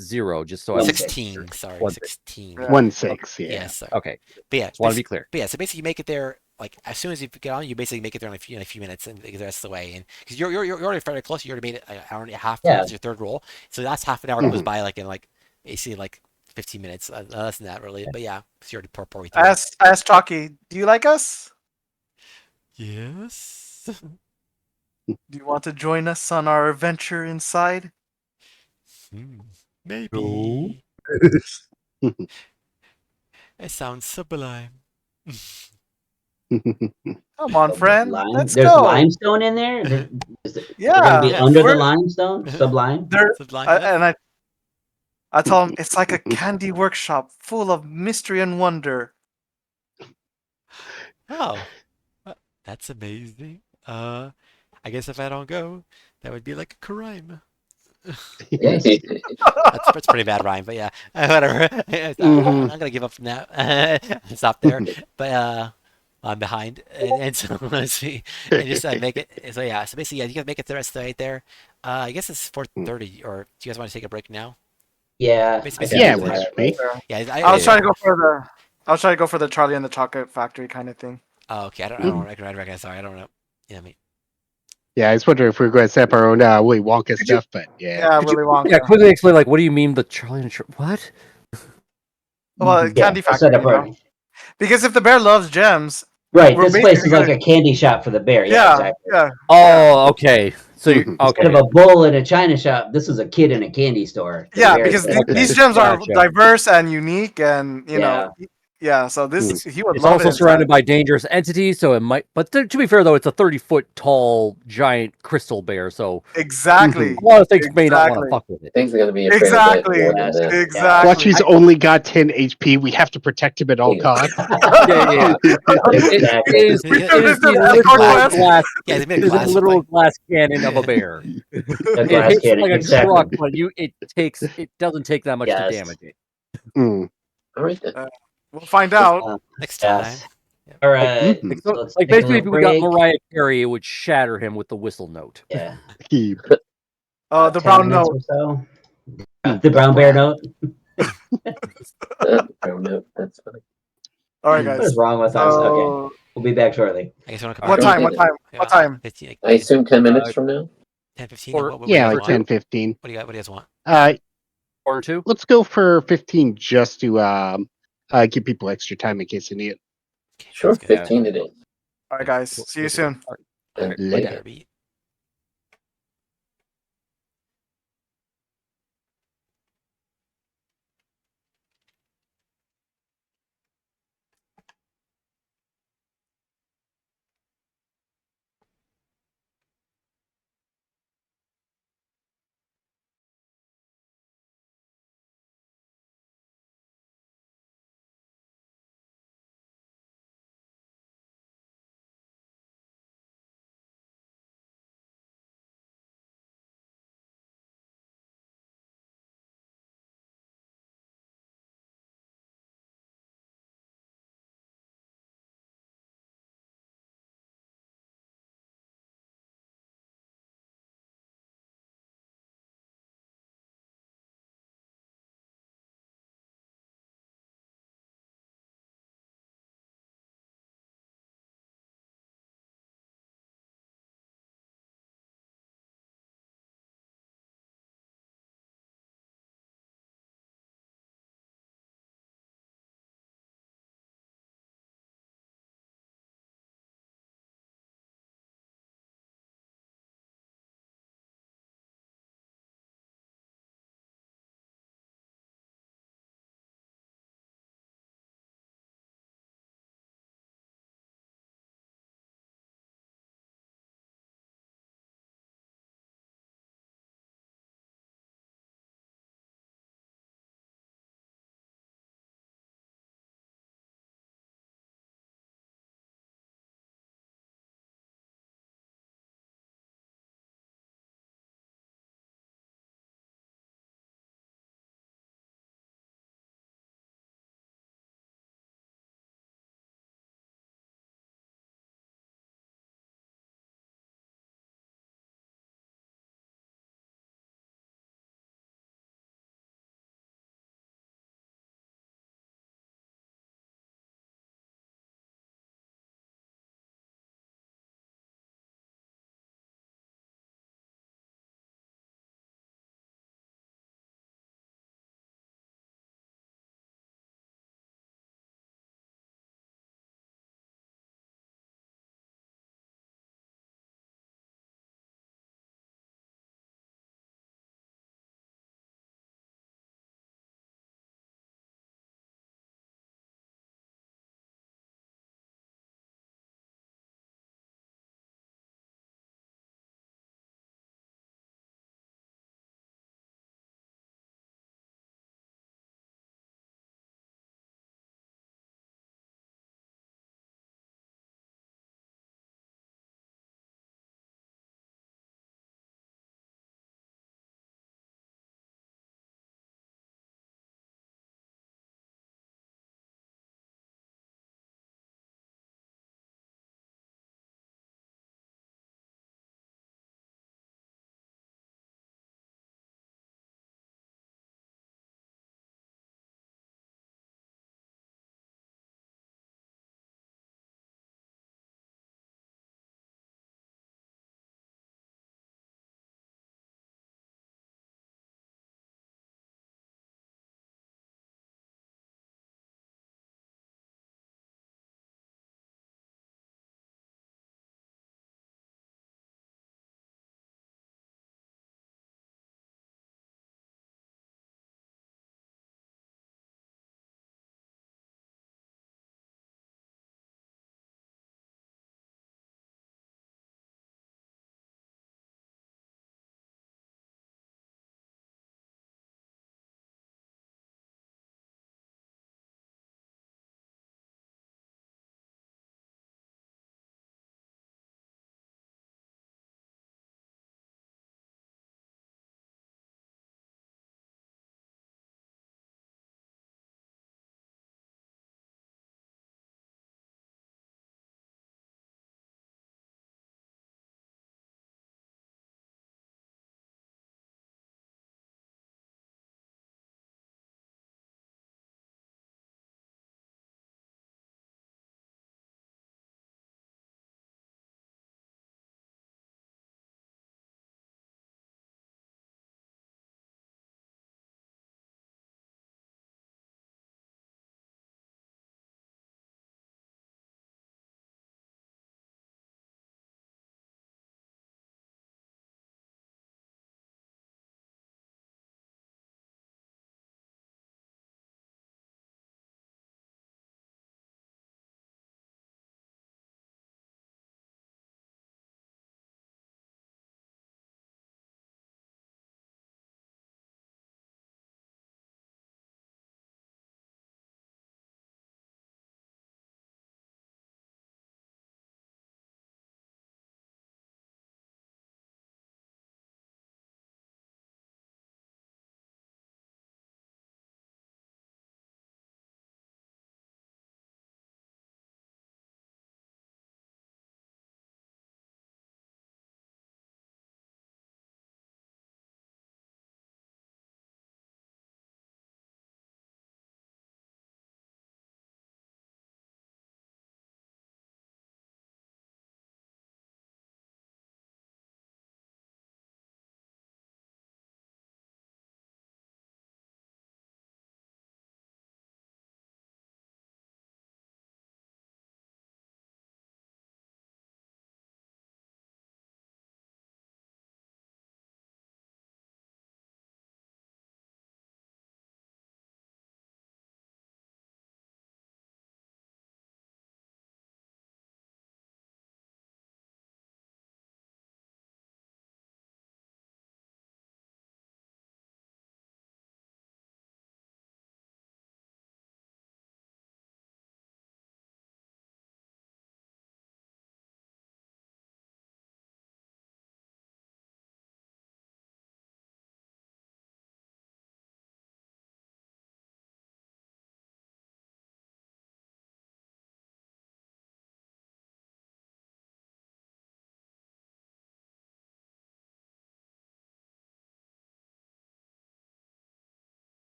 just so I 16. Sorry, 1-6. 16. Yeah. 1-6, yeah. Yes. Sorry. Okay, But yeah, just want to be clear. But yeah, so basically you make it there like as soon as you get on, you basically make it there in a few minutes and the rest of the way. And because you're already fairly close, you already made it an hour and a half. Yeah. That's your third roll. So that's half an hour goes Mhm. by like in like basically like 15 minutes. Less than that really. But yeah, because you already pour I asked Chalky, do you like us? Yes. Do you want to join us on our adventure inside? Maybe. It sounds sublime. Come on, friend. Let's There's go. limestone in there. We're Yeah, gonna be Yes. under the we're- limestone. Sublime. There, Sublime. Yes. and I told him it's like a candy workshop full of mystery and wonder. Oh, that's amazing. I guess if I don't go, that would be like a crime. Yes. That's pretty bad rhyme, but yeah, whatever. I'm gonna give up from that. Stop there. But I'm behind, and so let's see, and just make it. So yeah, so basically, yeah, you can make it the rest of the night there. I guess it's 4:30, or do you guys want to take a break now? Yeah. Basically, I Yeah, think it it's works fine. for me. Yeah, I was trying to go for the. I was trying to go for the Charlie and the Chocolate Factory kind of thing. Oh, okay. I don't recognize. Sorry, I don't know. Yeah, I mean, Yeah, I was wondering if we were going to set up our own Willy Wonka stuff, but yeah. Yeah, Could you- Willy Wonka. Yeah, quickly explain like what do you mean the Charlie and what? Well, Yeah, candy I'll set factory. up You our- know? Because if the bear loves gems, Right. We're This place is basically like a candy shop for the bear. Yeah, yeah, exactly. yeah, Oh, okay. So you Mhm. okay? Instead of a bull in a china shop, this is a kid in a candy store. The yeah. bear Because is- Okay. these gems are Gotcha. diverse and unique, and you know, yeah. So this he would It's love also it. surrounded by dangerous entities, so it might. But to be fair, though, it's a 30-foot tall giant crystal bear, so Exactly. a lot of things may not want to Exactly. fuck with it. Things are gonna be afraid Exactly. of it more than this. Exactly. Fletchy's only got 10 HP. We have to protect him at all costs. Yeah. Exactly. It is This the is literal Escort glass. yeah, they made It a is a glass. literal glass cannon of a bear. The It glass hits cannon. like a Exactly. truck, but it doesn't take that much to Yes. damage it. Mm. All right then. We'll find out. Next time. Yes. All right. Mhm. So let's Like take a basically, if little we got break. Mariah Carey, it would shatter him with the whistle note. Yeah. Keep. The 10 brown minutes note. or so. The brown bear note. That's funny. All right, What guys. is wrong with us? Okay. So, We'll be back shortly. I guess you want to what time? What time? What time? 15, I assume 10 minutes from now. 10, 15. Or- What do you Yeah, guys like want? 10, 15. What do you guys want? Or two. Let's go for 15 just to give people extra time in case they need it. Okay, Sure, sounds good. 15 it is. All right, guys. See you soon. And Later. later. Beat.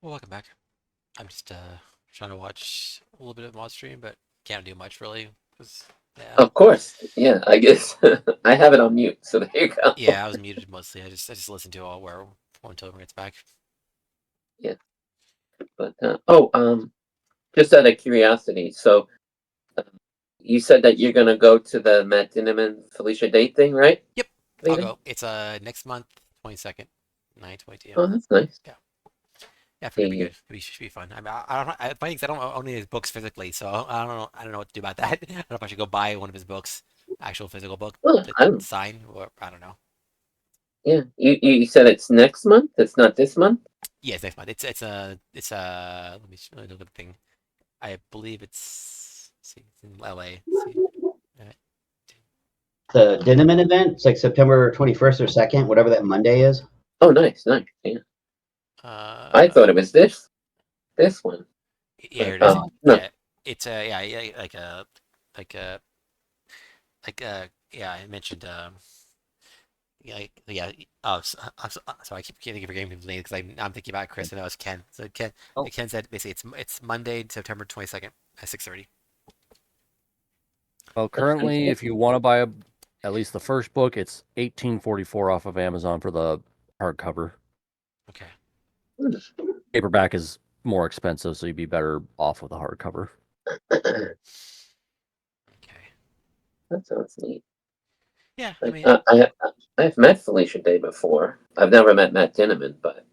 Well, welcome back. I'm just trying to watch a little bit of mod stream, but can't do much really. Cause, yeah, Of course. Yeah, I guess I have it on mute, so there you go. yeah, I was muted mostly. I just listened to all where until it gets back. But just out of curiosity, so you said that you're gonna go to the Matt Dinneman Felicia Day thing, right? Yep, Later? I'll go. It's next month, 22nd, 9/22. Oh, that's nice. Yeah, I think it'd be Yeah. good. Should be fun. I mean, I don't. I funny 'cause I don't own any of his books physically, so I don't know. I don't know what to do about that. I don't know if I should go buy one of his books, actual physical book Well, I to don't. sign, or I don't know. Yeah, you said it's next month. It's not this month. Yeah, it's next month. Let me look at the thing. I believe it's. Let's see, it's in LA. Let's see. The Dinnerman event. It's like September 21st or 2nd, whatever that Monday is. Oh, nice. Yeah, I thought it was this one. Yeah, here it is. No. Yeah, it's yeah. I mentioned yeah. Oh, sorry. I keep getting forgetting people's names because I'm thinking about Chris and it was Ken. So Ken, Oh. Ken said basically it's Monday, September 22nd at 6:30. Well, currently, if you want to buy at least the first book, it's $18.44 off of Amazon for the hardcover. Okay. Paperback is more expensive, so you'd be better off with a hardcover. Okay. That sounds neat. Yeah, I mean, I've met Felicia Day before. I've never met Matt Dinneman, but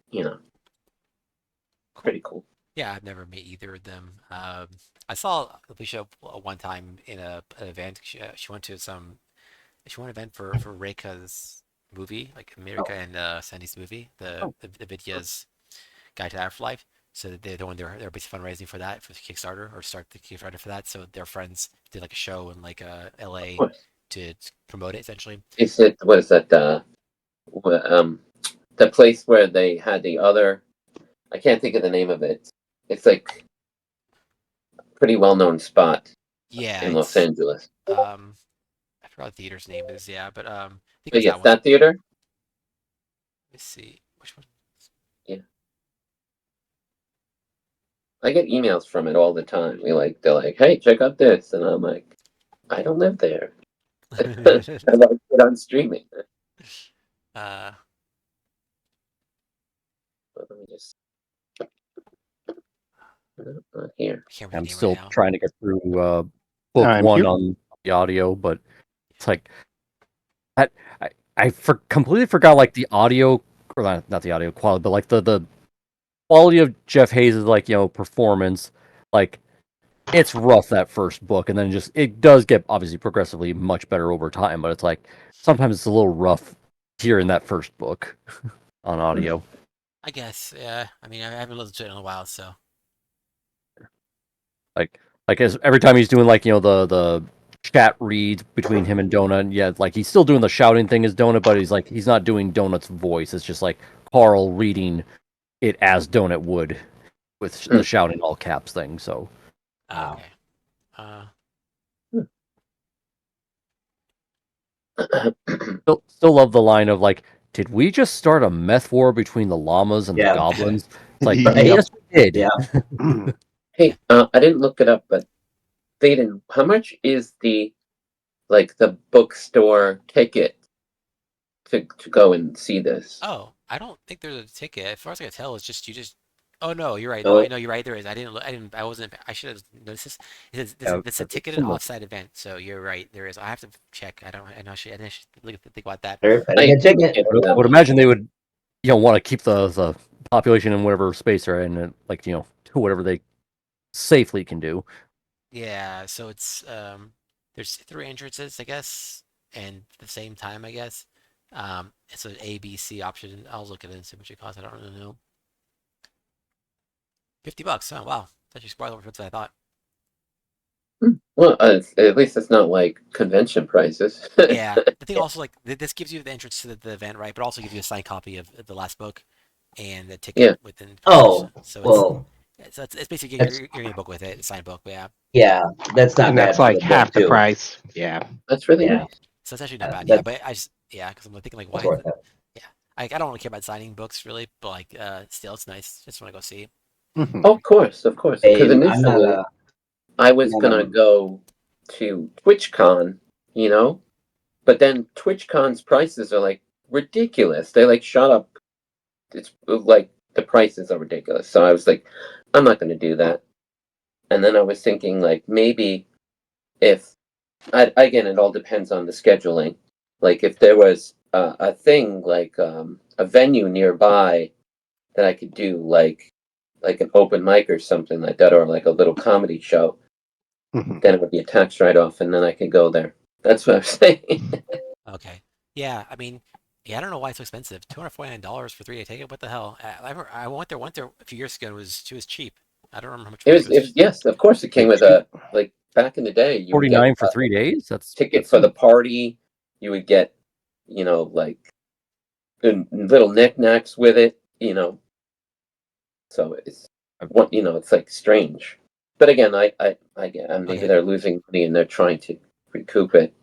pretty cool. yeah, I've never met either of them. I saw Alicia one time in an event. She went to an event for Reika's movie, like America and Sandy's movie, the Vidya's Guide to Afterlife. So they're they're basically fundraising for that for the Kickstarter or start the Kickstarter for that. So their friends did like a show in like LA Of course. to promote it essentially. Is it what is that? The place where they had the other. I can't think of the name of it. It's like a pretty well-known spot Yeah, in Los Angeles. I forgot what the theater's name is. Yeah, but I think But it's yes, that one. that theater. Let's see which one. I get emails from it all the time. They're like, "Hey, check out this," and I'm like, "I don't live there. I like it on streaming." uh, But let me just. No, not here. I can't remember I'm the name still right now. trying to get through book I'm one here. on the audio, but it's like I completely forgot like the audio, or not the audio quality, but like the quality of Jeff Hayes' like performance. Like it's rough that first book, and then it does get obviously progressively much better over time. But it's like sometimes it's a little rough here in that first book on audio. I guess, yeah. I mean, I haven't listened to it in a while, so. Like as every time he's doing like the chat reads between him and Donut, yeah, like he's still doing the shouting thing as Donut, but he's not doing Donut's voice. It's just like Carl reading it as Donut would with the shouting all caps thing. So Okay. still love the line of like, did we just start a meth war between the llamas and Yeah. the goblins? It's like, Yep. yes, we did. Yeah. Hey, I didn't look it up, but Thaden, how much is the bookstore ticket to go and see this? Oh, I don't think there's a ticket. As far as I can tell, it's just you just. Oh no, you're right. Oh. No, you're right. There is. I wasn't. I should have noticed this. It says Yeah, it's a it's ticketed in the- offsite event. So you're right. There is. I have to check. I don't. I should think about that. Everybody get a ticket. I would imagine they would want to keep the population in whatever space they're in, and like do whatever they safely can do. Yeah. So it's there's 3 entrances, I guess, and at the same time, I guess. It's an A, B, C option. I'll look at it and see what it costs. I don't really know. $50. Oh wow, that's actually quite more than I thought. Well, at least it's not like convention prices. Yeah, the thing also like this gives you the entrance to the event, right? But also gives you a signed copy of the last book and the ticket Yeah. within. Oh, so well, it's basically That's- you're getting a book with it, a signed book. But yeah, yeah, that's not And bad that's for like the half book, the too. price. Yeah. That's really Yeah. nice. so it's actually not bad. that- Yeah, but I just because I'm thinking like That's why? worth it. I don't really care about signing books really, but like still it's nice. Just want to go see. Mhm. Oh, of course. Because Same. I'm not initially a. I was not gonna a- go to TwitchCon, but then TwitchCon's prices are like ridiculous. They like shot up. It's like the prices are ridiculous. So I was like, I'm not gonna do that. And then I was thinking like maybe if again, it all depends on the scheduling. Like if there was a thing like a venue nearby that I could do like an open mic or something like that, or like a little comedy show, Mhm. then it would be a tax write off, and then I could go there. That's what I'm saying. Okay. Yeah, I mean, yeah, I don't know why it's so expensive. $249 for 3-day ticket. What the hell? I went there a few years ago. And it was cheap. I don't remember how much It it was, was. it was yes, of course, it came with a like back in the day. You would get 49 for a 3 days. ticket for the party. You would get like good little knickknacks with it. So it's it's like strange. But again, I get maybe Okay. they're losing money and they're trying to recoup it.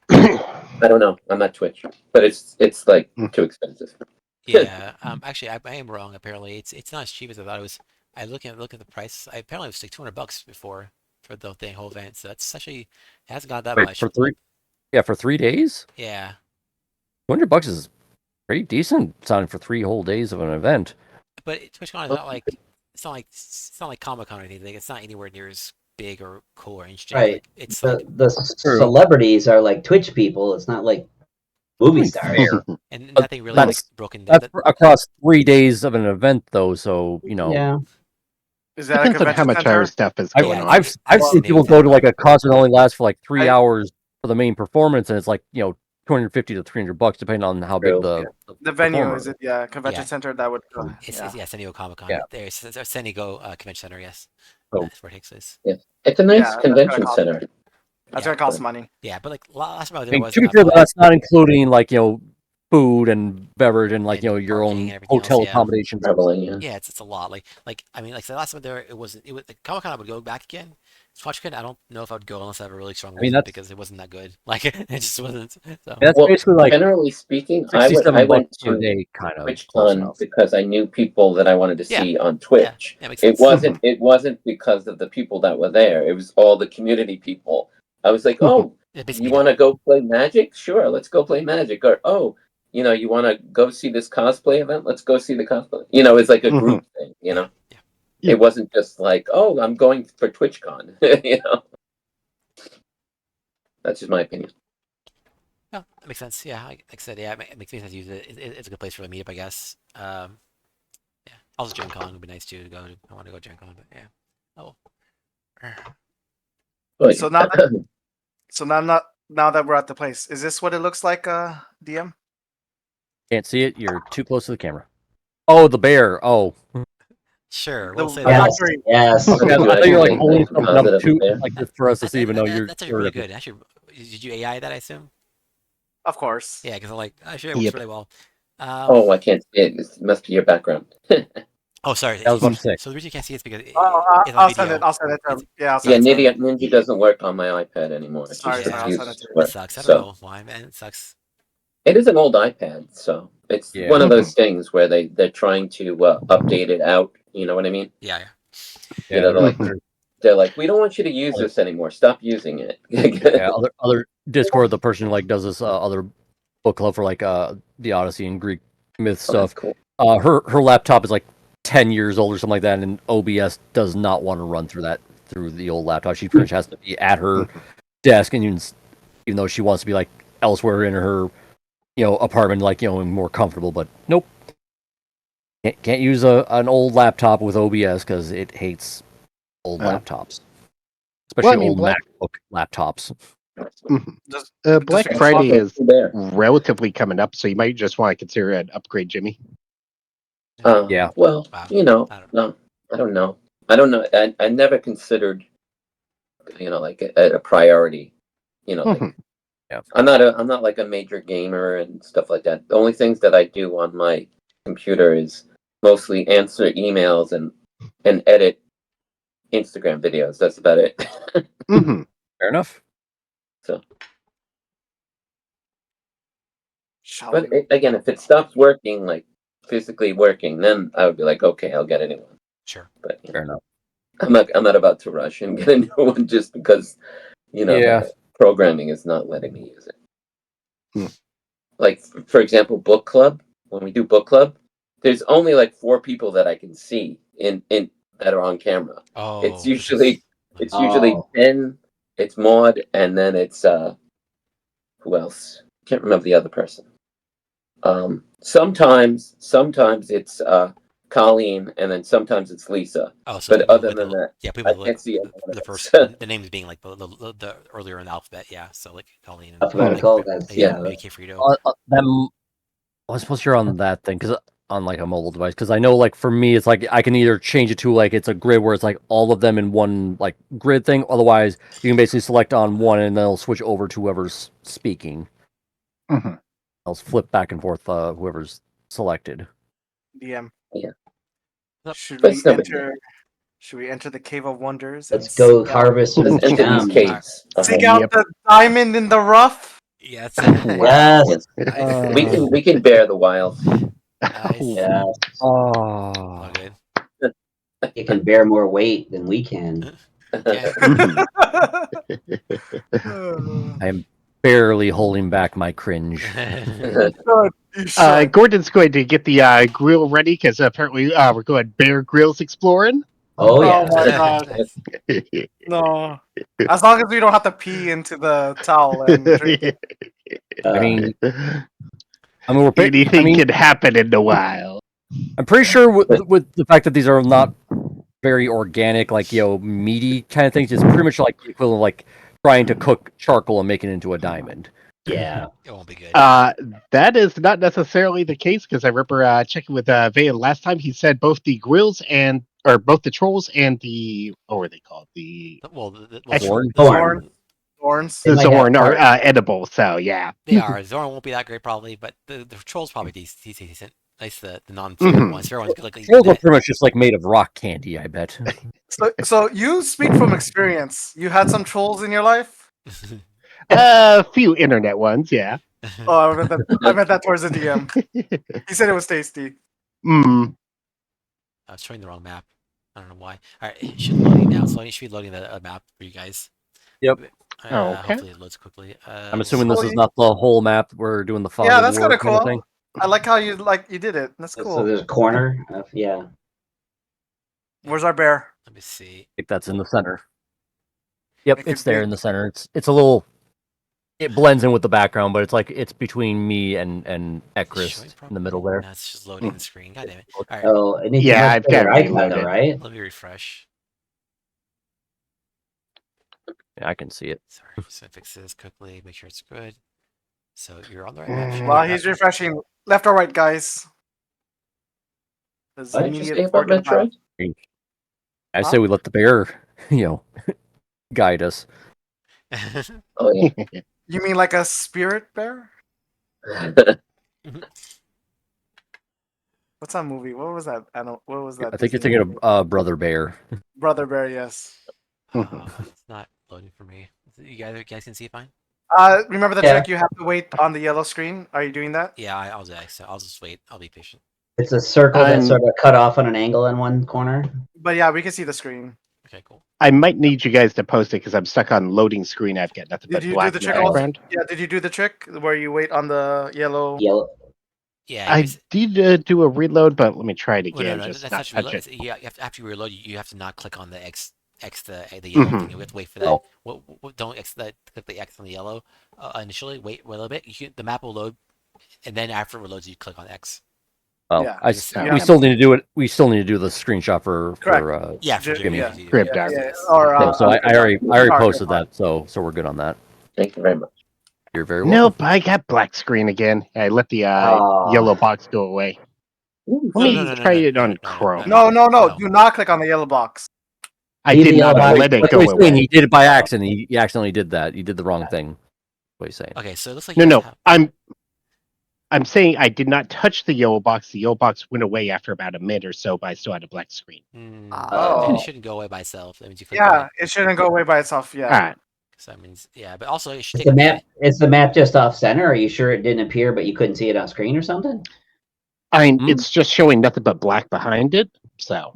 I don't know. I'm not Twitch, but it's like too expensive. Yeah. Actually, I am wrong. Apparently, it's not as cheap as I thought it was. I look at the price. Apparently, it was like $200 before for the whole event. So that's actually it hasn't gone that Wait, much. for 3? Yeah, for 3 days? Yeah. $200 is pretty decent sounding for 3 whole days of an event. But TwitchCon is not like it's not like Comic Con or anything. Like, it's not anywhere near as big or cool or interesting. Right. Like it's like The celebrities are like Twitch people. It's not like movie mean, stars. fair. and But nothing really like that's- broken down. That's across 3 days of an event, though. So Yeah. Is that a Depends on how convention much center? our stuff is I've, going on. I've seen people go to like a concert that only lasts for like 3 I- hours for the main performance, and it's like $250 to $300 depending on how big True, The venue performer. is it? Convention Yeah. center that would. It's San Diego Comic Con. Yeah. There's San Diego Convention Center. Yes, Oh. that's where it takes place. it's a nice Yeah, that's convention gonna cost- center. That's Yeah. gonna cost money. Yeah, but like last time I was I there mean, was to be fair, that's not including like food and beverage and like And your parking own and everything else, hotel yeah. accommodations. Traveling, yeah. Yeah, it's a lot. Like I mean, like the last time there, it was like Comic Con. I would go back again. TwitchCon, I don't know if I would go unless I have a really strong I mean, reason that's- because it wasn't that good. Like it just wasn't. So That's Well, basically like generally speaking, I $67 went per to day, kind of close TwitchCon enough. because I knew people that I wanted to Yeah. see on Twitch. yeah, makes It sense. wasn't because of the people that were there. It was all the community people. I was like, oh, Yeah, basically you want to go play Magic? Sure, let's go play Magic. Or oh, you want to go see this cosplay event? Let's go see the cosplay. It's like a group thing. Yeah. It wasn't just like, oh, I'm going for TwitchCon. That's just my opinion. No, that makes sense. Yeah, like I said, yeah, it makes sense to use it. It's a good place for a meetup, I guess. Yeah, also Gen Con would be nice too to go to. I want to go Gen Con, but yeah. Oh. But, So now now that we're at the place, is this what it looks like, DM? Can't see it. You're too close to the camera. Oh, the bear. Oh, Sure, The- we'll say the that. Yes. factory- Yes. I thought you were like Anything holding like something up positive too, there? like this for us to see, even though you're. That's actually really good. Actually, did you AI that? I assume. Of course. Yeah, because I'm like, actually, it works Yep. really well. Oh, I can't see it. It must be your background. Oh, sorry. I was about to say. So the reason you can't see it is because it's I'll on send video. it. I'll send it to him. Yeah, I'll Yeah, send it to him. Ninja doesn't work on my iPad anymore. It Sorry, just I'll send it refuses to to you. It work. sucks. I don't So know why, man. It sucks. it is an old iPad, so it's Yeah. one of those things where they're trying to update it out. You know what I mean? Yeah. Yeah, They're like, we don't want you to use this anymore. Stop using it. yeah. Other Discord, the person like does this other book club for like the Odyssey and Greek myth Oh, that's stuff. cool. Her laptop is like 10 years old or something like that, and OBS does not want to run through the old laptop. She pretty much has to be at her desk, and even though she wants to be like elsewhere in her apartment, like more comfortable, but nope, can't use an old laptop with OBS because it hates old laptops, especially Well, I mean, old MacBook laptops. Just, Black just- Friday is there. relatively coming up, so you might just want to consider an upgrade, Jimmy. Yeah. Well, Wow. no, I don't know. I never considered, like a priority. Like, Yeah. I'm not like a major gamer and stuff like that. The only things that I do on my computer is mostly answer emails and edit Instagram videos. That's about it. Mhm. Fair enough. So Shall But we? again, if it stops working, like physically working, then I would be like, okay, I'll get a new one. Sure. But you know, Fair enough. I'm not about to rush and get a new one just because Yeah. the programming is not letting me use it. Hmm. Like for example, book club. When we do book club, there's only like 4 people that I can see in that are on camera. Oh, It's usually Oh. 10. It's Maud, and then it's who else? Can't remember the other person. Sometimes it's Colleen, and then sometimes it's Lisa. Oh, so But people other with than that, people I with can't see any one the of first us. the names being like the earlier in the alphabet. Yeah, so like Colleen and Alphabetical. like, That's yeah, yeah. maybe Kfredo. Them. I suppose you're on that thing because on like a mobile device, because I know like for me it's like I can either change it to like it's a grid where it's like all of them in one like grid thing. Otherwise, you can basically select on one and then it'll switch over to whoever's speaking. Mhm. I'll flip back and forth whoever's selected. DM. Yeah. Should But we it's no big deal. enter? Should we enter the Cave of Wonders? Let's and go seek out- harvest some Let's enter these gems. caves. Seek out Yep. the diamond in the rough. Yeah, that's it. Yes. Uh, We can bear the wild. Nice. Yeah. Oh, All good. It can bear more weight than we can. Yeah. I am barely holding back my cringe. God, you should. Gordon's going to get the grill ready because apparently we're going Bear Grylls exploring. Oh yeah. my god. No. As long as we don't have to pee into the towel and drink it. I mean, we're anything can happen in the wild. I'm pretty sure with the fact that these are not very organic, like meaty kind of things, it's pretty much like the equivalent of like trying to cook charcoal and make it into a diamond. Yeah. It won't be good. That is not necessarily the case because I remember checking with Vayan last time. He said both the grills or both the trolls and the what were they called? The Zorn? Thorns. the They might Zorn have are parts. edible. So yeah, They are. Zorn won't be that great probably, but the trolls probably decent. Nice the non-fair Mhm. ones. Fair ones like Trolls are pretty much just like made of rock candy, I bet. So you speak from experience. You had some trolls in your life? a few internet ones. Yeah. Oh, I meant that towards the DM. He said it was tasty. Mm. I was showing the wrong map. I don't know why. All right, it should be loading now. So it should be loading the map for you guys. Yep. Okay. Hopefully it loads quickly. I'm assuming this is not the whole map. We're doing the fog Yeah, of that's war kind of kind of cool. thing. I like how you did it. That's So cool. there's a corner. Yeah. Where's our bear? Let me see. I think that's in the center. Yep, Make it's it there big. in the center. It's a little. It blends in with the background, but it's like it's between me and Showing Ekrist in the middle properly? there. No, it's just loading the screen. God damn it. All right, Oh, it needs Yeah, a I've much better got it icon, though, reloaded. right? let me refresh. Yeah, I can see it. Sorry, just gonna fix this quickly. Make sure it's good. So you're on the right map. Should be While right. he's refreshing, left or right, guys? There's What? Did you immediate say about target path. Metroid? I Huh? say we let the bear, guide us. Oh yeah. You mean like a spirit bear? What's that movie? What was that? What was that? I think you're Disney thinking movie? of Brother Bear. Brother Bear. Yes. It's not loading for me. You guys can see it fine? Remember the Yeah. trick? You have to wait on the yellow screen. Are you doing that? Yeah, I'll just wait. I'll be patient. It's a circle that's I'm- sort of cut off on an angle in one corner. But yeah, we can see the screen. Okay, cool. I might need you guys to post it because I'm stuck on loading screen. I've got nothing Did but you do black the in trick the also? background. Yeah. Did you do the trick where you wait on the yellow? Yellow. Yeah, I did do a reload, but let me try it well, again. no, just that's not not touch reload. it. You have to, after you reload, you have to not click on the the yellow Mhm. thing. You have to wait for that. Oh. Don't click the X on the yellow initially. Wait a little bit. The map will load, and then after it reloads, you click on X. Oh, Yeah. Yeah. we still need to do it. We still need to do the screenshot for Yeah, for Jimmy, Jimmy. yeah. you do. Crib Yeah, dog. yes. Or So I already Dark, posted dark. that. So we're good on that. Thank you very much. You're very welcome. Nope, I got black screen again. I let the Oh. yellow box go away. Let me try it on Chrome. No, No. do not click on the yellow box. I Leave did the yellow not box. let it Click go What he's saying, away. he did it by accident. He accidentally did that. He did the wrong thing. What he's saying. Okay, so it looks like No, you no, have- I'm saying I did not touch the yellow box. The yellow box went away after about a minute or so, but I still had a black screen. Hmm, Oh. and it shouldn't go away by itself. That means you click Yeah, on it. it shouldn't go away by itself. Yeah. All right. So that means but also it should Is take the map is the map just off center? Are you sure it didn't appear, but you couldn't see it on screen or something? I mean, Hmm? it's just showing nothing but black behind it. So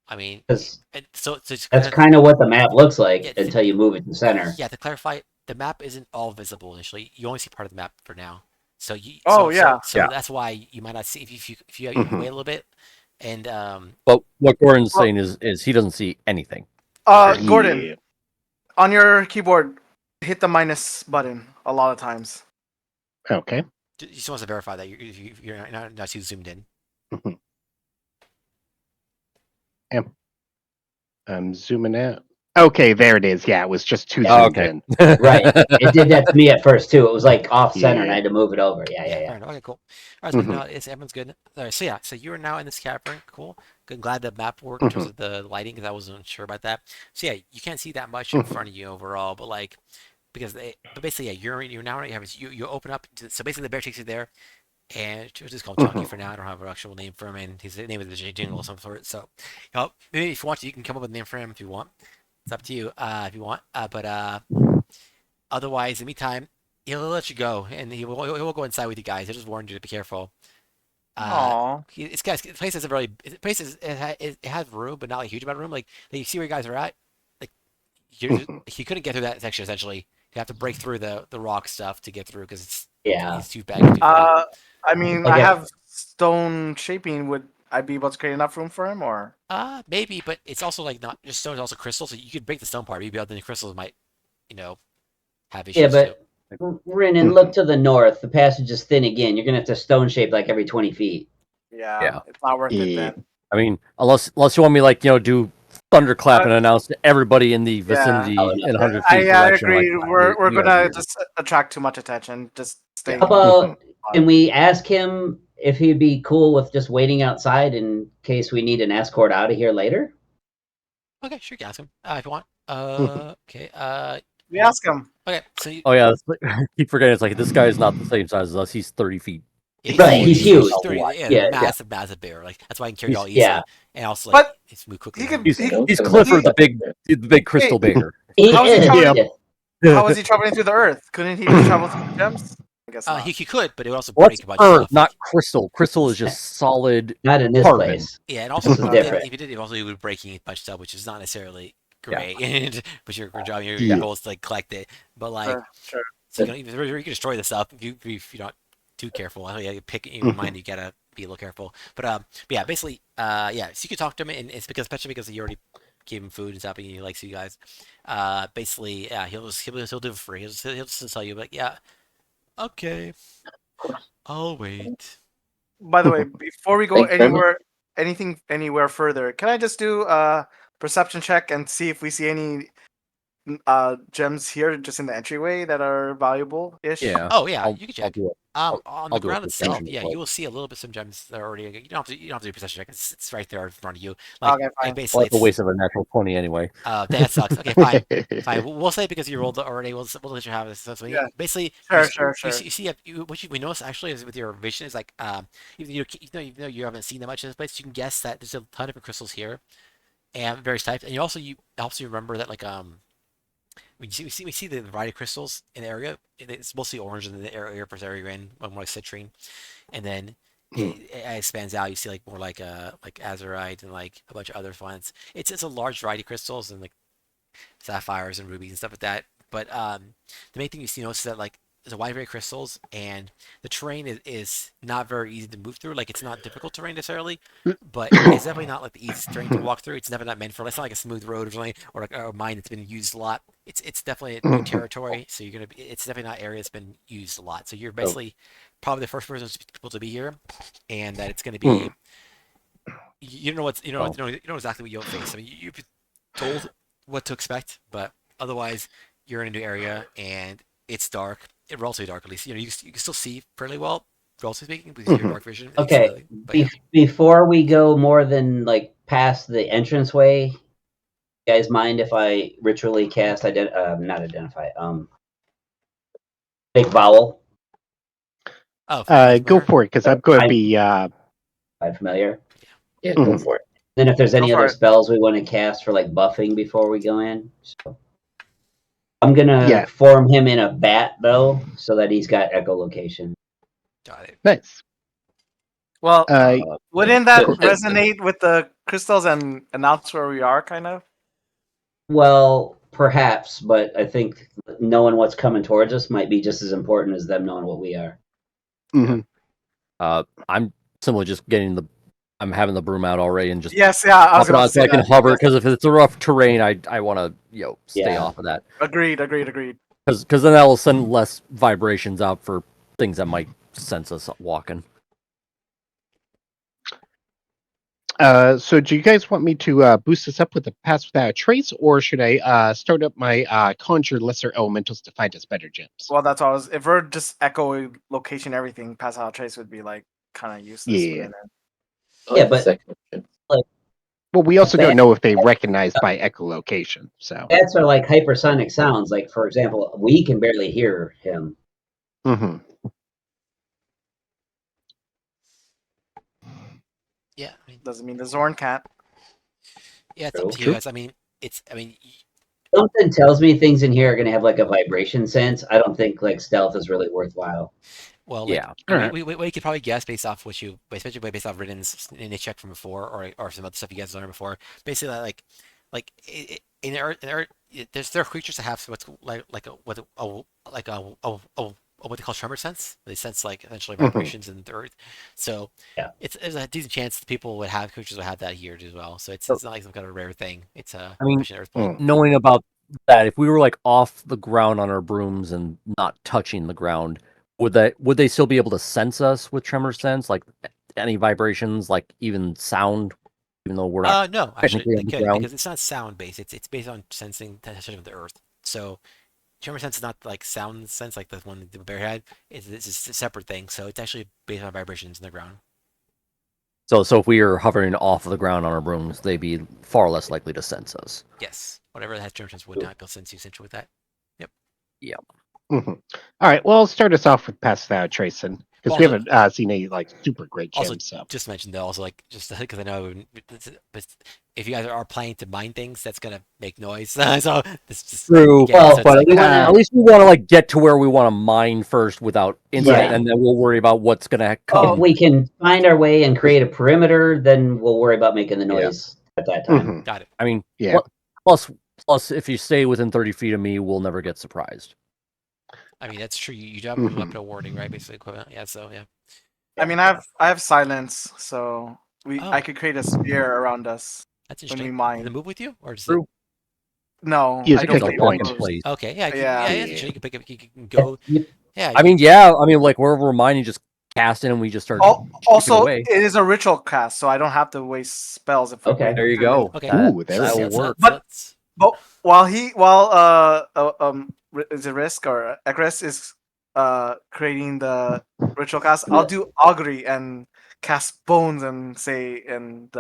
I mean, Because so it's that's kind of what the map looks like Yeah, until you move it to center. Yeah, to clarify, the map isn't all visible initially. You only see part of the map for now. So Oh, yeah. Yeah. that's why you might not see if you Mhm. wait a little bit, and But what Gordon's Well- saying is he doesn't see anything. Gordon, yeah. on your keyboard, hit the minus button a lot of times. Okay. you just want to verify that you're not too zoomed in. I'm zooming out. Okay, there it is. Yeah, it was just too Oh, zoomed okay. in. Right. It did that to me at first too. It was like off center, and Yeah. I had to move it over. Yeah. Fair enough. Okay, cool. All right, so Mhm. no, everyone's good. All right, so you are now in this cavern. Cool. Good. Glad the map worked in terms of the lighting because I wasn't sure about that. So yeah, you can't see that much in front of you overall, but like but basically yeah, you're now you open up. So basically the bear takes you there, and we'll just call him Chunky for now. I don't have an actual name for him, and his name is Jingle of some sort. So maybe if you want to, you can come up with a name for him if you want. It's up to you if you want. But otherwise, in the meantime, he'll let you go, and he will go inside with you guys. I just warned you to be careful. Aww. The place isn't really. The place it has room, but not like a huge amount of room. Like you see where you guys are at. Like he couldn't get through that section. Essentially, you have to break through the rock stuff to get through because Yeah. it's too big. I mean, Okay. I have stone shaping. Would I be able to create enough room for him, or? Maybe, but it's also like not just stone, it's also crystal. So you could break the stone part, maybe, but then the crystals might, have issues Yeah, too. but Rinnan, look to the north. The passage is thin again. You're gonna have to stone shape like every 20 feet. Yeah, it's not worth it Yeah. then. I mean, unless you want me like do thunderclap and announce to everybody in the vicinity Oh, no. in 100 feet. I direction, agree. like, We're you guys gonna are- just attract too much attention. Just stay. How about can we ask him if he'd be cool with just waiting outside in case we need an escort out of here later? Okay, sure, you can ask him if you want. Okay. We ask him. Okay. So Oh yeah, I keep forgetting. It's like this guy is not the same size as us. He's 30 feet. Right, he's huge. Yeah, massive bear. Like that's why I can carry y'all easily, Yeah. and also like it's move quickly. he could- He's Clifford, the big crystal bear. He How is he is. traveling? How is he traveling through the earth? Couldn't he just travel through the gems? I guess not. He could, but it would also What's break a bunch of Earth, stuff. not crystal? Crystal is just solid. Not in this Carbon. place. Yeah, and also This is different. if you did, it also would breaking a bunch of stuff, which is not necessarily Yeah. great. But your job, your Yeah. goal is to like collect it. But like, Sure. so you can destroy the stuff if you're not too careful. I you pick in mind, you gotta be a little careful. But yeah, basically, yeah. So you can talk to him, and it's especially because you already gave him food and stuff, and he likes you guys. Basically, yeah, he'll do it for free. He'll just tell you, like, yeah, okay, I'll wait. By the way, before we go Thanks very much. anywhere further, can I just do a perception check and see if we see any gems here just in the entryway that are valuable ish? Yeah. Oh yeah, I'll- you can I'll check. do it. On I'll the do a ground itself, perception yeah, check. you will see a little bit some gems that are already. You don't have to do a perception check. It's right there in front of you. Like, Okay, fine. like Well, basically, that's a waste of a natural 20 anyway. that sucks. Okay, fine. Fine. We'll say because you rolled it already. We'll let you have this. So Yeah. basically, Sure. You see, what we notice actually is with your vision is like, even though you haven't seen that much in this place, you can guess that there's a ton of different crystals here, and various types. And you also remember that like we see the variety of crystals in the area. It's mostly orange in the area you're in, more like citrine, and then it expands out. You see like more like azurite and like a bunch of other ones. It's a large variety of crystals and like sapphires and rubies and stuff like that. But the main thing you see notice is that like there's a wide variety of crystals, and the terrain is not very easy to move through. Like it's not difficult terrain necessarily, but it's definitely not like the easiest terrain to walk through. It's never not meant for. It's not like a smooth road or something, or like a mine that's been used a lot. It's definitely a new territory, so you're gonna be. It's definitely not area that's been used a lot. So you're basically probably the first person people to be here, and that it's gonna be. You know exactly what you'll face. I mean, you've been told what to expect, but otherwise you're in a new area and it's dark. It's relatively dark, at least. You can still see fairly well, relatively speaking, because you have dark vision. Okay. But yeah. Before we go more than like past the entranceway, you guys mind if I ritually cast not identify make vowel? Oh, Go for it, because I'm going to be. I'm familiar. Yeah, go for it. Then if there's any Go for other it. spells we want to cast for like buffing before we go in. So I'm gonna Yeah. form him in a bat though, so that he's got echolocation. Got it. Nice. Well, Uh, wouldn't that Cool. resonate with the crystals and announce where we are, kind of? Well, perhaps, but I think knowing what's coming towards us might be just as important as them knowing what we are. mhm. I'm simply just I'm having the broom out already and just Yes, yeah, I was pop it going on to so say I can that. hover. Yes. Because if it's a rough terrain, I want to stay Yeah. off of that. Agreed. Because then that will send less vibrations out for things that might sense us walking. So do you guys want me to boost this up with a pass without a trace, or should I start up my conjure lesser elementals to find us better gems? Well, that's all. If we're just echo location everything, pass out trace would be like kind of useless. Yeah. Oh, Yeah, the but- second option. Well, we also Bat- don't know if they recognize by echolocation. So. Bats are like hypersonic sounds. Like, for example, we can barely hear him. hmm Yeah, I mean, Doesn't mean the Zorn can't. yeah, it's up to you True. guys. I mean, Something tells me things in here are gonna have like a vibration sense. I don't think like stealth is really worthwhile. well, like, Yeah. Alright. we could probably guess based off what you, especially based off Ridden's in a check from before, or some other stuff you guys learned before. Basically, in Earth, there are creatures that have what's like a what they call tremor sense. They sense like essentially Mhm. vibrations in the Earth. So Yeah. there's a decent chance that creatures would have that here as well. So it's not like some kind of rare thing. It's I mean, especially in Earth plane. Knowing about that, if we were like off the ground on our brooms and not touching the ground, would they still be able to sense us with tremor sense, like any vibrations, like even sound, even though we're not? No, actually, technically they on the could ground. because it's not sound based. It's based on sensing tension of the Earth. So tremor sense is not like sound sense like the one the bear had. It's just a separate thing. So it's actually based on vibrations in the ground. So if we are hovering off of the ground on our brooms, they'd be far less likely to sense us. Yes, whatever has tremor sense would not be able to sense you essentially with that. hmm All right. Well, start us off with pass without a trace, because we Also- haven't seen any like super great Also, gems. So. just to mention though, also like just because I know, but if you guys are planning to mine things, that's gonna make noise. So this just True, again, Well, so it's but like, at least we want to like get to where we want to mine first without incident, Yeah. and then we'll worry about what's gonna If come. we can find our way and create a perimeter, then we'll worry about making the noise at that time. Mhm. got it. I mean, Yeah. plus, if you stay within 30 feet of me, we'll never get surprised. I mean, that's true. You do have Mhm. weapon warning, right? Basically, equipment. Yeah. So yeah. I mean, I have silence, so Oh. I could create a sphere around us. That's When interesting. we Does mine. it move with you, or does True. No, Use I a don't It's a pick think point. it walking moves. place. it? Okay. Yeah. Yeah. Yeah. Yeah. Sure, you can pick up. You can go. Yeah. I mean, yeah. I mean, like wherever we're mining, just cast in and we just start. chipping Also, away. it is a ritual cast, so I don't have to waste spells if we Okay. wait There you until- go. Okay. Ooh, there that we will go. work. But- But while is it Risk or Egres is creating the ritual cast, I'll do augury and cast bones and say and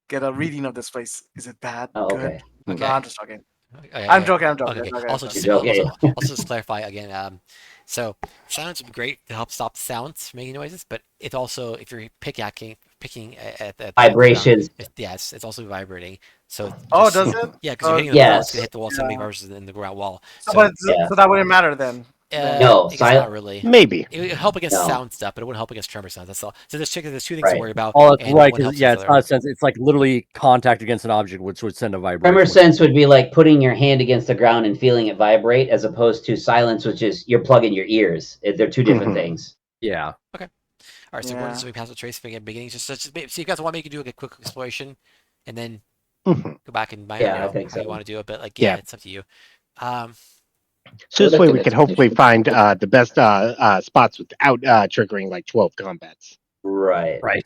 get a reading of this place. Is it bad? Oh, Good? okay. Okay. No, I'm just joking. Okay, I'm yeah. joking. Okay. Okay, Also, okay. just, You're joking. also just clarify again. So silence would be great to help stop sounds from making noises, but it's also if you're picking at the Vibrations. yes, it's also vibrating. So Oh, just- does it? Yeah, because you're hitting the wall, Yes. it's gonna hit the wall. So many Yeah. vibrations in the ground wall. So, So, Yeah. so that wouldn't matter then. No, I guess sil- not really. Maybe. It would help against No. sound stuff, but it wouldn't help against tremor sounds. That's all. So there's two things to Right. worry about. Oh, that's and right. one 'Cause, helps yeah, the it's other. not a sense. It's like literally contact against an object, which would send a vibration. Tremor sense would be like putting your hand against the ground and feeling it vibrate, as opposed to silence, which is you're plugging your ears. They're two different Mhm. things. Yeah. All right, so Yeah. so we pass the trace again, beginning. So you guys want me to do a quick exploration, and then Mhm. go back and mine. Yeah, I don't know I think how you so. want to do it, but like, yeah, Yeah. it's up to you. So Well, this way look we at can it. hopefully find the best spots without triggering like 12 combats. Right. Right.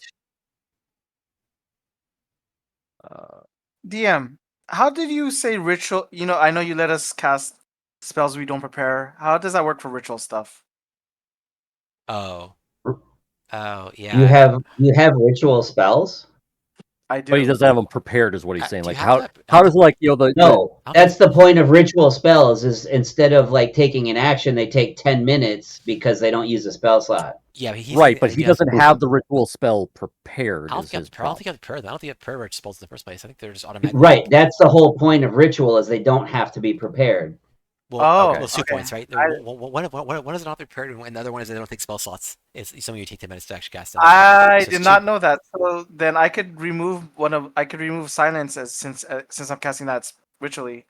DM, how did you say ritual? You know, I know you let us cast spells we don't prepare. How does that work for ritual stuff? Oh, yeah. You have ritual spells? I do. But he doesn't have them prepared, is what he's saying. Do you Like have how that- how does like the No, How that's the point of ritual spells. Is instead of like taking an action, they take 10 minutes because they don't use a spell slot. Yeah, he's right, but he yeah. doesn't have the ritual spell prepared. I don't Is think his I don't think you problem. have to prepare them. I don't think you have to prepare spells in the first place. I think they're just automatic. Right. That's the whole point of ritual is they don't have to be prepared. Well, Oh, well, it's 2 okay. points, right? I- One is not prepared, and the other one is they don't take spell slots. It's some of you take 10 minutes to actually cast them. I So did it's not two- know that. So then I could remove I could remove silence since I'm casting that ritually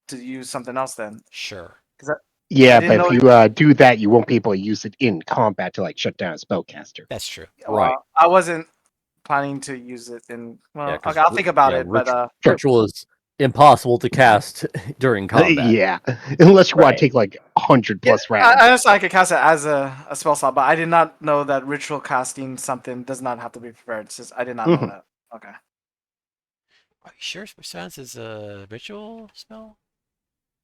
to use something else. Then Sure. Yeah, didn't but if know- you do that, you won't be able to use it in combat to like shut down a spellcaster. That's true. Right. I wasn't planning to use it in. Well, Yeah, 'cause okay, I'll think about it. But Ritual is impossible to cast during combat. Yeah, unless you want Right. to take like 100 plus I rounds. understand I could cast it as a spell slot, but I did not know that ritual casting something does not have to be prepared. It's just I did not know Mhm. that. Okay. Are you sure silence is a ritual spell?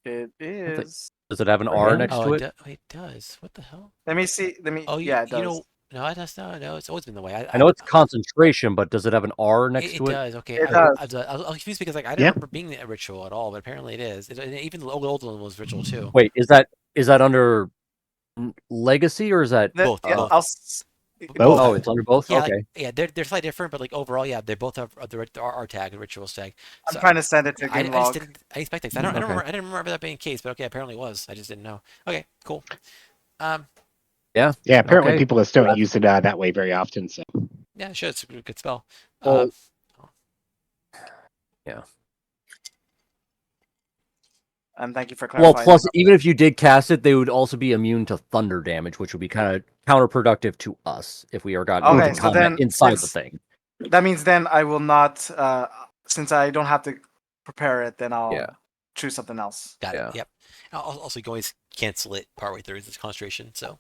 It is. Does it have an For R him? next Oh, to it, it? it does. What the hell? Let me see. Oh, yeah, it does. you know, no, that's not. No, it's always been the way. I know it's concentration, but does it have an R next It to it? does. Okay, It I was confused because like I didn't Yeah. remember being a ritual at all, but apparently it is. And even the old one was ritual too. Wait, is that under Legacy or is that? Both, Yeah, both. Both. Oh, it's under both. Yeah, Okay. like, yeah, they're slightly different, but like overall, yeah, they both have the R tag and ritual tag. I'm So trying to send it to I game just log. didn't. I expect that. I don't Okay. remember. I didn't remember that being the case, but okay, apparently it was. I just didn't know. Okay, cool. Yeah, apparently Okay. people still don't use it that way very often. So Yeah, sure, it's a good spell. Well, And thank you for Well, clarifying. plus, even if you did cast it, they would also be immune to thunder damage, which would be kind of counterproductive to us if we are got Okay, into so combat then inside the since- thing. that means then I will not. Since I don't have to prepare it, then I'll Yeah. choose something else. Got Yeah. it. Yep. Also, you can always cancel it partway through this concentration. So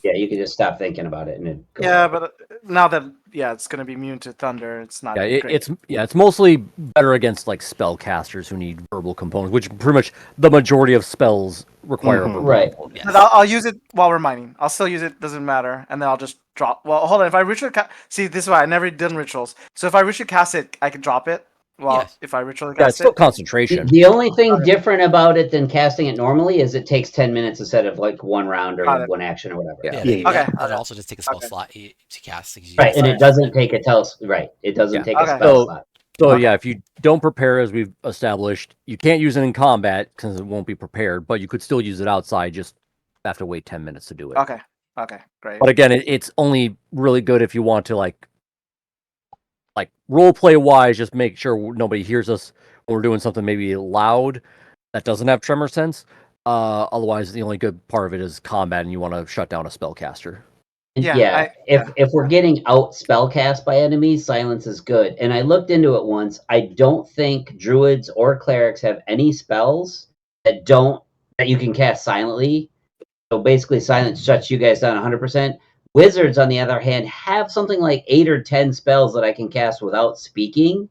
Yeah, you can just stop thinking about it and it goes Yeah, away. but now that it's gonna be immune to thunder, it's not. Yeah, great. it's mostly better against like spellcasters who need verbal components, which pretty much the majority of spells require a Mhm. verbal Right. component. yes. But I'll use it while we're mining. I'll still use it. Doesn't matter, and then I'll just drop. Well, hold on. If I ritually see, this is why I never done rituals. So if I ritually cast it, I can drop it. Well, Yes. if I ritually Yeah, it's cast still it, The, concentration. the only thing different about it than casting it normally is it takes 10 minutes instead of like one round or Got it. one action or whatever. Yeah. Yeah. Yeah. Okay. And also just take a spell Okay. slot to cast. Right, and it doesn't take a it doesn't Yeah. take a Okay. spell So- slot. So Okay. yeah, if you don't prepare, as we've established, you can't use it in combat because it won't be prepared. But you could still use it outside. Just have to wait 10 minutes to do it. Okay. Okay. Great. But again, it's only really good if you want to like role play wise. Just make sure nobody hears us when we're doing something maybe loud that doesn't have tremor sense. Otherwise, the only good part of it is combat, and you want to shut down a spellcaster. Yeah, If we're getting out spellcast by enemies, silence is good. And I looked into it once. I don't think druids or clerics have any spells that you can cast silently. So basically, silence shuts you guys down 100%. Wizards, on the other hand, have something like 8 or 10 spells that I can cast without speaking.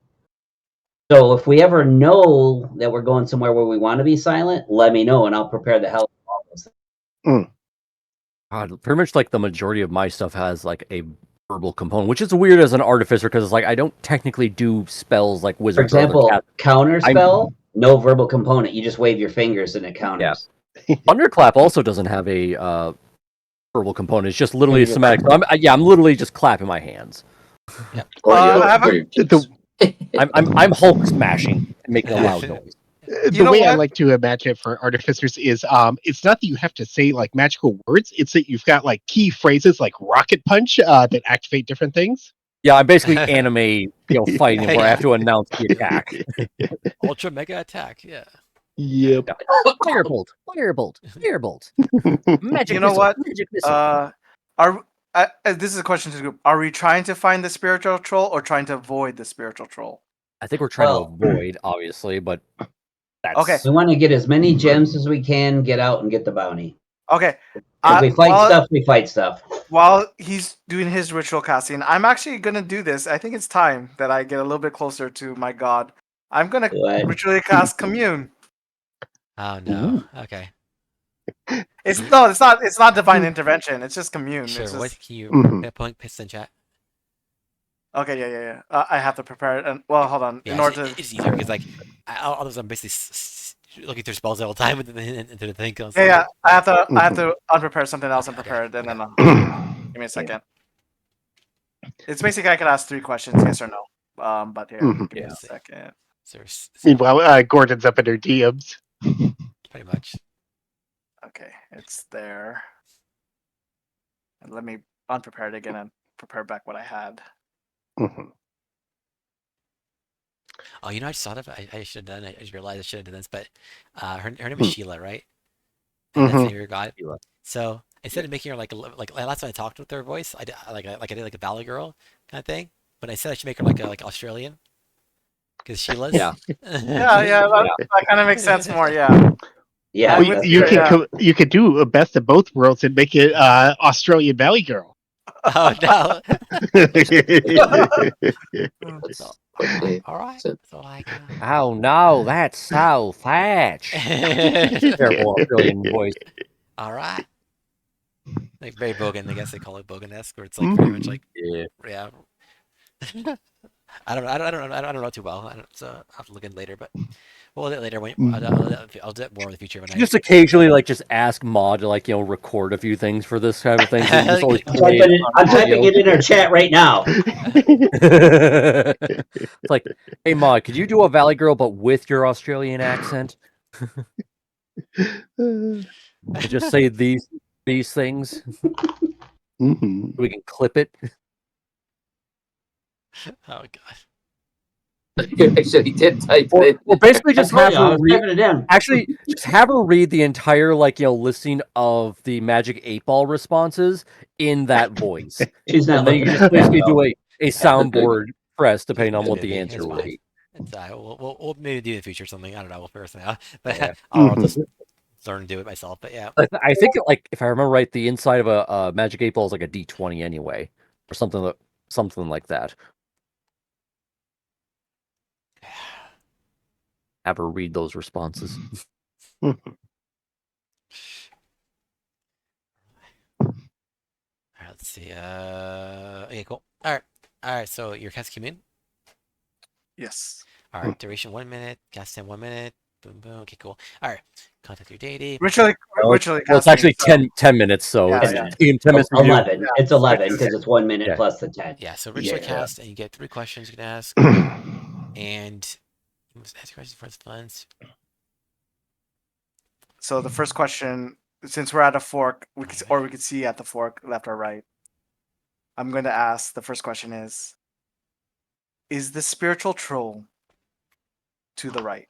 So if we ever know that we're going somewhere where we want to be silent, let me know and I'll prepare the hell. God, pretty much like the majority of my stuff has like a verbal component, which is weird as an artificer because it's like I don't technically do spells like For wizards. or other example, cast- counter spell, no verbal component. You just wave your fingers and it counters. Thunderclap also doesn't have a verbal component. It's just literally a somatic. So I'm literally just clapping my hands. Or I have or your teeth. I'm Hulk smashing and making a loud noise. You The know way I what? like to imagine it for artificers is it's not that you have to say like magical words, it's that you've got like key phrases like rocket punch that activate different things. Yeah, I'm basically anime, fighting where I have to announce the attack. Ultra mega attack. Yeah. Yep. Firebolt, firebolt, firebolt. Magic You know missile, what? magic missile. This is a question to the group. Are we trying to find the spiritual troll or trying to avoid the spiritual troll? I think we're trying well- to avoid, obviously, but that's Okay. We want to get as many gems as we can, get out and get the bounty. Okay. If we fight stuff. While he's doing his ritual casting, I'm actually gonna do this. I think it's time that I get a little bit closer to my god. I'm gonna What? ritually cast commune. Oh no. Okay. It's not divine intervention. It's just commune. Sure. It's What just, can you Mhm. point piston chat? okay, yeah. I have to prepare it. And well, hold on. Yeah, In order to it's easier because like otherwise I'm basically looking through spells all the time into the thing. yeah, I have to unprepare something else and prepare it, and then give me a second. It's basically I can ask 3 questions, yes or no. But here, Mhm. give me Yeah. a second. Meanwhile, Gordon's up at her DMs. pretty much. Okay, it's there. And let me unprepare it again and prepare back what I had. Mhm. Oh, you know, I just thought of it. I should have done it. I just realized I should have done this, but her name is Sheila, right? And that's the name of your god. Sheila. So instead of making her like last time I talked with her voice, I did like a Valley Girl kind of thing. But I said I should make her like Australian because Sheila's. Yeah. Yeah, that kind of makes sense more. Yeah. Yeah, I Well, would that's you do great. it, you could do a best of both worlds and make it Australian Valley Girl. Oh no! That's okay. All right. So- So like. Oh no, that's so Thatch. Terrible Australian voice. All right. Like very Bogan, I guess they call it Bogan-esque, where it's like very much like Yeah. yeah. I don't know too well. So I'll have to look in later, but we'll do it later. I'll do it more in the future when I. Just occasionally like just ask Maud to like record a few things for this kind of thing. So you just always I'm typing it in our chat right now. It's like, hey Maud, could you do a Valley Girl but with your Australian accent? And just say these things. Mhm. We can clip it. Oh god. You actually did type Or, it. or basically just I have told you, I her was read. typing it in. Actually, just have her read the entire listing of the Magic 8-Ball responses in that voice. She's not And then you looking just at basically that, do though. a soundboard press depending on Yeah, what the maybe. answer It's will fine. be. It's we'll maybe do in the future something. I don't know. We'll figure something out. But Yeah. I'll just learn to do it myself. But yeah. I think if I remember right, the inside of a Magic 8-Ball is like a D20 anyway, or something like that. Have her read those responses. All right, let's see. Okay, cool. All right. So your cast came in. Yes. All right, duration 1 minute. Cast time 1 minute. Boom, boom. Okay, cool. All right, contact your deity. Ritually Well, it's casting, actually so- 10 minutes, so Yeah, it's yeah. taking 10 minutes for you. 11. It's 11 because it's 1 minute Yeah. plus the 10. Yeah, so ritually Yeah. cast, and you get 3 questions you can ask, and you must ask questions for the funds. So the first question, since we're at a fork, we could see at the fork, left or right. I'm going to ask. The first question is the spiritual troll to the right?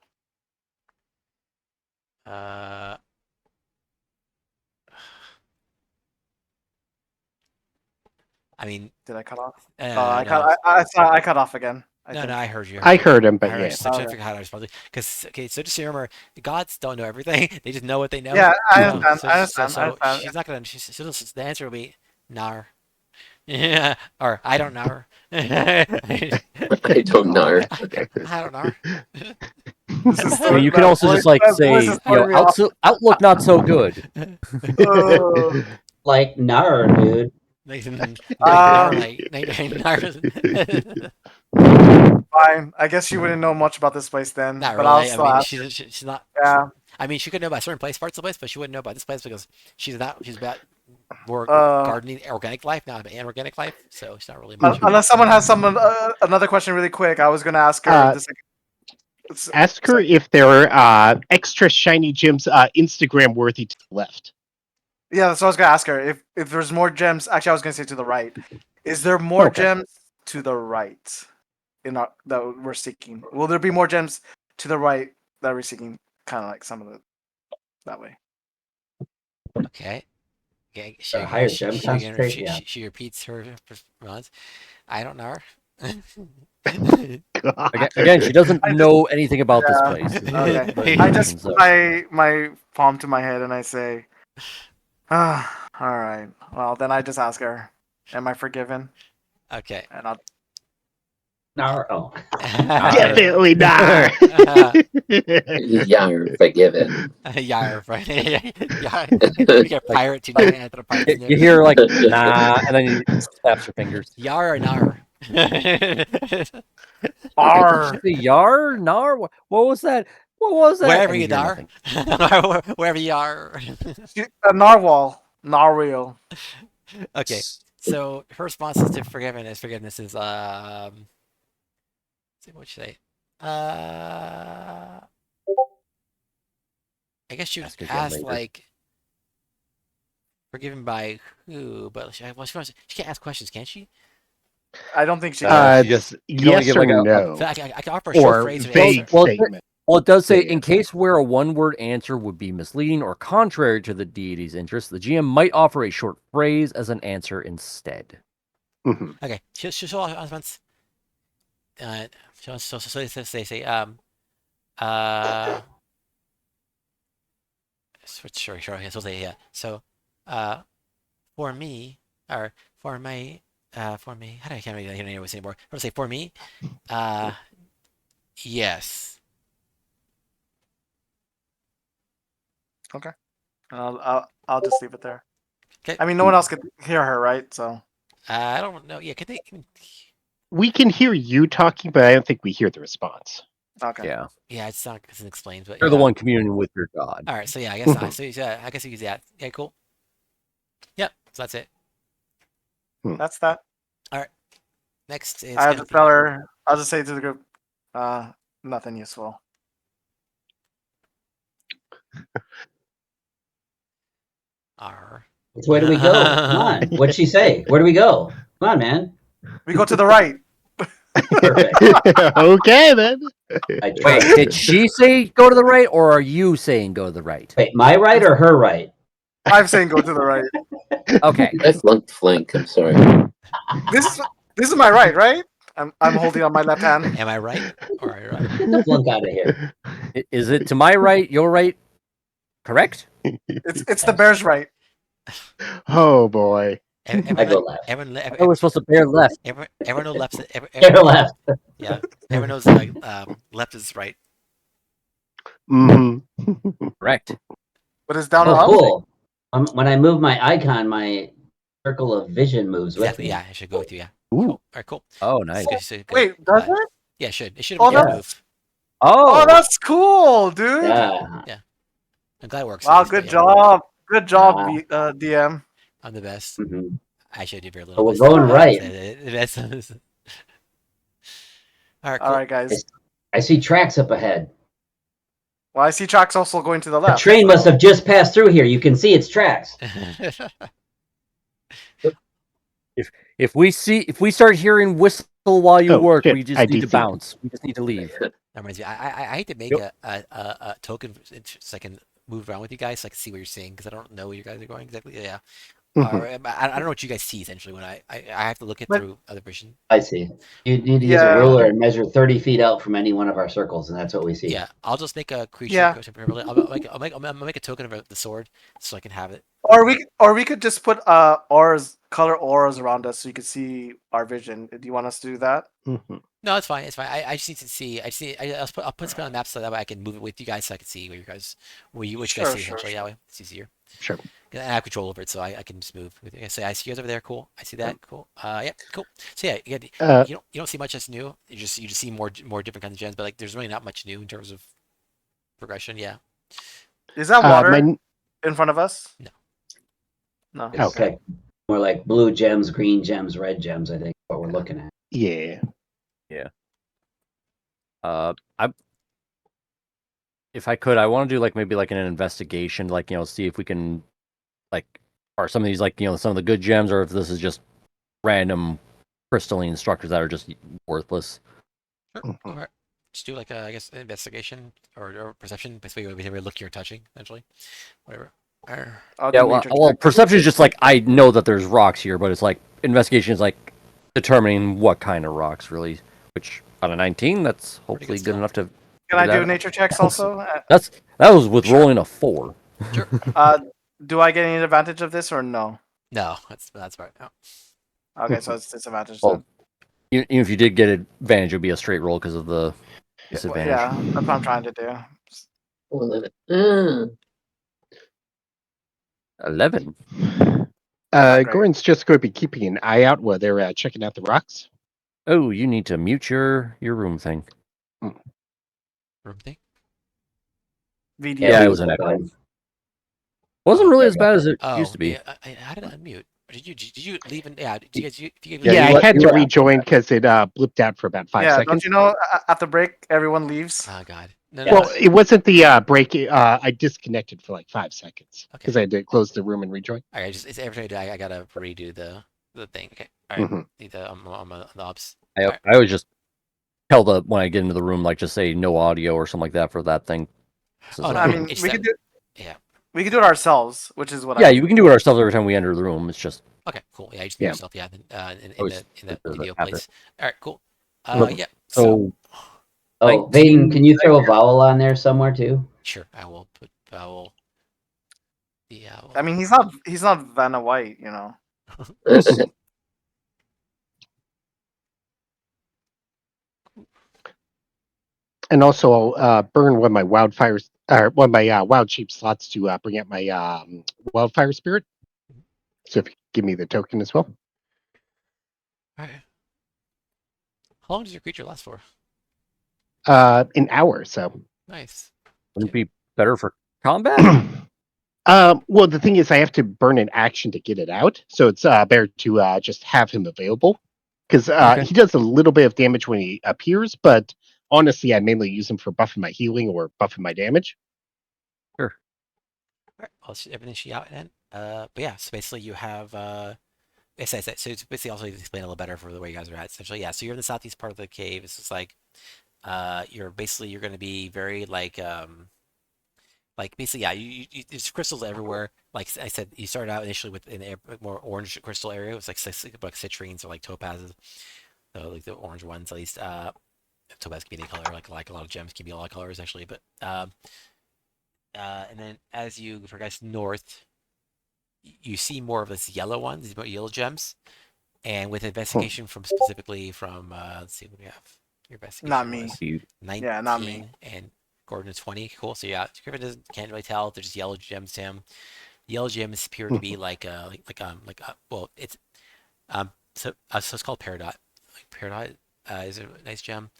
I mean, Did I cut off? no, I cut off again. no, I heard you. I heard him, but I yeah. was trying to figure out how to respond. Because so just remember, the gods don't know everything. They just know what they know. Yeah, I So- understand. So, I understand. so I understand. she's not gonna. The answer will be nar. Yeah, or I don't know. I I don't know. don't know. This is I mean, you can also just like say, outlook not so good. Like, nar, dude. Fine. I guess you wouldn't know much about this place then. Not but really. I'll I still mean, ask. she's not. Yeah. I mean, she could know about certain parts of the place, but she wouldn't know about this place because she's about more gardening, organic life, not inorganic life. So she's not really. Unless someone has another question really quick, I was going to ask her. Ask her if there are extra shiny gems Instagram worthy to the left. Yeah, that's what I was gonna ask her. If there's more gems, actually, I was gonna say to the right. Is there more Okay. gems to the right that we're seeking? Will there be more gems to the right that we're seeking? Kind of like some of the that way. Okay. Okay. A higher gem concentration, yeah. She repeats her response. I don't know. Again, she doesn't know anything about this Yeah. place. Okay. I just So- put my palm to my head and I say, all right. Well, then I just ask her, "Am I forgiven?" Okay. And I'll. Nar. Oh. Definitely not. You're forgiven. Yar, right? Yar. You get pirate to the pirate. You hear like nah, and then you snaps your fingers. Yar or nar? R. Yar, nar. What was that? What was that? Wherever And you hear are. nothing. Wherever you are. A narwhal. Narwhal. Okay. So her responses to forgiveness is let's see what you say. I guess she would Ask again ask later. like, forgiven by who? But she can't ask questions, can she? I don't think she Uh, can. she just- It's you can only yes give, or like, a- no, So I can offer a short or phrase of an vague answer. Well, statement. Well, it does say, Yeah. in case where a one-word answer would be misleading or contrary to the deity's interest, the GM might offer a short phrase as an answer instead. Mhm. Okay, she'll show announcements. So they say sure yeah, so say yeah. So for me or for my for me, how do I can't really hear what anymore. I'm gonna say for me, yes. I'll just leave it there. 'Kay. I mean, no one else could hear her, right? So I don't know. Yeah, We can hear you talking, but I don't think we hear the response. okay. Yeah, yeah, it's not doesn't explain, but you're yeah. the one communing with your god. All right, so yeah, I guess I you use that. Yeah, cool. Yep, so that's it. That's that. Next is I have gonna to be- tell her. I'll just say to the group, nothing useful. R. Which way do we go? Come on. What'd she say? Where do we go? Come on, man. We go to the right. Perfect. Okay, then. I Wait, trust. did she say go to the right, or are you saying go to the right? Wait, my right or her right? I'm saying go to the right. Okay. I flunked flank. I'm sorry. This is my right, right? I'm holding on my left hand. Am I right? Or am I right? Get the flunk out of here. Is it to my right, your right? Correct? It's the bear's right. Oh boy. I go left. I was supposed to bear left. Everyone knows left. Go left. Yeah, everyone knows left is right. Hmm. Correct. But it's down or Oh, up. cool. When I move my icon, my circle of vision moves with Exactly. me. Yeah, it should go with you. Yeah. Ooh. Cool. All right. Cool. Oh, nice. Good. Wait, does it? Yeah, it should. It should. Oh, Yeah, that's- move. Oh, Oh, that's cool, dude. Yeah. I'm glad it works. Wow, at least, good yeah. job. Good job, Wow. DM. I'm the best. Mhm. I should do very So little. we're best. going right. The best. All right. Cool. All right, guys. I see tracks up ahead. Well, I see tracks also going to the A left. train must have just passed through here. You can see its tracks. if we start hearing whistle while you Oh, work, shit, we just I need do to see it. bounce. We just need to leave. That reminds me. I hate to make a token so I can move around with you guys so I can see what you're seeing because I don't know where you guys are going exactly. Yeah. Mhm. Or, I don't know what you guys see essentially when I have to look it But- through other vision. I see. You need to use Yeah. a ruler and measure 30 feet out from any one of our circles, and that's what we see. Yeah, I'll just make a creature. Yeah. I'll make a token of the sword so I can have it. Or we could just put color auras around us so you could see our vision. Do you want us to do that? Mhm. No, it's fine. It's fine. I just need to see. I'll put something on the map so that way I can move it with you guys so I can see what you guys Sure, see sure, essentially. That way it's easier. Sure. And I have control over it, so I can just move. I say I see you guys over there. Cool. I see that. Cool. Yeah. Cool. So yeah, you don't see much that's new. You just see more different kinds of gens, but like there's really not much new in terms of progression. Yeah. Is that water my- in front of us? No. No. It's Okay. like more like blue gems, green gems, red gems, I think, what we're looking at. Yeah. If I could, I want to do like maybe like an investigation, like see if we can, like, are some of these like some of the good gems, or if this is just random crystalline structures that are just worthless. Sure. All right. Just do like I guess investigation or perception. Basically, whatever look you're touching, essentially. Whatever. I'll do Yeah, well, nature check. perception is just like I know that there's rocks here, but it's like investigation is like determining what kind of rocks, really. Which on a 19, that's hopefully good good enough to. Can I do that- nature checks also? That was with rolling a 4. Sure. Do I get any advantage of this or no? No, that's right. No. Okay, so it's disadvantage Well, then. Even if you did get advantage, it'd be a straight roll because of the disadvantage. Yeah, that's what I'm trying to do. 11. 11. Great. Gordon's just going to be keeping an eye out while they're checking out the rocks. Oh, you need to mute your room thing. Room thing. VD. Yeah, it was an echo. Wasn't really as bad as it Oh, used to be. Yeah, how did I unmute? Did you leave? Yeah. Did you guys? Yeah, Yeah, you I had were- to rejoin because it blipped out for about 5 Yeah, seconds. don't you know at the break everyone leaves? Oh God. No, Yeah. no. Well, it wasn't the break. I disconnected for like 5 seconds Okay. because I had to close the room and rejoin. All right, it's every time I gotta redo the thing. Okay. All right. Mhm. I'm on the ops. I Alright. I always just tell when I get into the room, like just say no audio or something like that for that thing. So Oh, it's no, I like- mean, it's we that- could do. yeah. We could do it ourselves, which is what. yeah, I we can do it ourselves every time we enter the room. It's just Okay, cool. Yeah, you just Yeah. mute yourself. Yeah, in Always the does video happen. place. All right, cool. Look, Yeah. So so Oh, Vaden, can you throw a vowel on there somewhere too? sure, I will put vowel. The owl. I mean, he's not Vanna White, you know. And also, I'll burn one of my wildfires, or one of my wild sheep slots to bring out my wildfire spirit. So if you give me the token as well. All right. How long does your creature last for? An hour. So. Nice. wouldn't it be better for combat? Well, the thing is, I have to burn an action to get it out, so it's better to just have him available because Okay. he does a little bit of damage when he appears, but honestly, I mainly use him for buffing my healing or buffing my damage. All right. Well, everything she out then. But yeah, so basically you have it says that. So it's basically also to explain a little better for the way you guys are at. Essentially, yeah. So you're in the southeast part of the cave. It's just like you're going to be very like basically, yeah, there's crystals everywhere. Like I said, you started out initially with an more orange crystal area. It was like citrines or like topazes, so like the orange ones at least. Topaz can be any color, like a lot of gems can be a lot of colors actually. But and then as you progress north, you see more of this yellow ones, these yellow gems, and with investigation from specifically from let's see what we have. Your investigation Not me. was You- 19 Yeah, not me. and Gordon is 20. Cool. So yeah, Griffin can't really tell. They're just yellow gems to him. Yellow gems appear to be well, it's so it's called Peridot. Like Peridot is a nice gem.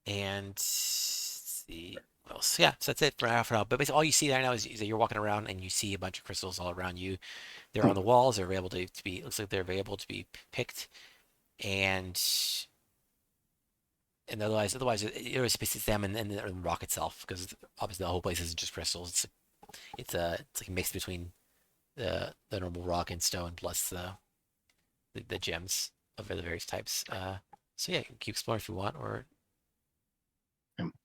And let's see what else. Yeah, so that's it for now. But basically, all you see right now is that you're walking around and you see a bunch of crystals all around you. They're on the walls. They're able to be. Looks like they're able to be picked, and otherwise it was basically them and the rock itself, because obviously the whole place isn't just crystals. It's like a mix between the normal rock and stone plus the gems of the various types. So yeah, you can keep exploring if you want, or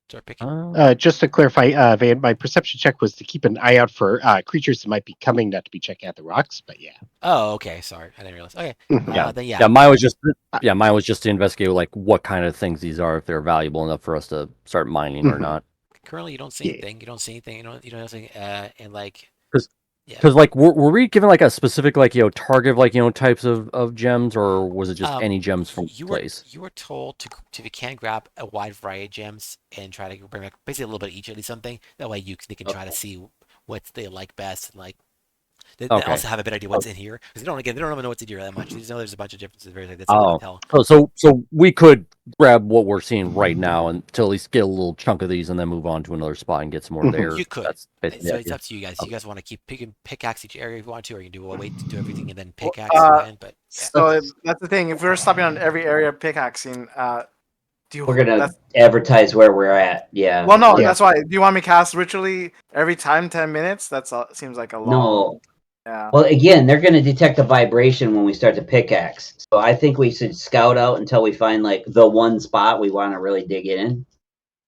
start picking. Just to clarify, Van, my perception check was to keep an eye out for creatures that might be coming, not to be checking out the rocks. But yeah. Oh, okay. Sorry, I didn't realize. Okay. Yeah. Then yeah, mine was just to investigate like what kind of things these are, if they're valuable enough for us to start mining or Mhm. not. Currently, you don't see Yeah. anything. You don't see anything. You don't see anything. And like, yeah. Because like were we given like a specific like target of like types of gems, or was it just any gems from you place? You were told to if you can grab a wide variety of gems and try to bring back basically a little bit of each, at least something. That way they can try to see what they like best, and like they also have a better idea what's in here, because they don't even know what's in here that much. They just know there's a bunch of differences. That's all they can tell. So we could grab what we're seeing right now and to at least get a little chunk of these, and then move on to another spot and get some more there. You could. That's basically So the it's idea. up to you guys. Okay. You guys want to keep pickaxe each area if you want to, or you can wait to do everything and then pickaxe again. But yeah. So that's the thing. If we're stopping on every area pickaxing, We're gonna advertise where we're at. Yeah. Well, no, Yeah. that's why. Do you want me to cast ritually every time 10 minutes? Seems like a long. No. Yeah. Well, again, they're going to detect a vibration when we start to pickaxe. So I think we should scout out until we find like the one spot we want to really dig in.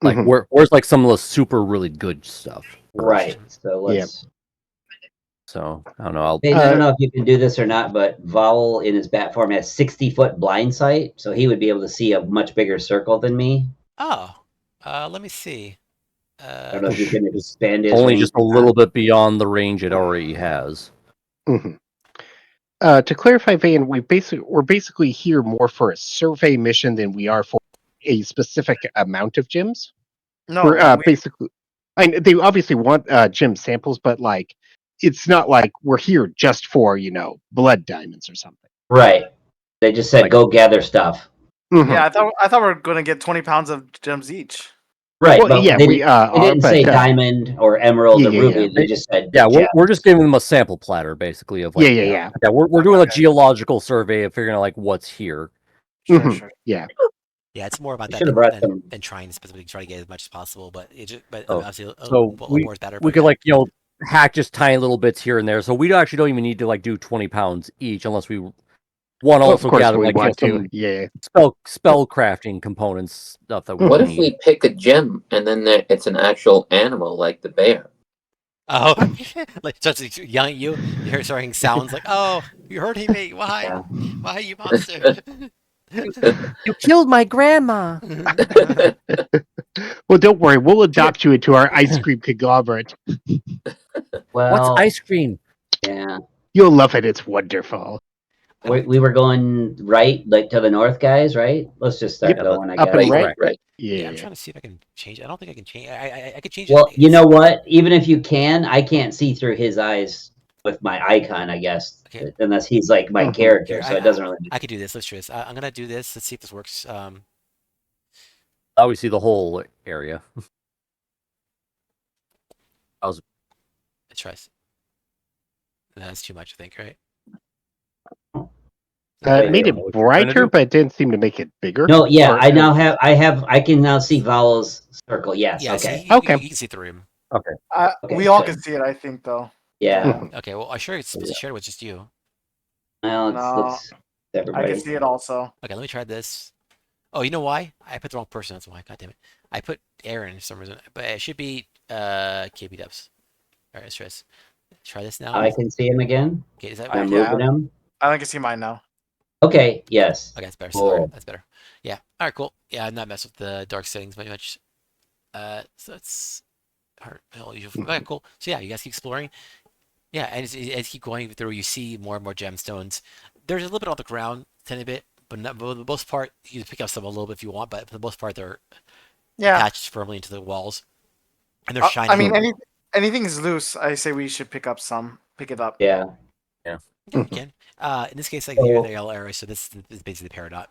Like Mhm. where's like some of the super really good stuff. Right. So let's. So I don't know. Hey, I don't know if you can do this or not, but Vowel in his bat form has 60-foot blind sight, so he would be able to see a much bigger circle than me. Oh, let me see. I don't know if you can expand his Only range just a or not. little bit beyond the range it already has. Mhm. To clarify, Van, we're basically here more for a survey mission than we are for a specific amount of gems. No, We're basically, they obviously want gem samples, but like, it's not like we're here just for blood diamonds or something. Right. They just said Like- go gather stuff. Mhm. yeah, I thought we were gonna get 20 pounds of gems each. Right. Well, but yeah, they, we they didn't say diamond or emerald yeah, or yeah, ruby. yeah. They just said Yeah, gem. we're just giving them a sample platter, basically, of like yeah. we're doing a geological survey of figuring out like what's here. Sure, Mhm. sure. Yeah. Yeah, it's more about We that should have brought than, some. than trying to specifically try to get as much as possible. But Oh, obviously, so more is better. we But could yeah. like hack just tiny little bits here and there. So we actually don't even need to like do 20 pounds each unless we want to Well, of also course gather we like want to. some Yeah. spell crafting components stuff that we What need. if we pick a gem and then it's an actual animal like the bear? Oh, like starts yelling at you. You hear starting sounds like, "Oh, you're hurting me. Why? Yeah. Why, you monster?" You killed my grandma. Well, don't worry. We'll adopt you into our ice cream conglomerate. Well, What's ice cream? yeah. You'll love it. It's wonderful. We were going right, like to the north, guys. Right? Let's just start Yep. going. I Up guess. and right. right. Yeah, I'm Yeah. trying to see if I can change. I don't think I can change. I could change. Well, it. you know what? Even if you can, I can't see through his eyes with my icon. I guess Okay. unless he's like my Mhm. character, Here, so it doesn't really. I could do this. Let's try this. I'm gonna do this. Let's see if this works. Now we see the whole area. Let's try this. That's too much, I think, right? It made it What you're trying to brighter, do? but it didn't seem to make it bigger. No, yeah, Or- I can now see Vowel's circle. Yes, Yeah. okay, See, Okay. you can see through him. Okay, We all good. can see it, I think, though. Yeah. Okay. Well, I sure it's shared with just you. Well, No, let's I everybody. can see it also. Okay. Let me try this. Oh, you know why? I put the wrong person. That's why. God damn it. I put Aaron for some reason, but it should be KB Dubs. All right. Let's try this. Try this now. I can see him again. Okay. Is that I'm Yeah. moving him. I can see mine now. Okay. Yes. Okay, that's better. Cool. Sorry, that's better. Yeah. All right, cool. Yeah, I'm not mess with the dark settings very much. So it's hard. Okay, cool. So yeah, you guys keep exploring. Yeah, and as you keep going through, you see more and more gemstones. There's a little bit on the ground, tiny bit, but not, for the most part, you can pick up some a little bit if you want. But for the most part, they're Yeah. attached firmly into the walls, and they're shining. I mean, anything is loose. I say we should pick it up. Yeah. Yeah, you can. In this case, like So- here, the yellow area. So this is basically the peridot.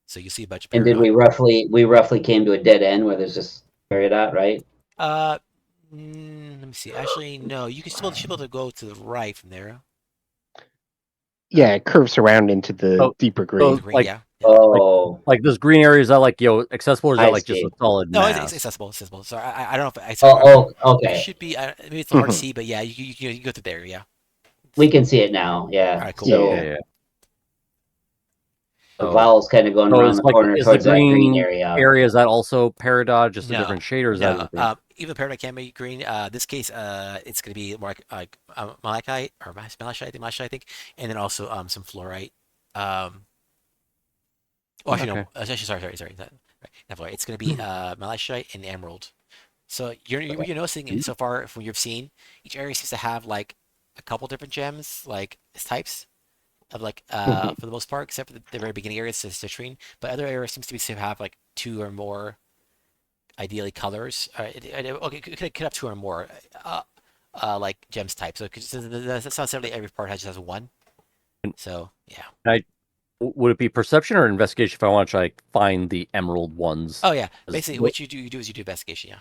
So you see a bunch of And did peridot. we roughly came to a dead end where there's just peridot, right? Let me see. Actually, no. You should be able to go to the right from there. Yeah, it curves around into the Oh, deeper oh, green. Green, like- yeah. Oh, Like this green area, is that like accessible, or is I that like just see. a solid No, mass? it's accessible. It's accessible. So I don't know if I. oh, It okay. should be. Maybe it's hard to Mhm. see, but yeah, you can go through there. Yeah. We can see it now. Yeah. Alright, cool. So Yeah. the So- vowel's kind of going So around it's the like- corner is the towards that green green area. area, is that also peridot, just a No, different shade, or is No, that the even peridot can be green. This case, it's going to be more like malachite or malachite, I think, and then also some fluorite. Oh, actually, no. Okay. Actually, sorry. Not fluorite. It's going to be malachite and emerald. So what you're noticing so far from what you've seen, each area seems to have like a couple different gems, like types of like for the most part, except for the very beginning areas, citrine. But other areas seems to have like 2 or more, ideally colors. Okay, could have 2 or more, like gems types. So that's not necessarily every part just has 1. So yeah. would it be perception or investigation if I want to try like, find the emerald ones? Oh yeah. Is- Basically, what you do is you do investigation. Yeah.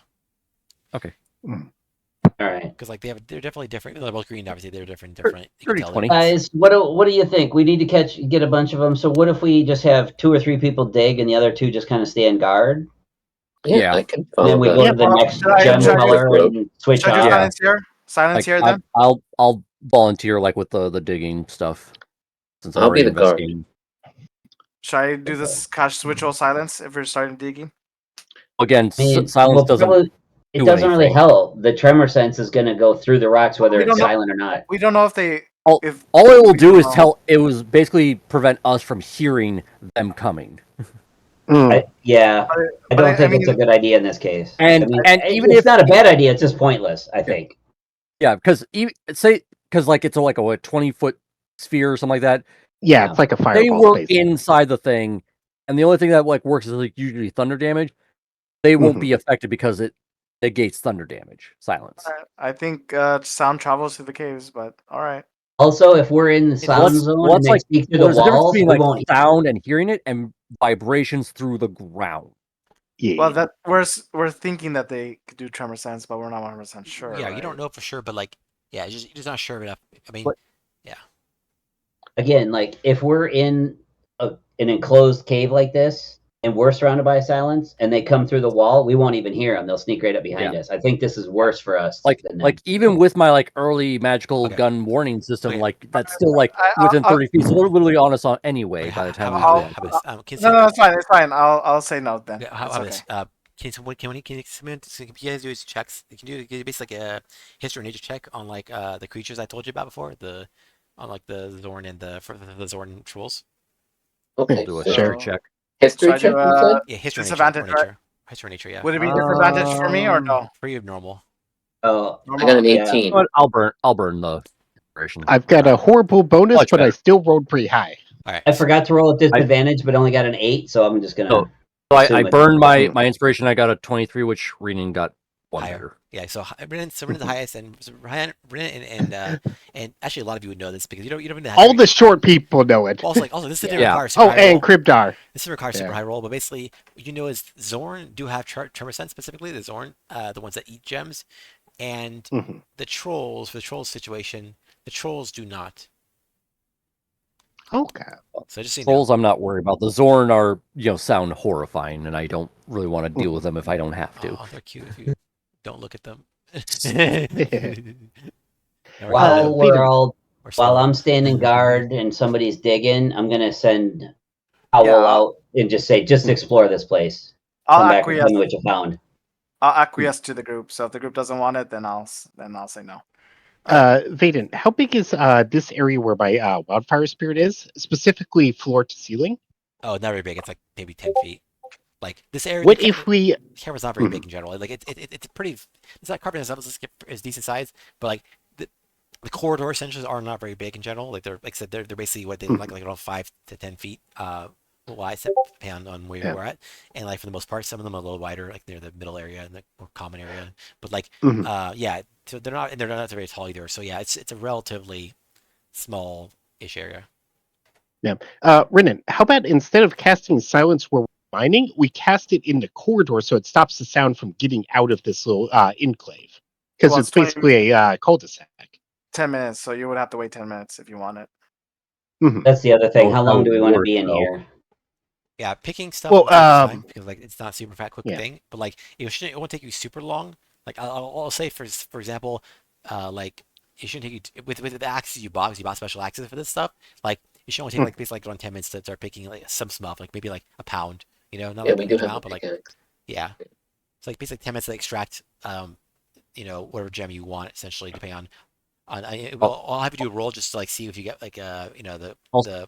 All right. Because like they're definitely different. They're both green, obviously. They're different. You can 30, tell 20. difference. Guys, what do you think? We need to get a bunch of them. So what if we just have 2 or 3 people dig and the other 2 just kind of stand guard? Yeah. I can And follow then we that. go to the next should I- gem should I do- color and switch Should I do off. Yeah. silence here? Silence Like, here then? I'll volunteer like with the digging stuff. Since I'm I'll be already the guard. investigating. Should I do this cash switch all silence if we're starting digging? Again, I mean, silence well, doesn't. probably- it do doesn't really anything. help. The tremor sense is going to go through the rocks whether We it's don't know- silent or not. We don't know if they. All- If All it will we do don't is know. it was basically prevent us from hearing them coming. Mm. I but don't I think it's a mean- good idea in this case. And- I mean, and even it's if- not a bad idea, it's just pointless. I think. Yeah, because like it's like a 20-foot sphere or something like that. Yeah, it's like a They fireball work space. inside the thing, and the only thing that like works is like usually thunder damage. They won't be affected because it negates thunder damage. Silence. I think sound travels through the caves, but all right. Also, if we're in the sound What's- zone what's and they like- speak through Well, the there's a difference walls, between we like won't. sound and hearing it and vibrations through the ground. Yeah. Well, that we're thinking that they could do tremor sense, but we're not 100% sure. Yeah, right? you don't know for sure, but like, yeah, you're just not sure enough. I mean, But- Again, like if we're in an enclosed cave like this, and we're surrounded by silence, and they come through the wall, we won't even hear them. They'll sneak right up behind us. I think this is worse for us. Like than them. like even with my like early magical Okay. gun warning system, Okay. like that's still like I'll- within 30 feet. So they're literally on us on anyway Okay, by the time we how do about- that. how but- about this? No, it's fine. It's fine. I'll say no then. Yeah, how It's about okay. this? Can you guys do these checks? You can do basically like a history or nature check on like the creatures I told you about before, on like the Zorn and the Zorn trolls. Okay. We'll do a so history So- check. history So I check, do, you said? Yeah, history or Disadvantage, nature. right? History or nature, yeah. Would it be disadvantage for me or Um, no? For you, normal. Oh, I got an yeah. 18. But I'll burn the inspiration. I've got a horrible bonus, Much but I better. still rolled pretty high. All right. I forgot to roll at disadvantage, but only got an 8, so I'm just gonna. So I assume it. burned my inspiration. I got a 23, which Renan got one Higher. better. Yeah, so Renan's the highest, and Renan and actually a lot of you would know this because you don't even have All the short people know it. also this didn't Yeah. require super Oh, high and roll. Kribdar. This requires super Yeah. high roll, but basically what you know is Zorn do have Tremor Sense specifically, the Zorn, the ones that eat gems, and Mhm. the trolls, for the trolls situation, the trolls do not. Okay. So just so you know. Trolls, I'm not worried about. The Zorn are, sound horrifying, and I don't really want to deal with them if I don't have to. Oh, they're cute if you don't look at them. Or While feed 'em. we're all, or while smell I'm them. standing guard and somebody's digging, I'm gonna send Owl Yeah. out and just say, just explore this place. I'll Come back and acquiesce. tell me what you found. I'll acquiesce to the group. So if the group doesn't want it, then I'll say no. Vaden, how big is this area where my wildfire spirit is? Specifically floor to ceiling? Oh, not very big. It's like maybe 10 feet. Like this area. What the if we camera's not very big in general. Like it's pretty. It's not carpet is decent size, but like the corridor essentially are not very big in general. Like like I said, they're basically what they look like around 5 to 10 feet wide, depending on where Yeah. you're at. And like for the most part, some of them are a little wider, like near the middle area and the more common area. But like Mhm. yeah, so they're not very tall either. So yeah, it's a relatively small-ish area. Renan, how about instead of casting silence where we're mining, we cast it in the corridor so it stops the sound from getting out of this little enclave? Because Well, it's it's 20 basically a cul-de-sac. 10 minutes, so you would have to wait 10 minutes if you want it. Mhm. That's the other thing. Oh, How long do we want to work, be in though. here? Yeah, picking stuff Well, will take time because like it's not super fast, quick yeah. thing. But like it won't take you super long. Like I'll say for example, like it shouldn't take you with the axes you bought because you bought special axes for this stuff. Like it should only take like basically like around 10 minutes to start picking like some stuff, like maybe like a pound. Not Yeah, like we a do huge have a amount, but like pickaxe. yeah. It's like basically 10 minutes to extract whatever gem you want essentially depending on I'll have you do a roll just to like see if you get like Also-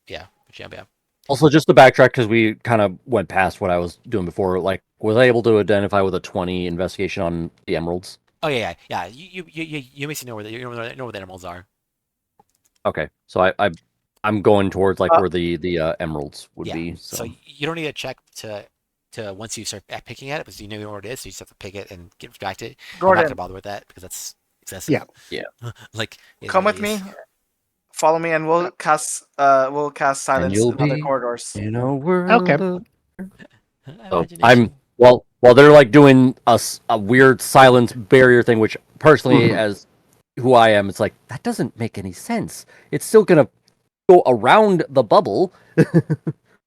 the gem. Yeah. Also, just to backtrack, because we kind of went past what I was doing before, like, was I able to identify with a 20 investigation on the emeralds? Oh yeah. You basically know where the emeralds are. Okay, so I'm going towards like where the emeralds would Yeah. be. So So you don't need to check to once you start picking at it because you know where it is, so you just have to pick it and get distracted. I'm not Gordon, gonna bother with that because that's excessive. Yeah. Like come with me. Follow me, and we'll cast silence you'll in other be- corridors. in a world. Okay. of- So I'm while they're like doing a weird silence barrier thing, which personally, Mhm. as who I am, it's like that doesn't make any sense. It's still gonna go around the bubble.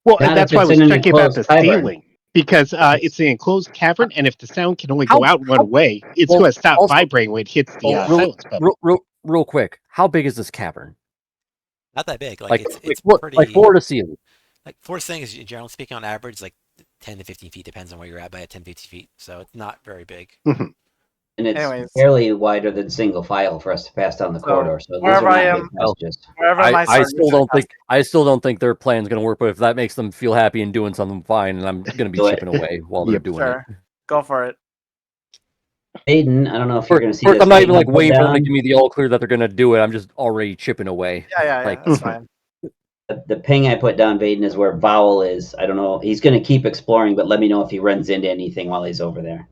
Well, Not that's if why I it's was in an checking about the enclosed cavern. ceiling. Because it's an enclosed cavern, and if the sound can only How- go out one how- way, it's well, going to stop also- vibrating when it hits the Well, silence button. real quick, how big is this cavern? not that big. Like, Like, it's what, pretty. like floor to ceiling? Like force thing is generally speaking on average like 10 to 15 feet depends on where you're at, by 10 50 feet. So it's not very big. And it's Anyways. fairly wider than single file for us to pass down the So, corridor. So these wherever are not I big am- passages. Wherever I my still sergeants don't are think their plan's gonna work, but if that makes them feel happy and doing something fine, and I'm gonna be Do it. chipping away while they're Yep. doing Sure. it. Go for it. Aiden, I don't know if you're going to see First, this. I'm not even Aiden like put waiting for them to down. give me the all clear that they're gonna do it. I'm just already chipping away. Yeah, Like- that's fine. The ping I put down, Baden, is where Vowel is. I don't know. He's going to keep exploring, but let me know if he runs into anything while he's over there.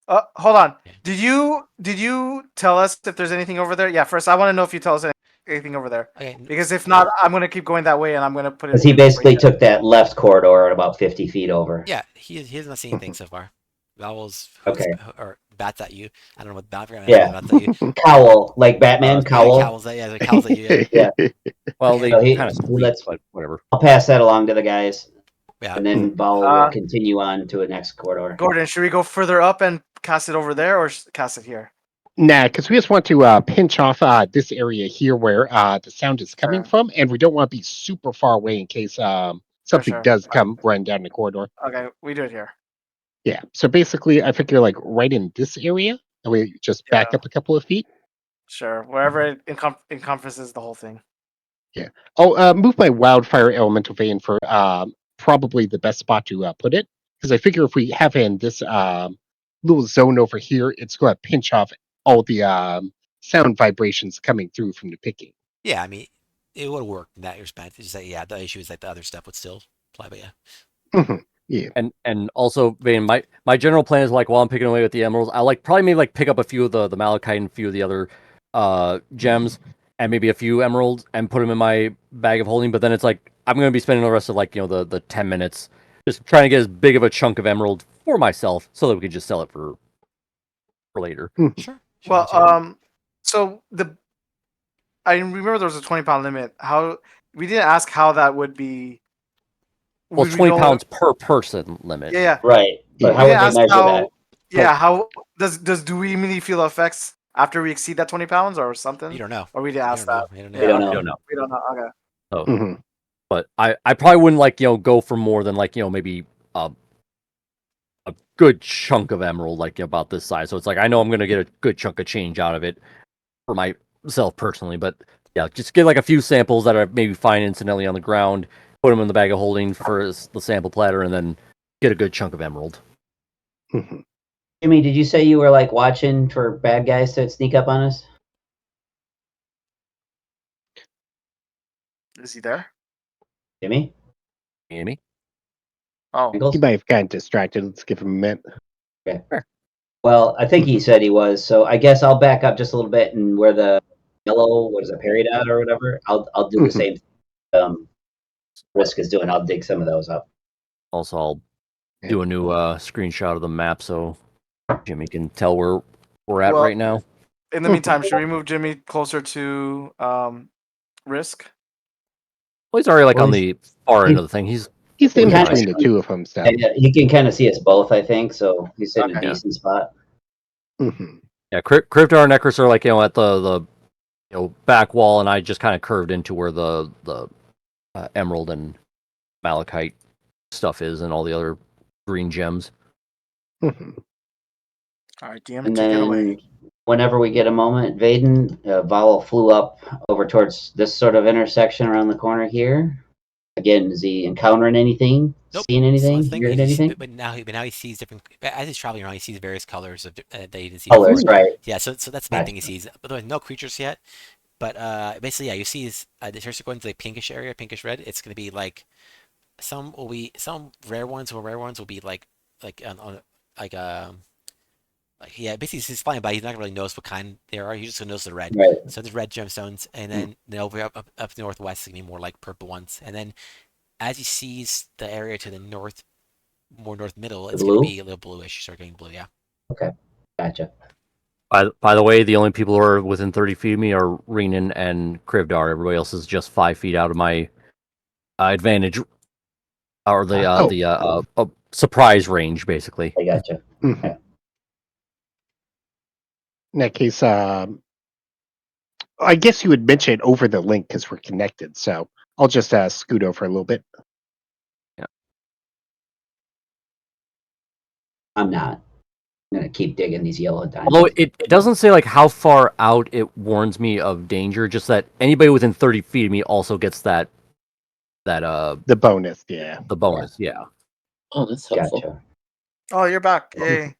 Hold on. Did you tell us if there's anything over there? Yeah. First, I want to know if you tell us anything over there, Okay. because if not, I'm gonna keep going that way, and I'm gonna put it. Because he basically took that left corridor at about 50 feet over. Yeah, he has not seen anything so far. Vowels Okay. or bats at you. I don't know what bat. Yeah. Bats at you. Cowl, like Batman, Yeah, cowl. cowls at you. Yeah. Well, they So he- kind of let's- but whatever. I'll pass that along to the guys. Yeah. and then Val will continue on to a next corridor. Gordon, should we go further up and cast it over there, or cast it here? Nah, because we just want to pinch off this area here where the sound is coming Sure. from, and we don't want to be super far away in case something sure. does come run down the corridor. Okay, we do it here. Yeah. So basically, I figure like right in this area, and we just back Yeah. up a couple of feet. Sure, wherever it encompasses the whole thing. I'll move my wildfire elemental vein for probably the best spot to put it, because I figure if we have it in this little zone over here, it's going to pinch off all the sound vibrations coming through from the picking. Yeah, I mean, it would work in that respect. It's just that, yeah, the issue is that the other stuff would still apply, but yeah. And also, Vane, my general plan is like while I'm picking away with the emeralds, I like probably maybe like pick up a few of the malachite and a few of the other gems and maybe a few emeralds and put them in my bag of holding. But then it's like I'm going to be spending the rest of like the 10 minutes just trying to get as big of a chunk of emerald for myself so that we could just sell it for later. Sure. Well, so I remember there was a 20-pound limit. How we didn't ask how that would be. Well, Would it's we 20 know- pounds per person limit. Yeah. Right. But Yeah. how We would didn't they ask measure that? Yeah, how do we immediately feel the effects after we exceed that 20 pounds or something? You don't know. Or we didn't You ask don't that. know. You don't We don't know. know. I don't know. We don't know. Okay. So, Mhm. but I probably wouldn't like go for more than like maybe a good chunk of emerald like about this size. So it's like I know I'm gonna get a good chunk of change out of it for myself personally. But yeah, just get like a few samples that I maybe find incidentally on the ground, put them in the bag of holding for the sample platter, and then get a good chunk of emerald. Mhm. Jimmy, did you say you were like watching for bad guys to sneak up on us? Is he there? Jimmy? You hear me? Oh. Sprinkles? He might have gotten distracted. Let's give him a minute. Well, I think he said he was, so I guess I'll back up just a little bit and where the yellow, what is it, peridot or whatever, I'll do the Mhm. same Risk is doing. I'll dig some of those up. Also, I'll do a new screenshot of the map so Jimmy can tell where we're at Well- right now. In the meantime, should we move Jimmy closer to Risk? Well, he's already like Well, on the far end of the thing. He's He's in Yeah. between the two of them. So. And he can kind of see us both, I think, so he's in a Okay. decent spot. Mhm. yeah. Cryptar and Necros are like at the back wall, and I just kind of curved into where the emerald and malachite stuff is, and all the other green gems. Mhm. All right, DM, And take it away. then whenever we get a moment, Vaden, Vowel flew up over towards this sort of intersection around the corner here. Again, is he encountering anything? Nope. Seeing So anything? the thing Hearing is, anything? but now he sees different. As he's traveling around, he sees various colors of that he didn't see Colors, before. right. Yeah, so that's the main thing he sees. But there's no creatures yet. But basically, yeah, you see is the first going to the pinkish area, pinkish red. It's going to be like some rare ones will be like on like yeah, basically he's flying by. He's not gonna really notice what kind there are. He's just gonna notice the red. Right. So there's red gemstones, and then over up northwest, it's gonna be more like purple ones. And then as he sees the area to the north, more north middle, it's Blue? gonna be a little bluish. Start getting blue, yeah. Gotcha. By the way, the only people who are within 30 feet of me are Renan and Krivdar. Everybody else is just 5 feet out of my advantage, or the surprise range, basically. I gotcha. Mhm. In that case, I guess you would mention it over the link because we're connected. So I'll just scoot over a little bit. I'm not. I'm gonna keep digging these yellow diamonds. Although it doesn't say like how far out it warns me of danger, just that anybody within 30 feet of me also gets that The bonus, yeah. the bonus. Yeah. Oh, that's helpful. Gotcha. Oh, you're back. Yay.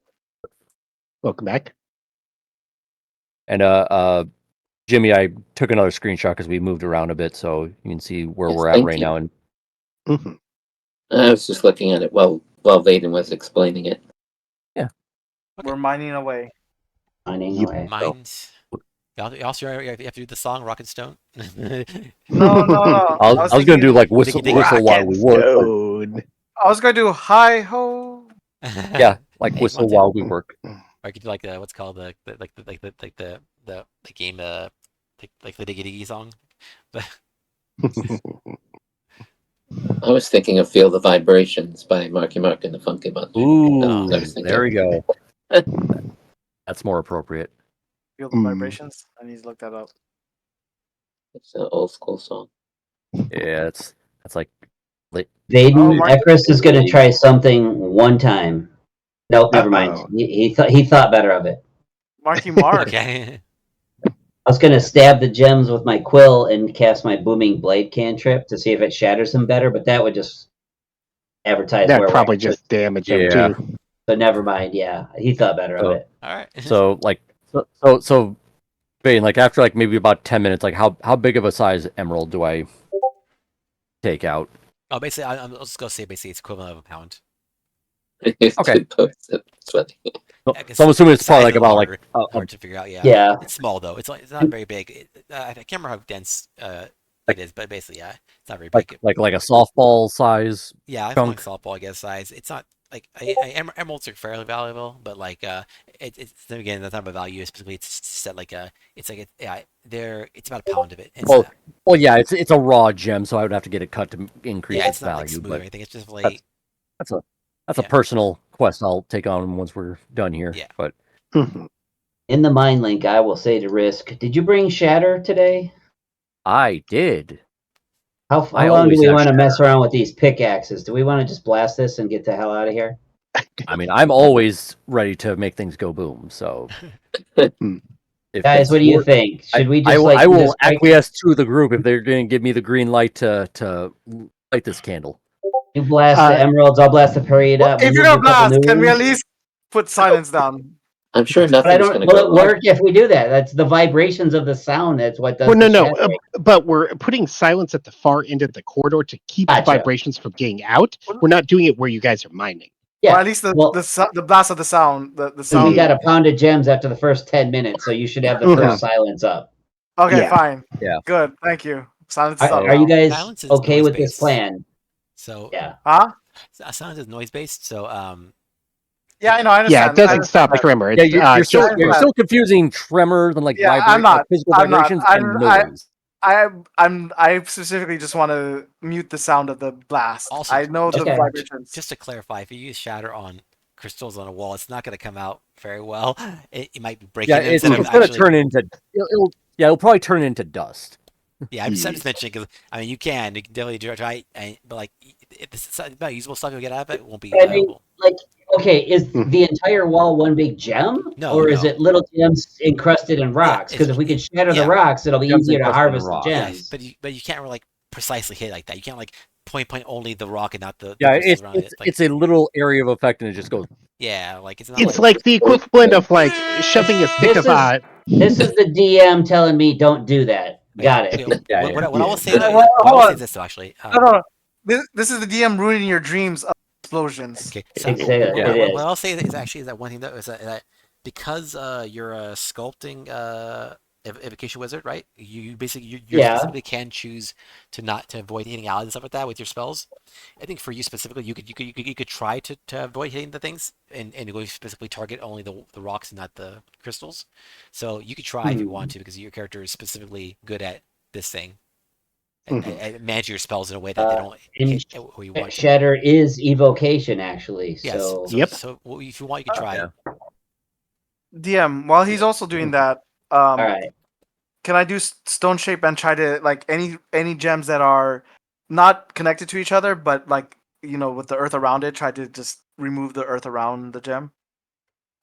Welcome back. And Jimmy, I took another screenshot because we moved around a bit, so you can see where Yes, we're at thank right you. now. And Mhm. I was just looking at it while Vaden was explaining it. We're mining away. Mining Yep. away. Mines. You also you have to do the song Rock and Stone. No, no, no. I was gonna thinking- do like whistle Diggy, diggy. whistle while we work. Stone. I was gonna do hi ho. Yeah, like Hey, whistle Monty. while we work. Or you could do like what's called the game like the Diggy Diggy song. I was thinking of Feel the Vibrations by Marky Mark and the Funky Bunch. Ooh, I was thinking. there we go. That's more appropriate. Feel the Mm. vibrations. I need to look that up. It's an old school song. Yeah, that's like Vaden Mark- Ekris is going to try something one time. Nope, never mind. Uh-oh. He thought better of it. Marky Mark. Okay. I was going to stab the gems with my quill and cast my booming blade cantrip to see if it shatters them better, but that would just advertise That where we're probably at. just damage him Yeah. too. So never mind. Yeah, he thought better of Oh. it. All right. so like so Bane, like after like maybe about 10 minutes, like how big of a size emerald do I take out? Oh, basically, I'm just gonna say basically it's equivalent of a pound. Okay. It's funny. So, I guess so I'm assuming it's the probably size like is about like harder- hard to figure out. Yeah. Yeah. It's small though. It's not very big. I can't remember how dense it is, but basically, yeah, it's not very big. like a softball size. Yeah, I chunk. think softball, I guess, size. It's not like emeralds are fairly valuable, but like it's again that's not about value. Specifically, it's just that like it's like it's about a pound of it. It's, Well, yeah, it's a raw gem, so I would have to get it cut to increase yeah, its it's not like value. smooth or But anything. It's just like that's a Yeah. personal quest I'll take on once we're done here. Yeah. But Mhm. In the mind link, I will say to Risk, did you bring Shatter today? I did. How I long do always we have want to mess around with these pickaxes? Do we want to just blast this and get the hell out of here? I mean, I'm always ready to make things go boom. So, if Guys, it's what do you worth- think? Should we I just will, like I will just break- acquiesce to the group if they're going to give me the green light to light this candle. you blast the emeralds? I'll blast the period up. If we'll you're move gonna a couple blast, can we new at ones. least put silence down? I'm sure But I nothing's don't. going to Will go it wrong. work if we do that? That's the vibrations of the sound. That's what does. Well, no, the no, shattering. but we're putting silence at the far end of the corridor to keep Gotcha. the vibrations from getting out. We're not doing it where you guys are mining. Yeah. Or at least well, the blast of the sound. The so we sound. got a pound of gems after the first 10 minutes, so you should have the Mhm. first silence up. Okay, Yeah. fine. Yeah. Good. Thank you. Silence is Are, up are you now. guys Silence is okay with this noise-based. plan? so. Yeah. Huh? Silence is noise based, so Yeah, I know. I understand. Yeah, it I doesn't understand stop that. tremor. Yeah, It's, you're still just- you're still confusing tremors and like Yeah, I'm not. physical I'm not. vibrations and noise. I specifically just want to mute the sound of the blast. Also, I know the Okay. vibrations. just to clarify, if you use shatter on crystals on a wall, it's not going to come out very well. It might be breaking Yeah, them it's instead of going to actually. turn into it'll probably turn into dust. Yeah, I'm just mentioning because I mean you can definitely try, but like if this is about usable stuff you'll get out of it, won't be I mean, valuable. like, okay, is Mhm. the entire wall one big gem? No, Or is no. it little gems encrusted in rocks? Because it's- if we can shatter yeah. the rocks, it'll be Gems easier to encrusted in harvest the rocks. gems. Yes, but you can't really like precisely hit like that. You can't like point only the rock and not the Yeah, crystals it's around it. Like, it's a little area of effect and it just goes. yeah, like it's not It's like the equivalent of like shoving a stick This of This is the DM telling me don't do that. Got it. Okay, Yeah, what I will say, Well, what I will hold say on. is this though, actually. No. This is the DM ruining your dreams of explosions. Okay, Exactly, what, it is. what I'll say is actually is that one thing though is that because you're a sculpting evocation wizard, right? You basically you Yeah. specifically can choose to avoid hitting allies and stuff like that with your spells. I think for you specifically, you could try to avoid hitting the things and go specifically target only the rocks and not the crystals. So you could try if you want to because your character is specifically good at this thing. And manage your spells in a way that they don't and hit who you want to. Shatter is evocation, actually. Yes. So Yep. So if you want, you can try. Yeah. DM, while he's also doing that, all right. can I do stone shape and try to like any gems that are not connected to each other, but like with the earth around it, try to just remove the earth around the gem?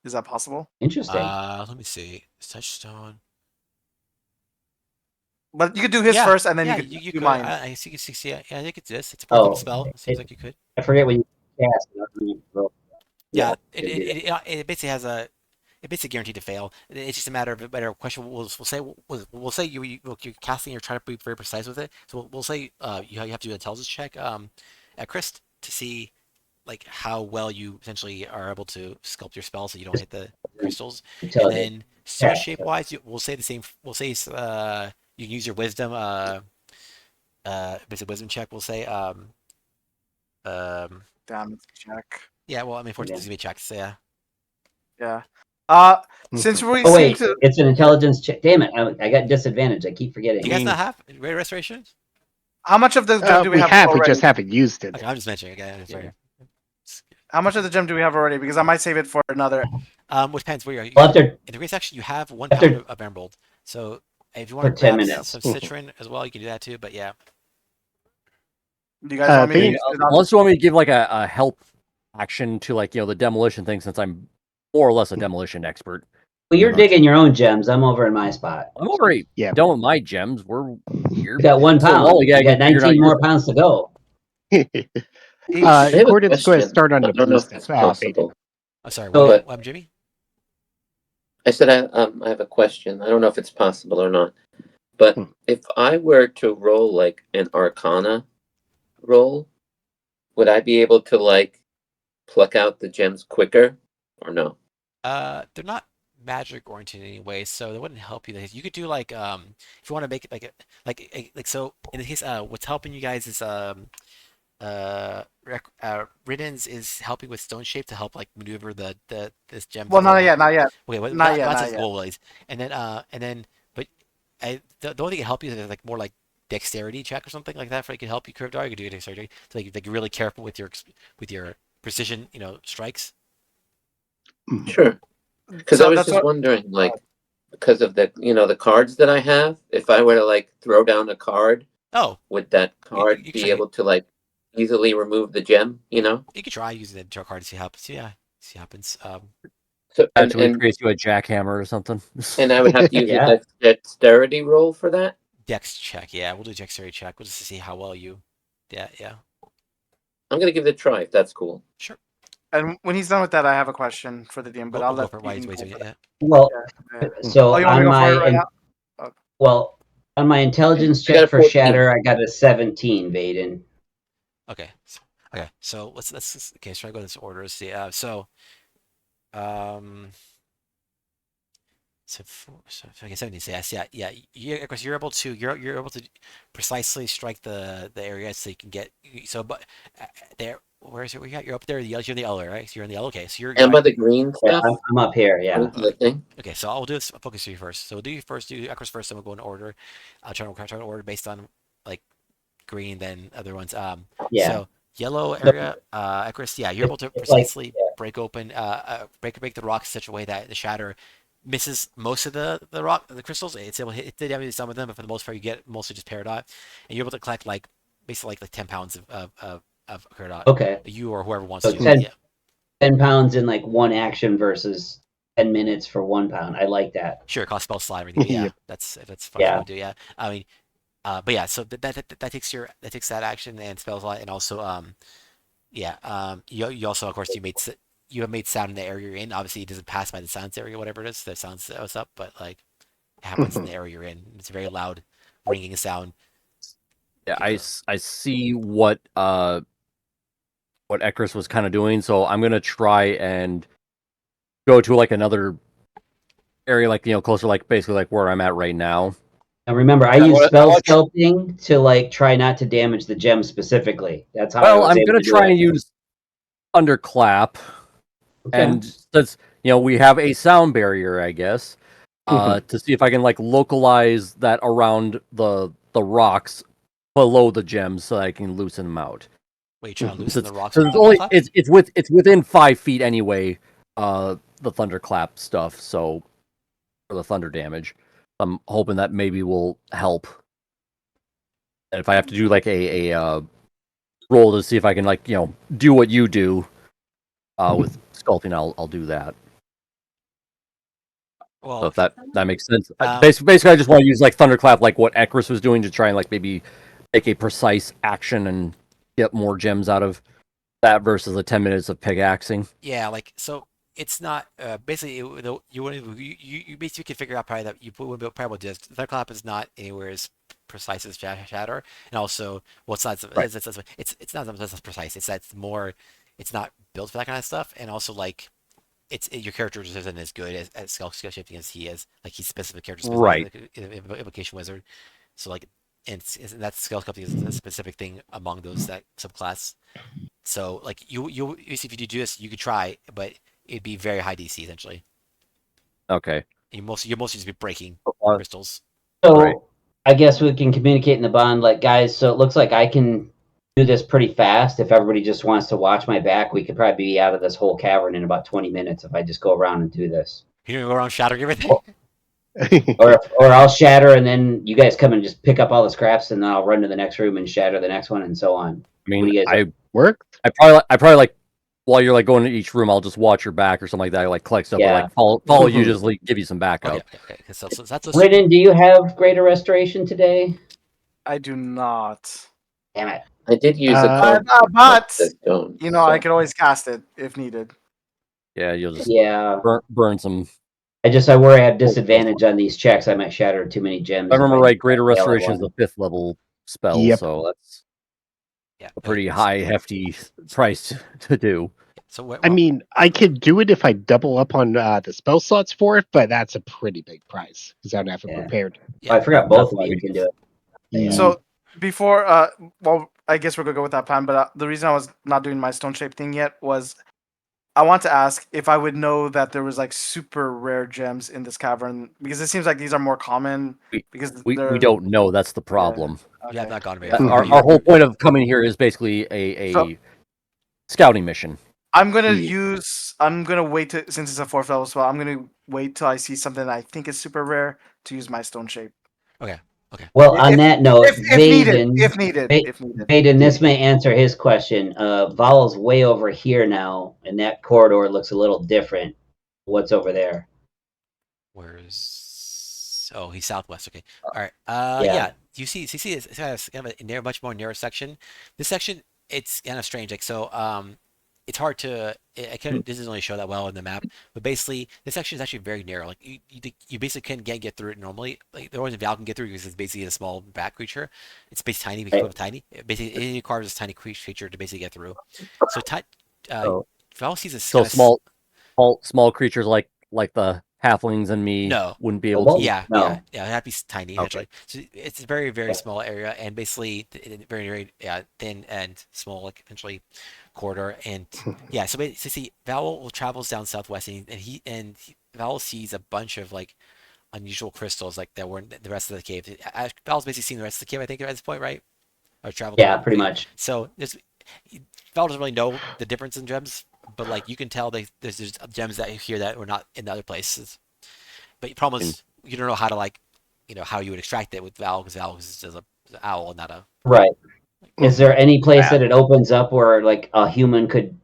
Is that possible? Interesting. Let me see. Touchstone. But you could do his Yeah, first, and then yeah, you could do could. mine. I see. Yeah, I think it's this. It's a portable spell. It seems like you could. I forget when you cast. I don't remember. Yeah, could do that. it basically has a. It's basically guaranteed to fail. It's just a matter of a better question. We'll say you're casting. You're trying to be very precise with it. So we'll say you have to do an intelligence check at Christ to see like how well you essentially are able to sculpt your spell so you don't hit the crystals. And then stone shape wise, we'll say the same. We'll say you can use your wisdom. It's a wisdom check. We'll say Damn check. yeah. Well, I mean, fortune gives me checks. So yeah. Yeah. Since we Oh seem wait, to, it's an intelligence check. Damn it! I got disadvantage. I keep forgetting. Do you guys not have great restoration? How much of the gem do we have we already? just haven't used it. Okay, I'm just mentioning. Okay, sorry. How much of the gem do we have already? Because I might save it for another. Which depends where you are. Well, after In the green section, you have 1 After- pound of emerald. So if you want For to 10 grab minutes. some citron as well, you can do that too. But yeah, Do you guys want me to Being- use it on- Unless you want me to give like a help action to like the demolition thing, since I'm more or less a demolition expert. well, you're Yeah. digging your own gems. I'm over in my spot. I'm already Yeah. done with my gems. We're here. You got 1 So, pound. well, yeah, you got you're not 19 more using- pounds to go. Each? I have a Gordon's going to question. start on I the don't know boost. if it's Vaden. possible. oh, sorry. So- What, Jimmy? I said I have a question. I don't know if it's possible or not. But Hmm. if I were to roll like an Arcana roll, would I be able to like pluck out the gems quicker or no? They're not magic oriented in any way, so they wouldn't help you. You could do like if you want to make it like so. In the case, what's helping you guys is Riddens is helping with stone shape to help like maneuver this gem. Well, not yet. Not yet. Okay, well, Not yet, that's not his yet. goal is, and then, but the only thing that can help you is like more like dexterity check or something like that. For it can help you curve dart. You can do a dexterity, so like you're really careful with your precision, strikes. Sure. Because So I was that's just what- wondering, like, because of the the cards that I have, if I were to like throw down a card, Oh, would that card you be try- able to like easily remove the gem? you could try using the draw card to see how happens. Yeah, see what happens. So Actually creates you a jackhammer or something. and I would have to use Yeah. a dexterity roll for that. Dex check. Yeah, we'll do dexterity check. We'll just see how well you. Yeah. I'm gonna give it a try if that's cool. Sure. And when he's done with that, I have a question for the DM, but I'll We'll go let for it while he's Ethan go waiting. for Yeah. Well, Yeah. so Oh, you want on me to go for it my right now? well, on my intelligence I got a check for 14. Shatter, I got a 17, Vaden. Okay. So let's okay. So I go to this order. See. So okay, 17. So yes, yeah. Of course, you're able to precisely strike the area so you can get. So, but there, where is it? Where you're up there. You're in the yellow, right? So you're in the yellow. Okay, so you're. And by the green Yeah, stuff, I'm up here. Yeah. into the thing. Okay, so I'll do this. I'll focus you first. So we'll do you first. Do Equus first. Then we'll go in order. I'll try to order based on like green, then other ones. Yeah. So yellow area, Equus. Yeah, you're able to It's like- precisely break open, break the rocks in such a way that the shatter misses most of the crystals. It's able to hit the damage some of them, but for the most part, you get mostly just Peridot, and you're able to collect like basically like 10 pounds of Peridot. Okay. You or whoever wants So to. 10 Yeah. 10 pounds in like one action versus 10 minutes for 1 pound. I like that. Sure, cost spell slot and everything. Yeah, Yep. that's fun Yeah. to do. Yeah, I mean, but yeah, so that takes that action and spell slot, and also you also of course you have made sound in the area you're in. Obviously, it doesn't pass by the sounds area, whatever it is. The sounds that was up, but like it happens in the area you're in. It's a very loud, ringing sound. Yeah, I see what Ekris was kind of doing, so I'm gonna try and go to like another area, like closer, like basically like where I'm at right now. Now remember, I Yeah, use what- spell what- sculpting to like try not to damage the gem specifically. That's how. I Well, was I'm able gonna to do try it. and use Thunderclap, Okay. and since we have a sound barrier, I guess, to see if I can like localize that around the rocks below the gems, so I can loosen them out. Wait, you're trying to loosen the rocks. So with it's the only clap? it's within 5 feet anyway. The thunderclap stuff, so for the thunder damage, I'm hoping that maybe will help. And if I have to do like a roll to see if I can like do what you do with sculpting, I'll do that. Well, So if that makes sense. Um, Basically, I just want to use like thunderclap, like what Ekris was doing, to try and like maybe make a precise action and get more gems out of that versus the 10 minutes of pickaxing. yeah, like so. It's not basically you basically can figure out probably that you would probably do this. Thunderclap is not anywhere as precise as Shatter, and also well, it's not Right. it's not as precise. It's that it's more it's not built for that kind of stuff, and also like your character just isn't as good at skill shifting as he is. Like he's specific character, Right. like Invocation Wizard. So like and that skill sculpting is a specific thing among those that subclass. So like if you do this, you could try, but it'd be very high DC essentially. Okay. You mostly just be breaking Uh, crystals. So Right. I guess we can communicate in the bond, like, guys. So it looks like I can do this pretty fast. If everybody just wants to watch my back, we could probably be out of this whole cavern in about 20 minutes if I just go around and do this. You gonna go around shattering everything? Or I'll shatter, and then you guys come and just pick up all the scraps, and then I'll run to the next room and shatter the next one, and so on. I mean, What do you guys Worked. I probably like while you're like going to each room, I'll just watch your back or something like that. I like collect stuff, or Yeah. like follow you, just like, give you some backup. Okay. So that's a Brandon, do you have greater restoration today? I do not. Damn it. I did use a Uh, card, but that don't. you know, I could always cast it if needed. Yeah, you'll just Yeah. burn some. I worry I have disadvantage on these checks. I might shatter too many gems. If I remember if right, Greater fail at Restoration is one. a 5th level spell, Yep. so that's yeah, a pretty high, hefty price to do. So I mean, I could do it if I double up on the spell slots for it, but that's a pretty big price because I don't have it Yeah. prepared. yeah, I forgot both of That's you can do it. Yeah. So before, well, I guess we're gonna go with that plan. But the reason I was not doing my stone shape thing yet was I want to ask if I would know that there was like super rare gems in this cavern because it seems like these are more common. Because We they're- don't know. That's the problem. you have okay. not gone very Yeah. far. Our whole point of coming here is basically a So- scouting mission. I'm gonna Yeah. I'm gonna wait to, since it's a 4th level spell. I'm gonna wait till I see something that I think is super rare to use my stone shape. Well, on that note, If needed, Vaden, if needed, Va- if needed. Vaden, this may answer his question. Val's way over here now, and that corridor looks a little different. What's over there? Where's he's southwest. Okay. All right. Yeah. Yeah. You see, it's kind of a narrow, much more narrow section. This section, it's kind of strange. Like so, it's hard to. It doesn't really show that well in the map. But basically, this section is actually very narrow. Like you basically can't get through it normally. Like the only Val can get through because it's basically a small bat creature. It's basically tiny. Because it's tiny. Basically, it requires this tiny creature to basically get through. So Val sees a So small creatures like the halflings and me No. wouldn't be able Well, to. Yeah, No. that'd be tiny. Okay. Actually. So it's a very, very small area, and basically very, very thin and small, like eventually corridor. And yeah, so basically, see, Val travels down southwest, and Val sees a bunch of like unusual crystals like that were in the rest of the cave. Val's basically seen the rest of the cave, I think, at this point, right? Or traveled. Yeah, pretty much. So Val doesn't really know the difference in gems, but like you can tell there's gems that here that were not in the other places. But the problem is you don't know how to how you would extract it with Val because Val is just an owl, not a. Right. Is there any place Yeah. that it opens up where like a human could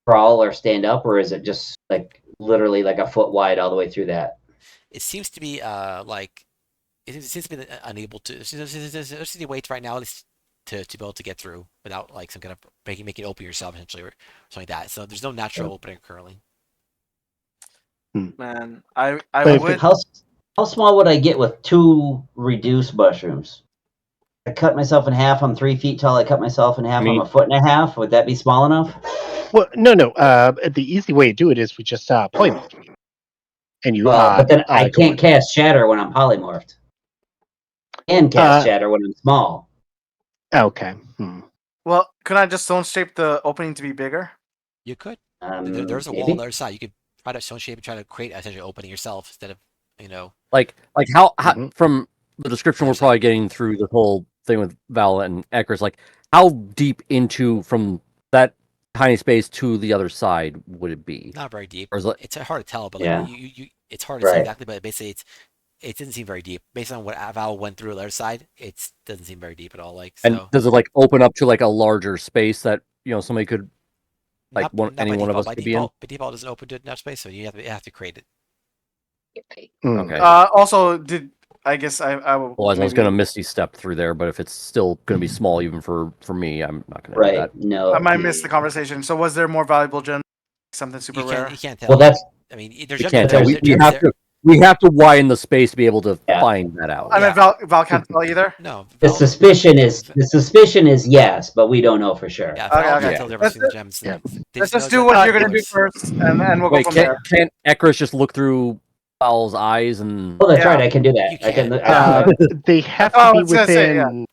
crawl or stand up, or is it just like literally like a foot wide all the way through that? It seems to be it seems to be unable to. There's any waits right now to be able to get through without like some kind of making it open yourself essentially or something like that. So there's no natural opening currently. Man, I But if would. How small would I get with 2 reduced mushrooms? I cut myself in half. I'm 3 feet tall. I cut myself in half. I'm a foot and a half. Would that be small enough? Well, no. The easy way to do it is we just polymorph. And you. But then I go can't on. cast shatter when I'm polymorphed. And cast shatter when I'm small. Okay. Well, could I just stone shape the opening to be bigger? You could. There's a wall Maybe. on the other side. You could try to stone shape and try to create essentially an opening yourself instead of Like how Mhm. from the description we're probably getting through the whole thing with Val and Ekris, like how deep into from that tiny space to the other side would it be? not very deep. Or is it, It's hard to tell, but Yeah. like you it's hard to say Right. exactly. But basically, it didn't seem very deep based on what Val went through the other side. It doesn't seem very deep at all. Like and so. does it like open up to like a larger space that somebody could like Not any by one of default. us could be in? By default, doesn't open to enough space, so you have to create it. Okay. Also, I guess I will. Well, I was maybe- gonna Misty step through there, but if it's still gonna be small even for me, I'm not gonna do Right. that. No. I might miss the conversation. So, was there more valuable gem? Something super rare? You can't tell. Well, that's I mean, there's We gems can't there, tell. there's We gems have there. to. We have to widen the space to be able to Yeah. find that out. I mean, Yeah. Val can't tell either. No. the Val- suspicion is yes, but we don't know for sure. Yeah, Okay, Val okay. can't tell the difference between the gems. Yeah. Let's just do what you're gonna do first, and we'll Wait, go from there. can't Ekris just look through Val's eyes and? Oh, that's Yeah. right. I can do that. You I can. can. They have Oh, to I be was gonna say, within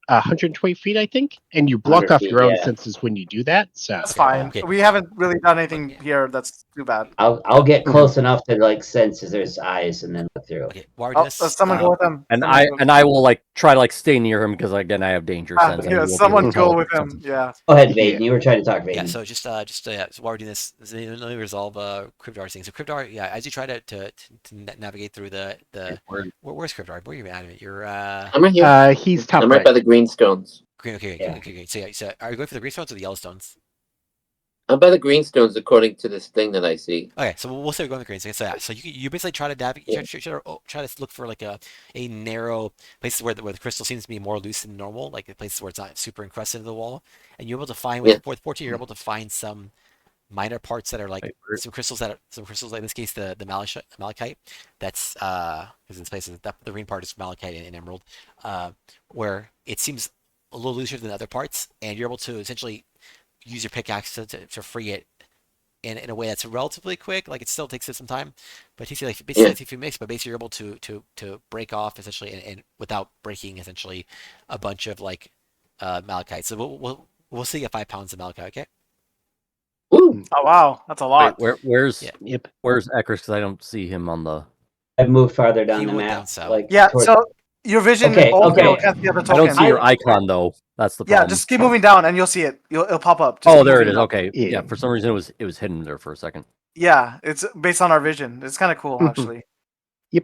120 feet, I think, and you block 100 off your own feet, yeah. senses when you do that. So That's fine. Okay. We haven't really done anything here that's too bad. I'll get close enough to like sense there's eyes and then look through. Okay, while we're Oh, doing this, let's someone go with him. And Someone I will like try to like stay near him because again I have danger go- sense. and yeah, he will be someone able to go tell with if him. something- Yeah. Go ahead, Yeah. Vaden. You were trying to talk, Vaden. yeah. So yeah, so while we're doing this, let me resolve Cryptard thing. So Cryptard, yeah, as you try to navigate through the where's Cryptard? Where are you at? You're I'm right here. he's top I'm right right. by the greenstones. green. Okay, Yeah. okay. So are you going for the Greenstones or the Yellowstones? I'm by the greenstones according to this thing that I see. Okay, so we'll say we're going with Greenstones. So yeah, so you basically try to navigate, Yeah. try to look for like a narrow places where the crystal seems to be more loose than normal, like the places where it's not super encrusted into the wall, and you're able to find with 14, you're able to find some minor parts that are like some crystals like in this case the malachite that's because in this place the green part is malachite and emerald, where it seems a little looser than other parts, and you're able to essentially use your pickaxe to free it in a way that's relatively quick. Like it still takes some time, but it takes you like basically a few minutes. But basically, you're able to break off essentially and without breaking essentially a bunch of like malachite. So we'll see you get 5 pounds of malachite. Okay. Ooh, Oh wow, that's a lot. Wait, where's Yeah. Yep. where's Ekris? Because I don't see him on the. I've moved farther down He the went map. down south. Like Yeah. towards- So your vision Okay, also okay. can't see other I don't tokens. see your icon though. That's the Yeah, problem. just keep moving down and you'll see it. It'll pop up. Just Oh, keep there it moving is. down. Okay. Yeah. Yeah. For some reason, it was hidden there for a second. Yeah, it's based on our vision. It's kind of cool, actually. Yeah,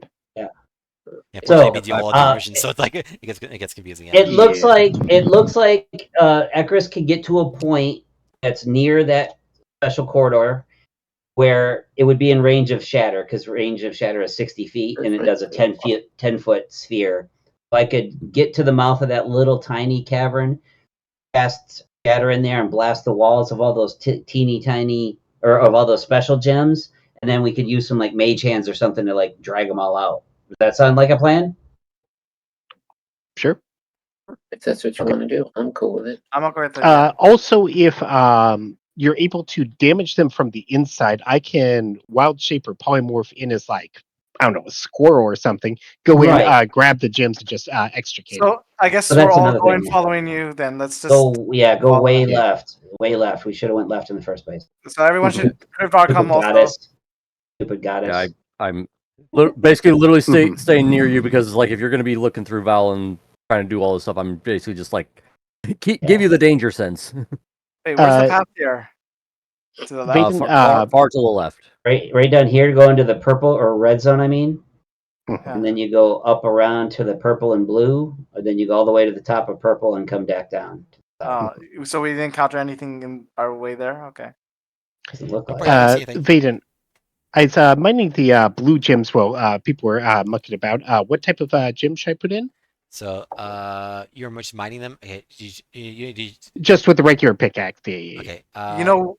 So, so means you all have vision, so it's like it gets confusing. Yeah. It looks Yeah. like Ekris can get to a point that's near that special corridor where it would be in range of shatter, because range of shatter is 60 feet and it does a 10-foot sphere. If I could get to the mouth of that little tiny cavern, cast shatter in there and blast the walls of all those teeny tiny or of all those special gems, and then we could use some like mage hands or something to like drag them all out. Does that sound like a plan? Sure. if that's what you want to do, I'm cool with it. I'm okay with that. Also, if you're able to damage them from the inside, I can wild shape or polymorph in as like, I don't know, a squirrel or something. Go in, Right. grab the gems and just extricate. So I guess So we're that's all another going thing. following you. Then let's just. Go way Yeah. left. Way left. We should have went left in the first place. So everyone should Cryptar come also. Stupid goddess. Yeah, I'm basically literally Mhm. staying near you because like if you're going to be looking through Val and trying to do all this stuff, I'm basically just like give you the danger sense. Hey, where's the Uh, path here? To the left. Vaden, Far to the left. Right down here, go into the purple or red zone, I mean. Yeah. And then you go up around to the purple and blue, or then you go all the way to the top of purple and come back down. So we didn't encounter anything in our way there. Okay. Doesn't look like. Right. I see anything. Vaden, I was mining the blue gems while people were mucking about. What type of gem should I put in? So you're just mining them. Okay. Just with the regular pickaxe. Yeah. Okay.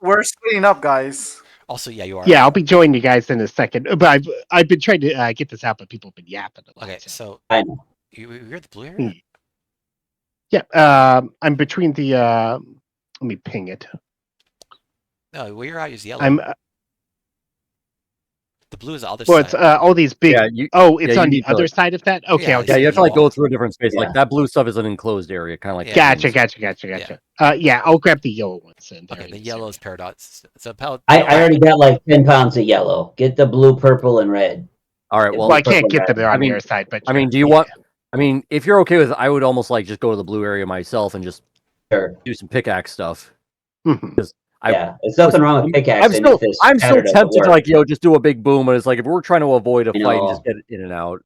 We're splitting up, guys. Also, yeah, you are. Yeah, I'll be joining you guys in a second. But I've been trying to get this out, but people have been yapping a lot. Okay. so. So I know. you're at the blue area. Yeah, I'm between the. Let me ping it. No, where you're at is yellow. I'm. The blue is the other Well, side. it's all these big. Yeah, It's you on the need to, other like- side of that. Okay, Yeah, okay. Yeah, you have to like wall. go through a different space. Yeah. Like that blue stuff is an enclosed area, kind of like. Yeah. Gotcha. Yeah, I'll grab the yellow ones then. Okay, the yellow is paradox. So I already got like 10 pounds of yellow. Get the blue, purple, and red. All right. Well, Well, I can't get them there I on mean- the other side, but I mean, do you want? I mean, if you're okay with it, I would almost like just go to the blue area myself and just Sure. do some pickaxe stuff. Mhm. Yeah, there's nothing wrong with pickaxe. I'm still tempted to like just do a big boom, but it's like if we're trying to avoid a You fight and know. just get in and out.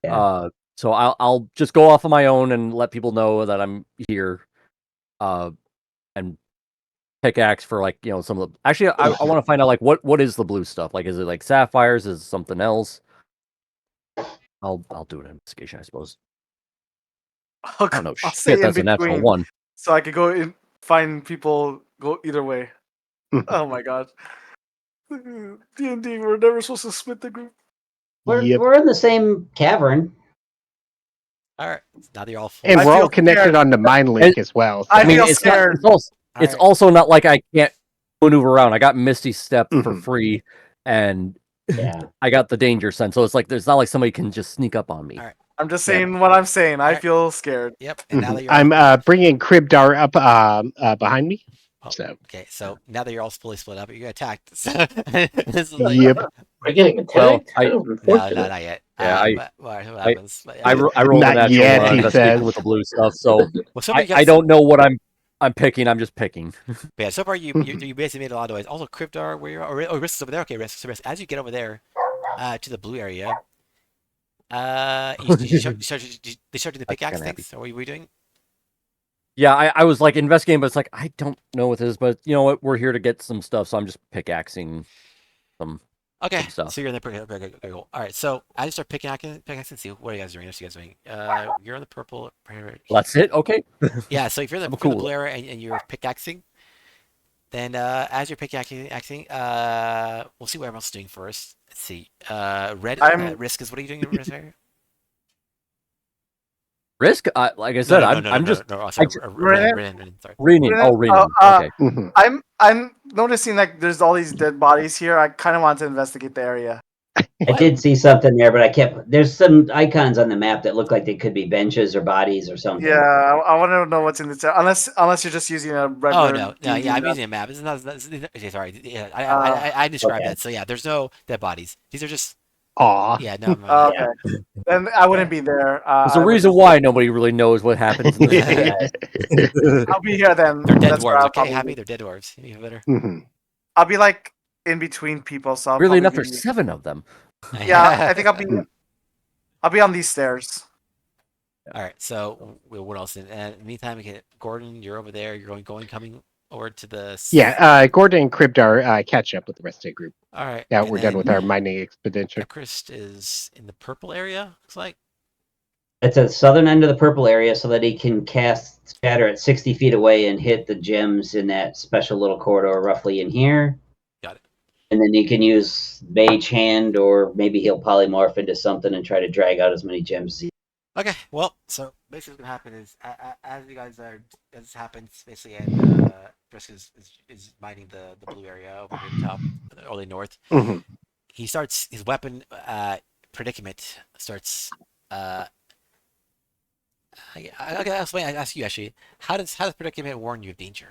Yeah. So I'll just go off on my own and let people know that I'm here, and pickaxe for like some of the. Actually, I want to find out like what is the blue stuff? Like, is it like sapphires? Is it something else? I'll do an investigation, I suppose. I'll, I don't know. I'll stay Shit, that's in a natural between, one. so I could go in, find people go either way. Oh my god. D&D, we're never supposed to split the group. Yep. We're in the same cavern. All right. Now that you're all full. And I we're all feel connected scared. on the mine link as well. So. I I mean, feel it's not. scared. It's Alright. also not like I can't maneuver around. I got Misty Step for Mhm. free, and Yeah. I got the danger sense. So it's like there's not like somebody can just sneak up on me. Alright. I'm just saying what I'm saying. I Alright. feel scared. Yep. And now that you're I'm bringing Cribdar up behind me. Oh, So okay, so now that you're all fully split up, you get attacked. So this is like, yep. We're getting Well, attacked. I- How no, unfortunate. not yet. Yeah, What happens? But, I rolled a Not natural yet, he investigation says. with the blue stuff, so well, so far you I guys, don't know what I'm picking. I'm just picking. but yeah, so far you basically made a lot of noise. Also, Cryptar, where you're, oh, Risk is over there. Okay, Risk. So Risk, as you get over there, to the blue area, you start doing the pickaxe kinda happy. things. Or what were you doing? Yeah, I was like investigating, but it's like I don't know what this is. But you know what? We're here to get some stuff, so I'm just pickaxing some. Okay, Good stuff. so you're in the okay, cool. All right, so as you start pickaxing, see what are you guys doing? What are you guys doing? You're on the purple. That's it. Okay. Yeah, so if you're in I'm the, if you're in the cool. blue area and you're pickaxing, then as you're pickaxing, we'll see what everyone's doing first. Let's see. Red Risk is what are you doing in Risk area? Risk. Like I said, I'm just oh, sorry, Ren, sorry. reading. Oh, reading. Okay. Mhm. I'm noticing like there's all these dead bodies here. I kind of want to investigate the area. I did see something there, but I kept. There's some icons on the map that look like they could be benches or bodies or something. Yeah, I want to know what's in this. Unless you're just using a regular. Oh no, yeah, D&D I'm map. using a map. It's not. Okay, sorry. Yeah, I described Okay. that. So yeah, there's no dead bodies. These are just. Aw. Yeah, no. Okay, then I wouldn't be there. There's a reason why nobody really knows what happens. In the I'll be here then. They're dead That's where dwarves. I'll Okay, probably happy. be. They're dead dwarves. Even better. Mhm. I'll be like in between people. So I'll Really probably enough, be- there's 7 of them. Yeah, I think I'll be on these stairs. All right. So what else? In the meantime, we get Gordon. You're over there. You're coming over to the. Yeah, Gordon and Cribdar catch up with the rest of the group. All right. Now and we're done then with our mining expedition. Ecrist is in the purple area. Looks like. It's at the southern end of the purple area so that he can cast Shatter at 60 feet away and hit the gems in that special little corridor roughly in here. Got it. And then he can use Mage Hand, or maybe he'll polymorph into something and try to drag out as many gems as he. Okay. Well, so basically, what's gonna happen is as you guys are as this happens, basically, and Brisk is mining the blue area over the top, early north. Mhm. He starts his weapon predicament starts. I gotta explain. I ask you actually. How does predicament warn you of danger?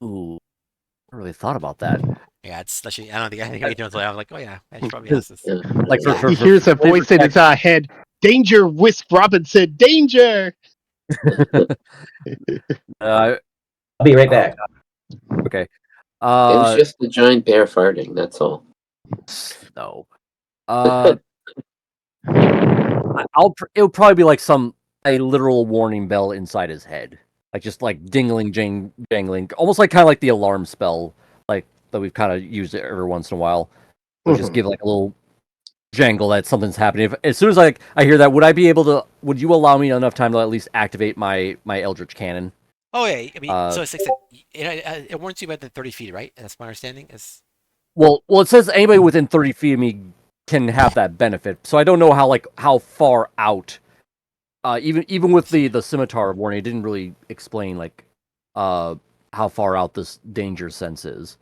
Ooh, I really thought about that. Yeah, it's actually. I don't think I doing I'm like, oh yeah, I should probably ask this. Yeah. Like for, He hears a voice in his head. Danger, Wisp Robinson. Danger. I'll I'll be right back. Okay. It was just the giant bear farting. That's all. No. It'll probably be like a literal warning bell inside his head, like just like dingling, jangling, almost like kind of like the alarm spell, like that we've kind of used it every once in a while. We'll just give like a little jangle that something's happening. As soon as I hear that, would you allow me enough time to at least activate my Eldritch Cannon? Oh yeah, I mean, so it's like it warns you about the 30 feet, right? That's my understanding. Is Well, it says anybody within 30 feet of me can have that benefit. So I don't know how far out. Even with the scimitar warning, it didn't really explain how far out this danger sense is.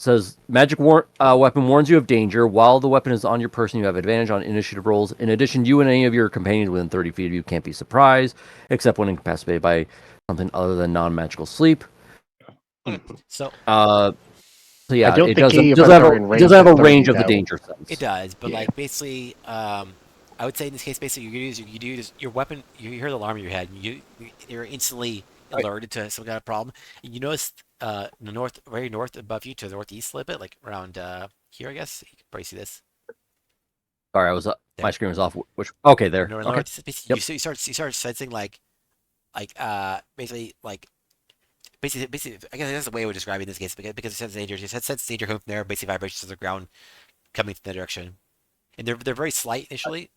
Says magic weapon warns you of danger. While the weapon is on your person, you have advantage on initiative rolls. In addition, you and any of your companions within 30 feet of you can't be surprised, except when incapacitated by something other than non-magical sleep. so So yeah, I don't it think any does of us have are in range does have a of 30, range of the though. danger sense. it does, but Yeah. like basically, I would say in this case, basically, you use your weapon. You hear the alarm in your head. You're instantly alerted to some kind of problem. And you notice the very north above you, to the northeast a little bit, like around here, I guess. You can probably see this. Sorry, my screen was off. Okay, there. North, Okay. north, basically, you start sensing basically I guess that's the way I would describe it in this case, because it senses danger. It senses danger coming from there, basically vibrations of the ground coming from that direction, and they're very slight initially,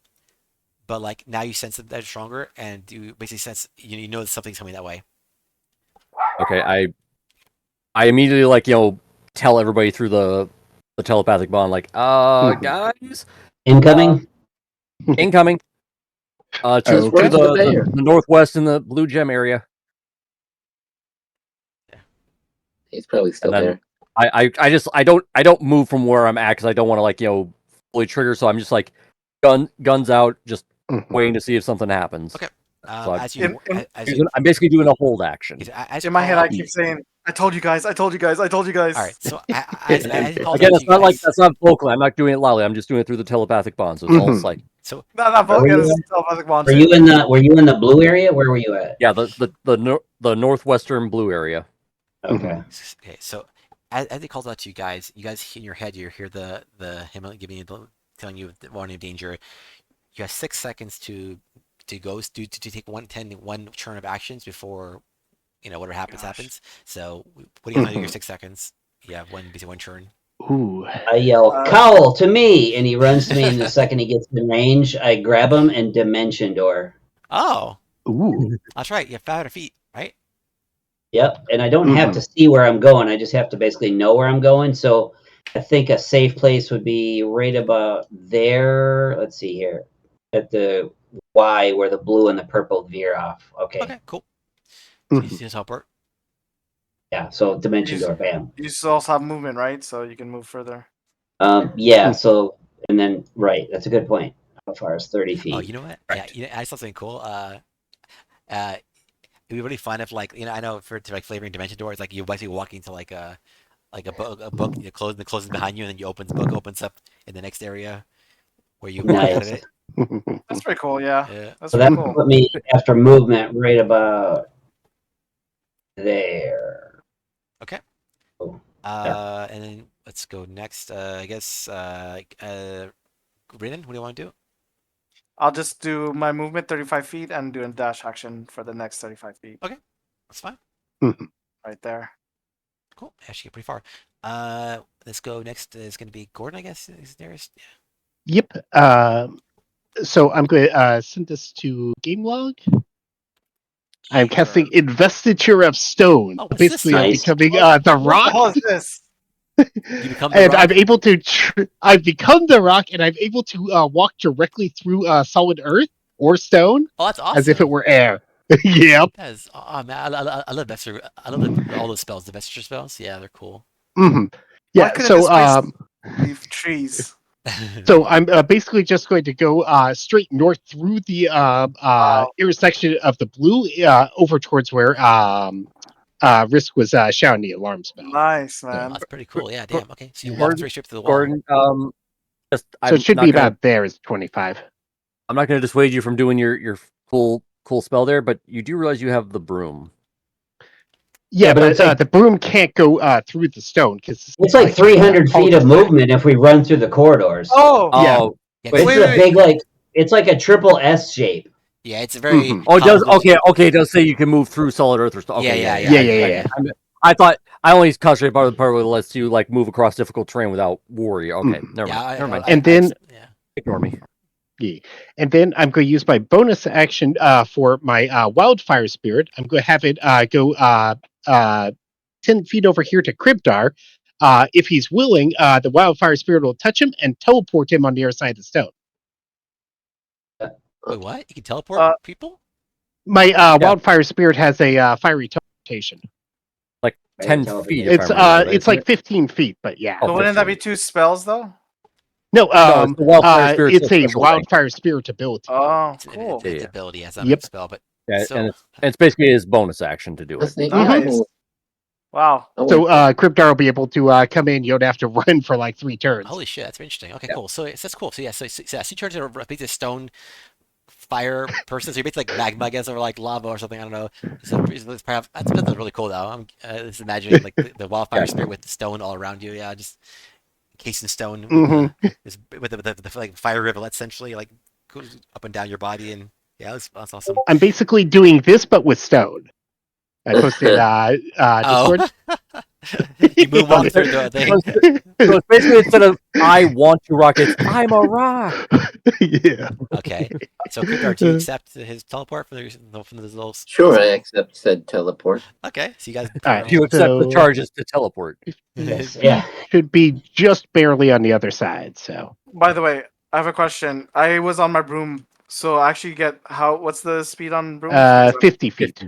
but like now you sense that they're stronger, and you basically sense you know that something's coming that way. Okay, I immediately tell everybody through the telepathic bond guys, Incoming? incoming. To Where's the bear? the northwest in the blue gem area. He's probably still And then- there. I don't move from where I'm at because I don't want to fully trigger, so I'm just like guns out, just Mhm. waiting to see if something happens. Okay. So As you, I'm basically doing a hold action. as you In my call head, out- I keep saying, "I told you guys. I told you guys. I told you guys." All right. So as he calls Again, out to it's you not like guys, that's not vocal. I'm not doing it loudly. I'm just doing it through the telepathic bond. So it's all Mhm. like so No, not Are Vulcan. you- It's telepathic bond. Were too. you in the blue area? Where were you at? yeah, the northwestern blue area. Okay. okay. So as he calls out to you guys in your head, you hear the him giving you telling you the warning of danger. You have 6 seconds to go to take one turn of actions before whatever happens Gosh. happens. So what do you want to do in your Mhm. 6 seconds? You have basically one turn. Ooh. I yell, Uh, "Cowl to me!" and he runs to me. And the second he gets in range, I grab him and dimension door. Oh, Ooh. that's right. You have 500 feet, right? Yep, and I don't have to see where I'm going. I just have to basically know where I'm going. So I think a safe place would be right about there. Let's see here, at the Y where the blue and the purple veer off. Okay, Okay, cool. So you Mhm. see his helper. yeah. So dimension He's- door, bam. You still also have movement, right? So you can move further. Yeah. So and then right, that's a good point. How far is 30 feet? Oh, you know what? Right. Yeah, I saw something cool. It'd be really fun if I know for to flavoring dimension doors, like you're basically walking to like a book, you closes behind you, and then the book opens up in the next area where you walk out of Nice. it. That's pretty cool. Yeah, Yeah. that's So pretty that cool. put me after movement right about there. Okay. Oh, And then let's go next. I guess Rinnen, what do you want to do? I'll just do my movement 35 feet and do a dash action for the next 35 feet. That's fine. Right there. Cool. Actually, get pretty far. Let's go next. Is going to be Gordon, I guess, is nearest. Yeah. Yep. So I'm going to send this to game log. I'm casting Sure. Investiture of Stone. Oh, what's this? Basically, I'm Nice. becoming the What the Rock, hell is this? You become the and rock. I'm able to. I've become the Rock, and I'm able to walk directly through solid Earth or stone Oh, that's awesome. as if it were air. Yep. That is, oh man, I love Vesture. I love all those spells, the Vesture spells. Yeah, they're cool. hmm Why Yeah. couldn't So this place leave trees? So I'm basically just going to go straight north through the intersection of the blue over towards where Risk was shouting the alarm spell. Nice, Oh, man. that's pretty cool. Yeah, damn. Okay, so you walk Gordon- straight straight to the wall. Gordon, just So it should be about there is 25. I'm not going to dissuade you from doing your cool spell there, but you do realize you have the broom. Yeah, but but it's like- the broom can't go through the stone because It's like 300 feet of movement if we run through the corridors. Oh, Yeah. Oh, Yeah, It's wait, a wait. big it's like a triple S shape. yeah, it's a very. Mhm. oh, it does. complicated- Okay, it does say you can move through solid earth or stuff. Okay, Yeah, yeah. I thought I only concentrated part of the part where it lets you like move across difficult terrain without worry. Okay, never mind. Never mind. And then- yeah. Ignore me. Yeah. And then I'm going to use my bonus action for my Wildfire Spirit. I'm going to have it go 10 feet over here to Kribdar. If he's willing, the Wildfire Spirit will touch him and teleport him on the other side of the stone. Wait, what? You can teleport people? My Wildfire Spirit has a fiery teleportation. 10 Right, feet. if I It's remember right, it's isn't like it? 15 feet, but yeah. Oh, So wouldn't that be 15. 2 spells though? No, it's the Wildfire Spirit's it's a special rank. Wildfire Spirit ability. Oh, It's cool. an Yeah. ability as a Yep. spell, but Yeah, so and it's basically his bonus action to do it. That's neat. Nice. Wow. Oh, So Kribdar will be able to come in. You don't have to run for like 3 turns. holy shit, that's very interesting. Okay, Yeah. cool. So that's cool. So yeah, so you turn into a stone fire person. So you're basically like magma, I guess, or like lava or something. I don't know. So it's perhaps that's really cool though. I'm just imagining like the wildfire Yeah. spirit with the stone all around you. Yeah, just encased in stone with, Mhm. with the like fire rivulet essentially like goes up and down your body and yeah, that's awesome. I'm basically doing this, but with stone. I posted Oh. Discord. You moonwalk through the thing. So it's basically instead of I want to rock, it's I'm a rock. Yeah. Okay. So Kribdar, do you accept his teleport from the little? Sure, I accept said teleport. Okay, so you guys. All right. You accept the So- charges to teleport. Yes, yeah. Should be just barely on the other side. So By the way, I have a question. I was on my broom, so I actually get what's the speed on broom? 50 feet.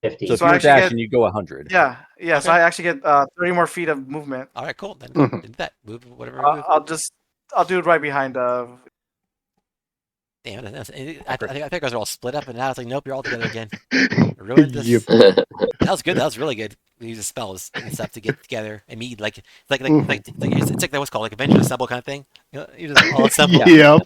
50. So if So you're I actually dashing, get- you go 100. Yeah. So Okay. I actually get 30 more feet of movement. All right, cool. Then Mhm. do that. Move whatever. I'll just I'll do it right behind. Damn, I think you guys are all split up, and now it's like, nope, you're all together again. Ruined this. Yep. That was good. That was really good. We use the spells and stuff to get together and meet. Like it's like it's like that what's called like Avengers Assemble kind of thing. You just all assemble. Yep.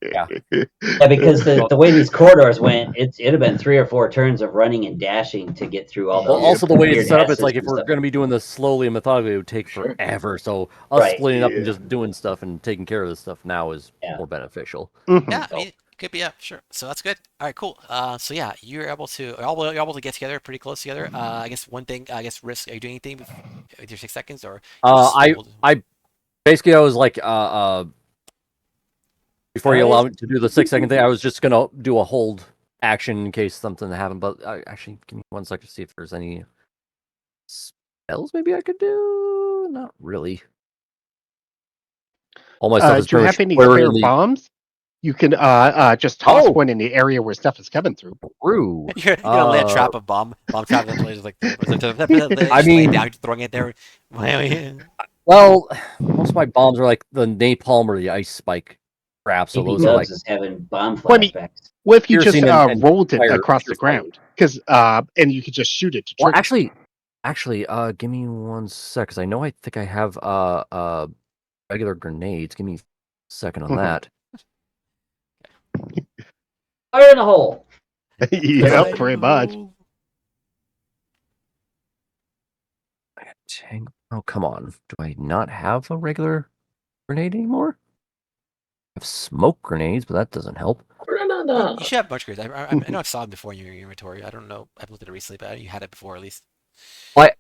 Yeah. Yeah, because the way these corridors went, it'd have been 3 or 4 turns of running and dashing to get through all the. Well, also the way it's weird set up, it's S's like if and we're stuff. going to be doing this slowly and methodically, it would take Sure. forever. So us Right. splitting up and Yeah. just doing stuff and taking care of this stuff now is Yeah. more beneficial. Mhm. Yeah, I mean, it could be, yeah, sure. So that's good. All right, cool. So yeah, you're able to get together pretty close together. I guess one thing, Risk, are you doing anything with your 6 seconds or? Basically, I was like, before you Guys? allow me to do the 6-second thing, I was just gonna do a hold action in case something happened. But actually, give me 1 second to see if there's any spells maybe I could do. Not really. All my stuff is Do you pretty have much any square spare in the bombs? You can just toss Oh. one in the area where stuff is coming through. crew. You're gonna lay a trap of bomb trap eventually, just like I mean- down, throwing it there. Well, most of my bombs are like the napalm or the ice spike traps. So Maybe those are like Dubs is having bomb Well, I mean- flashbacks. What if you just Piercing and rolled it fire- across the pure fire. ground? Because and you could just shoot it to well, trigger. actually, give me 1 sec, because I think I have regular grenades. Give me a second on Mhm. that. Fire in the hole. Yep, pretty much. I got oh, come on. Do I not have a regular grenade anymore? I have smoke grenades, but that doesn't help. You should have bunch of grenades. I know I saw them before in your inventory. I don't know. I've looked at it recently, but you had it before at least. Well,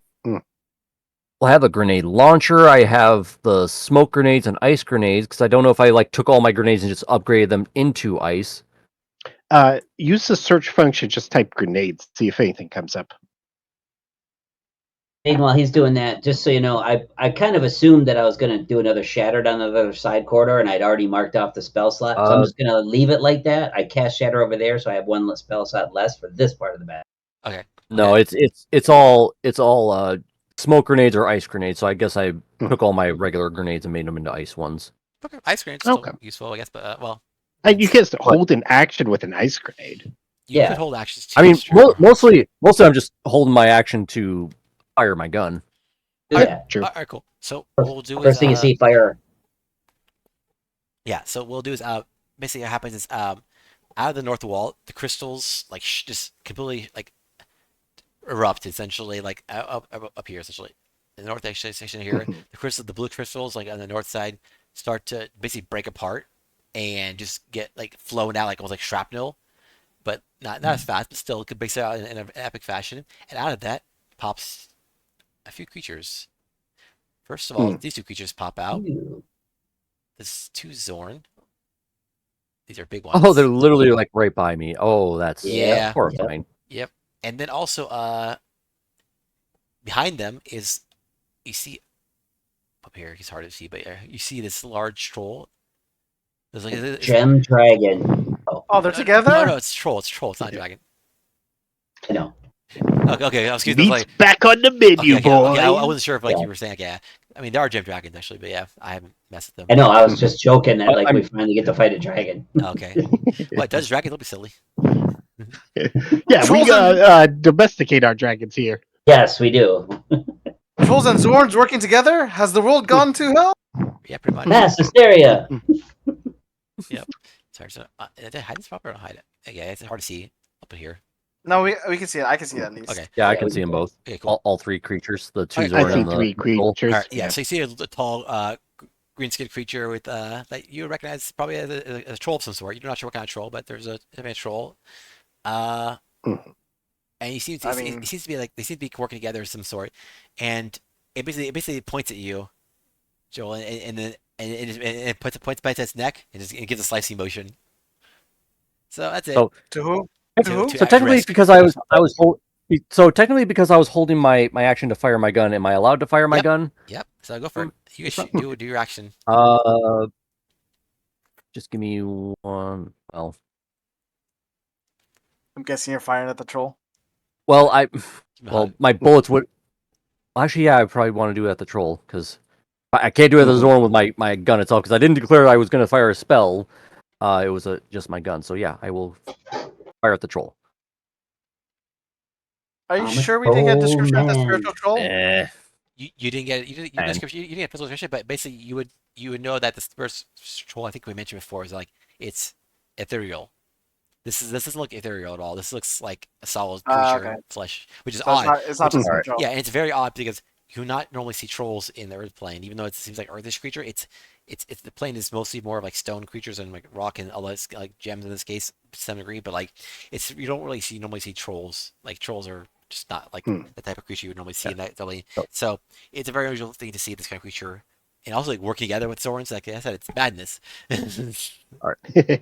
I have a grenade launcher. I have the smoke grenades and ice grenades, because I don't know if I like took all my grenades and just upgraded them into ice. Use the search function. Just type grenades. See if anything comes up. And while he's doing that, just so you know, I kind of assumed that I was going to do another Shattered on the other side corridor, and I'd already marked off the spell slot. So I'm just going to leave it like that. I cast Shatter over there, so I have 1 spell slot less for this part of the battle. Okay. No, it's all smoke grenades or ice grenades. So I guess I took all my regular grenades and made them into ice ones. Okay. Ice grenades still Okay. useful, I guess, but well. And you can hold an action with an ice grenade. You Yeah. could hold actions too. I mean, it's true. mostly I'm just holding my action to fire my gun. Yeah. True. All right, cool. So what we'll do is First thing you see, fire. yeah. So what we'll do is basically what happens is out of the north wall, the crystals like just completely like erupt essentially like up here essentially. In the north section here, the blue crystals like on the north side start to basically break apart and just get like flown out like almost like shrapnel, but not as fast, but still it could break out in an epic fashion. And out of that pops a few creatures. First of all, these 2 creatures pop out. Ooh. There's 2 Zorn. These are big ones. Oh, they're literally like right by me. Oh, that's Yeah. horrifying. Yep. And then also behind them is you see up here, it's hard to see, but you see this large troll. There's like Gem Dragon. Oh, they're together. No, it's troll. It's troll. It's not dragon. I know. Okay. Excuse me. Meat's back on the menu, boy. I wasn't sure if like Yeah. you were saying. Yeah. I mean, there are gem dragons actually, but yeah, I haven't messed with them. I know. I was just joking that like I'm- we finally get to fight a dragon. Okay. What does dragon? Don't be silly. Yeah, we Trolls domesticate our dragons here. Yes, we do. Trolls and Zorns working together. Has the world gone to hell? Yeah, pretty much. Mass hysteria. Sorry. So, did I hide this spot or not hide it? Yeah, it's hard to see up here. No, we can see it. I can see it at least. Okay. Yeah, I Yeah, can we see them can. both. Okay. Cool. All 3 creatures. The 2 I I Zorn see and the 3 troll. creatures. All right, yeah, so you see a tall, green-skinned creature with that you recognize probably as a troll of some sort. You're not sure what kind of troll, but there's a troll. And he seems, I he mean- seems to be like they seem to be working together of some sort, and it basically points at you, Joel, and then it points at its neck and it gives a slicing motion. So that's it. Oh. To who? To- To who? to- So at technically, risk. because because I was holding my action to fire my gun, am I allowed to fire my Yep. gun? Yep. So go for it. You guys do your action. Just give me 1. Well, I'm guessing you're firing at the troll. well, my bullets would. Actually, yeah, I probably want to do it at the troll because I can't do it as a Zoran with my gun itself because I didn't declare I was going to fire a spell. It was just my gun. So yeah, I will fire at the troll. Are you I'm a sure we didn't get a troll description of the man. spiritual troll? You didn't get you didn't And- description, you didn't get physical description, but basically you would know that the first troll I think we mentioned before is like it's ethereal. This doesn't look ethereal at all. This looks like a solid creature Okay. flesh, which is So odd. it's not which just is- spiritual. Yeah, and it's very odd because you not normally see trolls in the earth plane, even though it seems like earthish creature. It's the plane is mostly more of like stone creatures and like rock and all this like gems in this case to some degree, but like it's you don't really normally see trolls. Like trolls are just not like the type of creature you would normally see in that plane. So it's a very unusual thing to see this kind of creature. And also like working together with Zorans, like I said, it's madness.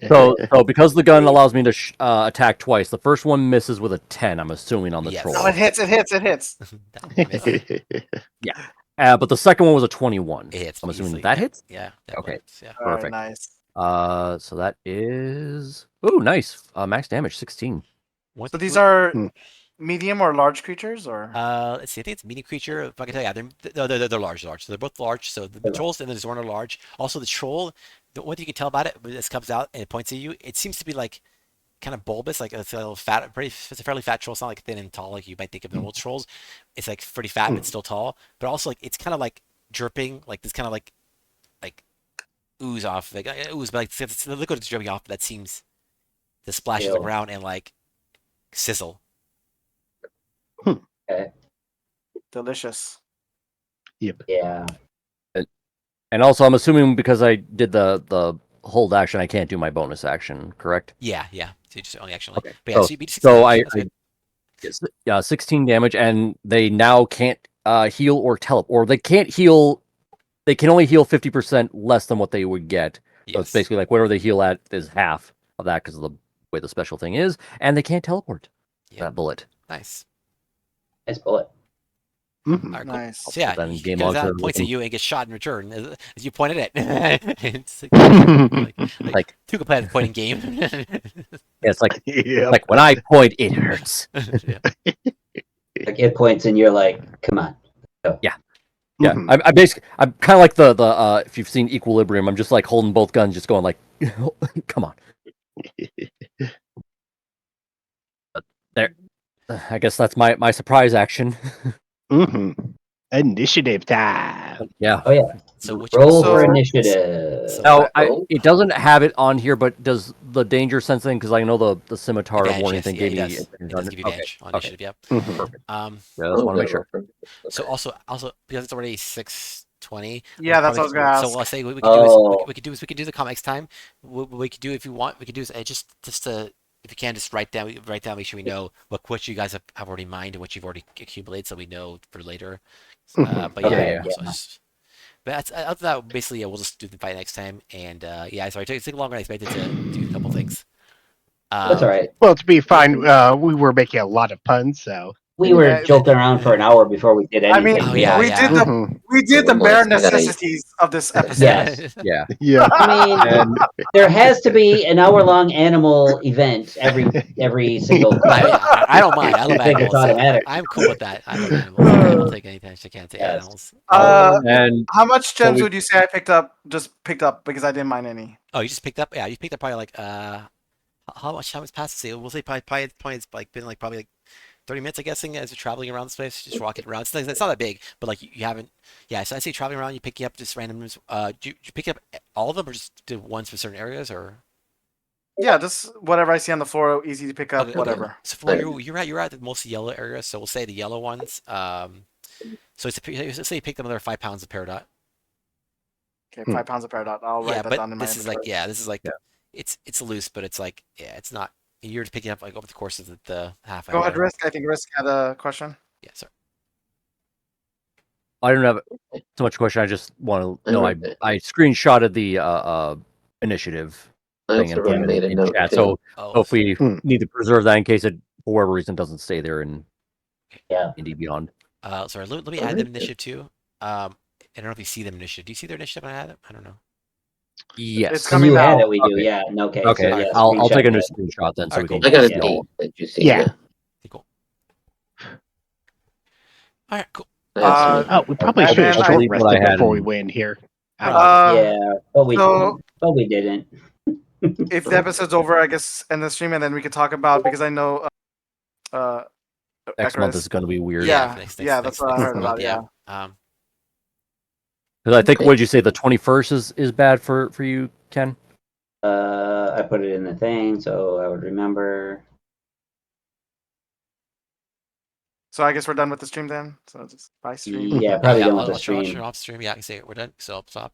So because the gun allows me to attack twice, the first one misses with a 10. I'm assuming on the Yes. troll. No, it hits. But the second one was a 21. It hits I'm assuming easily, that yeah. hits. Yeah. That Okay. works, yeah. Alright, Perfect. nice. So that is nice. Max damage 16. One So thing- these are medium or large creatures, or let's see. I think it's a medium creature. If I can tell, yeah, they're large. So they're both large. So the trolls and the Zorn are large. Also, the troll. The one thing you can tell about it when this comes out and it points at you, it seems to be like kind of bulbous, like it's a little fat. It's a fairly fat troll. It's not like thin and tall like you might think of normal trolls. It's like pretty fat but still tall. But also like it's kind of like dripping, like this kind of like ooze off, like ooze, but like it's the liquid is dripping off. That seems to splash to the Ew. ground and like sizzle. delicious. Yeah. And also, I'm assuming because I did the hold action, I can't do my bonus action. Correct? Yeah. So you just only actually. Okay. But yeah, So- you beat 16 So damage, that's good. 16 damage, and they now can't heal or teleport, or they can't heal. They can only heal 50% less than what they would get. So it's Yes. basically like whatever they heal at is half of that because of the way the special thing is, and they can't teleport. Yeah. That bullet. Nice. Nice bullet. All right, cool. Nice. So yeah, Then he game goes on out, for points at looking- you, and gets shot in return, as you pointed at. It's like Like- two competitive pointing game. Yeah, it's like Yeah. like when I point, it hurts. Yeah. Like it points and you're like, come on. Yeah, Mhm. I basically I'm kind of like the if you've seen Equilibrium, I'm just like holding both guns, just going like, come on. But there, I guess that's my surprise action. Initiative time. Yeah. Oh yeah. So which Roll So- for initiative. so- Now Oh. it doesn't have it on here, but does the danger sense thing? Because I know the scimitar advantage, warning yes, thing yeah, gave it me. does. It does give you Okay. advantage on Okay. initiative. Yep. Mhm. Um. Yeah, I just want to make sure. So also because it's already 6:20. Yeah, that's what I was gonna So ask. I'll say what we can do is Oh. we could do the comics time. What we could do if you want, we could do is just if you can just write down, make sure we know what you guys have already mined and what you've already accumulated, so we know for later. Mhm. But yeah, Okay, yeah. So yeah. but that's, after that, basically, yeah, we'll just do the fight next time. And yeah, sorry, it took longer than I expected to do a couple things. That's all right. Well, to be fine, we were making a lot of puns, so. We were Yeah. jolting around for an hour before we did I anything. mean, Oh, yeah, we yeah. did the Mhm. we did the One bare more night. necessities of this episode. Yes. Yeah. Yeah. I mean, And there has to be an hour-long animal event every single. I don't mind. I love I think animals. it's automatic. I'm cool with that. I love animals. I'll take anything I can to Yes. animals. and How much gems we- would you say I picked up? Just picked up because I didn't mine any. Oh, you just picked up? Yeah, you picked up probably like how much time has passed? See, we'll say probably it's like been like probably like 30 minutes, I'm guessing, as you're traveling around this place, just walking around. It's not that big, but like you haven't. Yeah, so I say traveling around, you pick up just random. Do you pick up all of them, or just do ones for certain areas, or Yeah, just whatever I see on the floor, easy to pick up, Okay, okay. whatever. So for you're at the mostly yellow area, so we'll say the yellow ones. So let's say you picked up another 5 pounds of peridot. Okay, 5 pounds of peridot. I'll write Yeah, that but down in my this is like inventory. this is like it's loose, but it's like it's not. You're picking up like over the course of the half hour. Go ahead, Risk. I think Risk had a question. Yeah, sorry. I don't have too much question. I just want to know. I screenshotted the initiative I thing also and put it made a in note chat. too. So Oh, if we need to preserve that in case it for whatever reason doesn't stay there in Yeah. Indy Beyond. sorry. Let me add them initiative too. I don't know if you see them initiative. Do you see their initiative when I add them? I don't know. Yes. It's When coming you now. had it, we do. Okay. Yeah. No, okay. Okay. So, yeah, I'll take a screenshot new that. screenshot then, so Alright, we can. cool. I got a Yeah. date that you see. Yeah. Yeah. Okay, cool. All right, cool. Uh, Oh, we probably and should have then short believe what I rested had before we in- win here. Yeah, but so- we didn't. if the episode's over, I guess end the stream and then we could talk about because I know Next month Icarus- is going to be weird. Yeah, next- yeah, that's what I heard month, about. Yeah. Because I think, Okay. what did you say? The 21st is bad for you, Ken? I put it in the thing so I would remember. So I guess we're done with the stream then. So just bye stream. Yeah, probably done with I'll the turn stream. off stream. Yeah, I can say we're done. So I'll stop.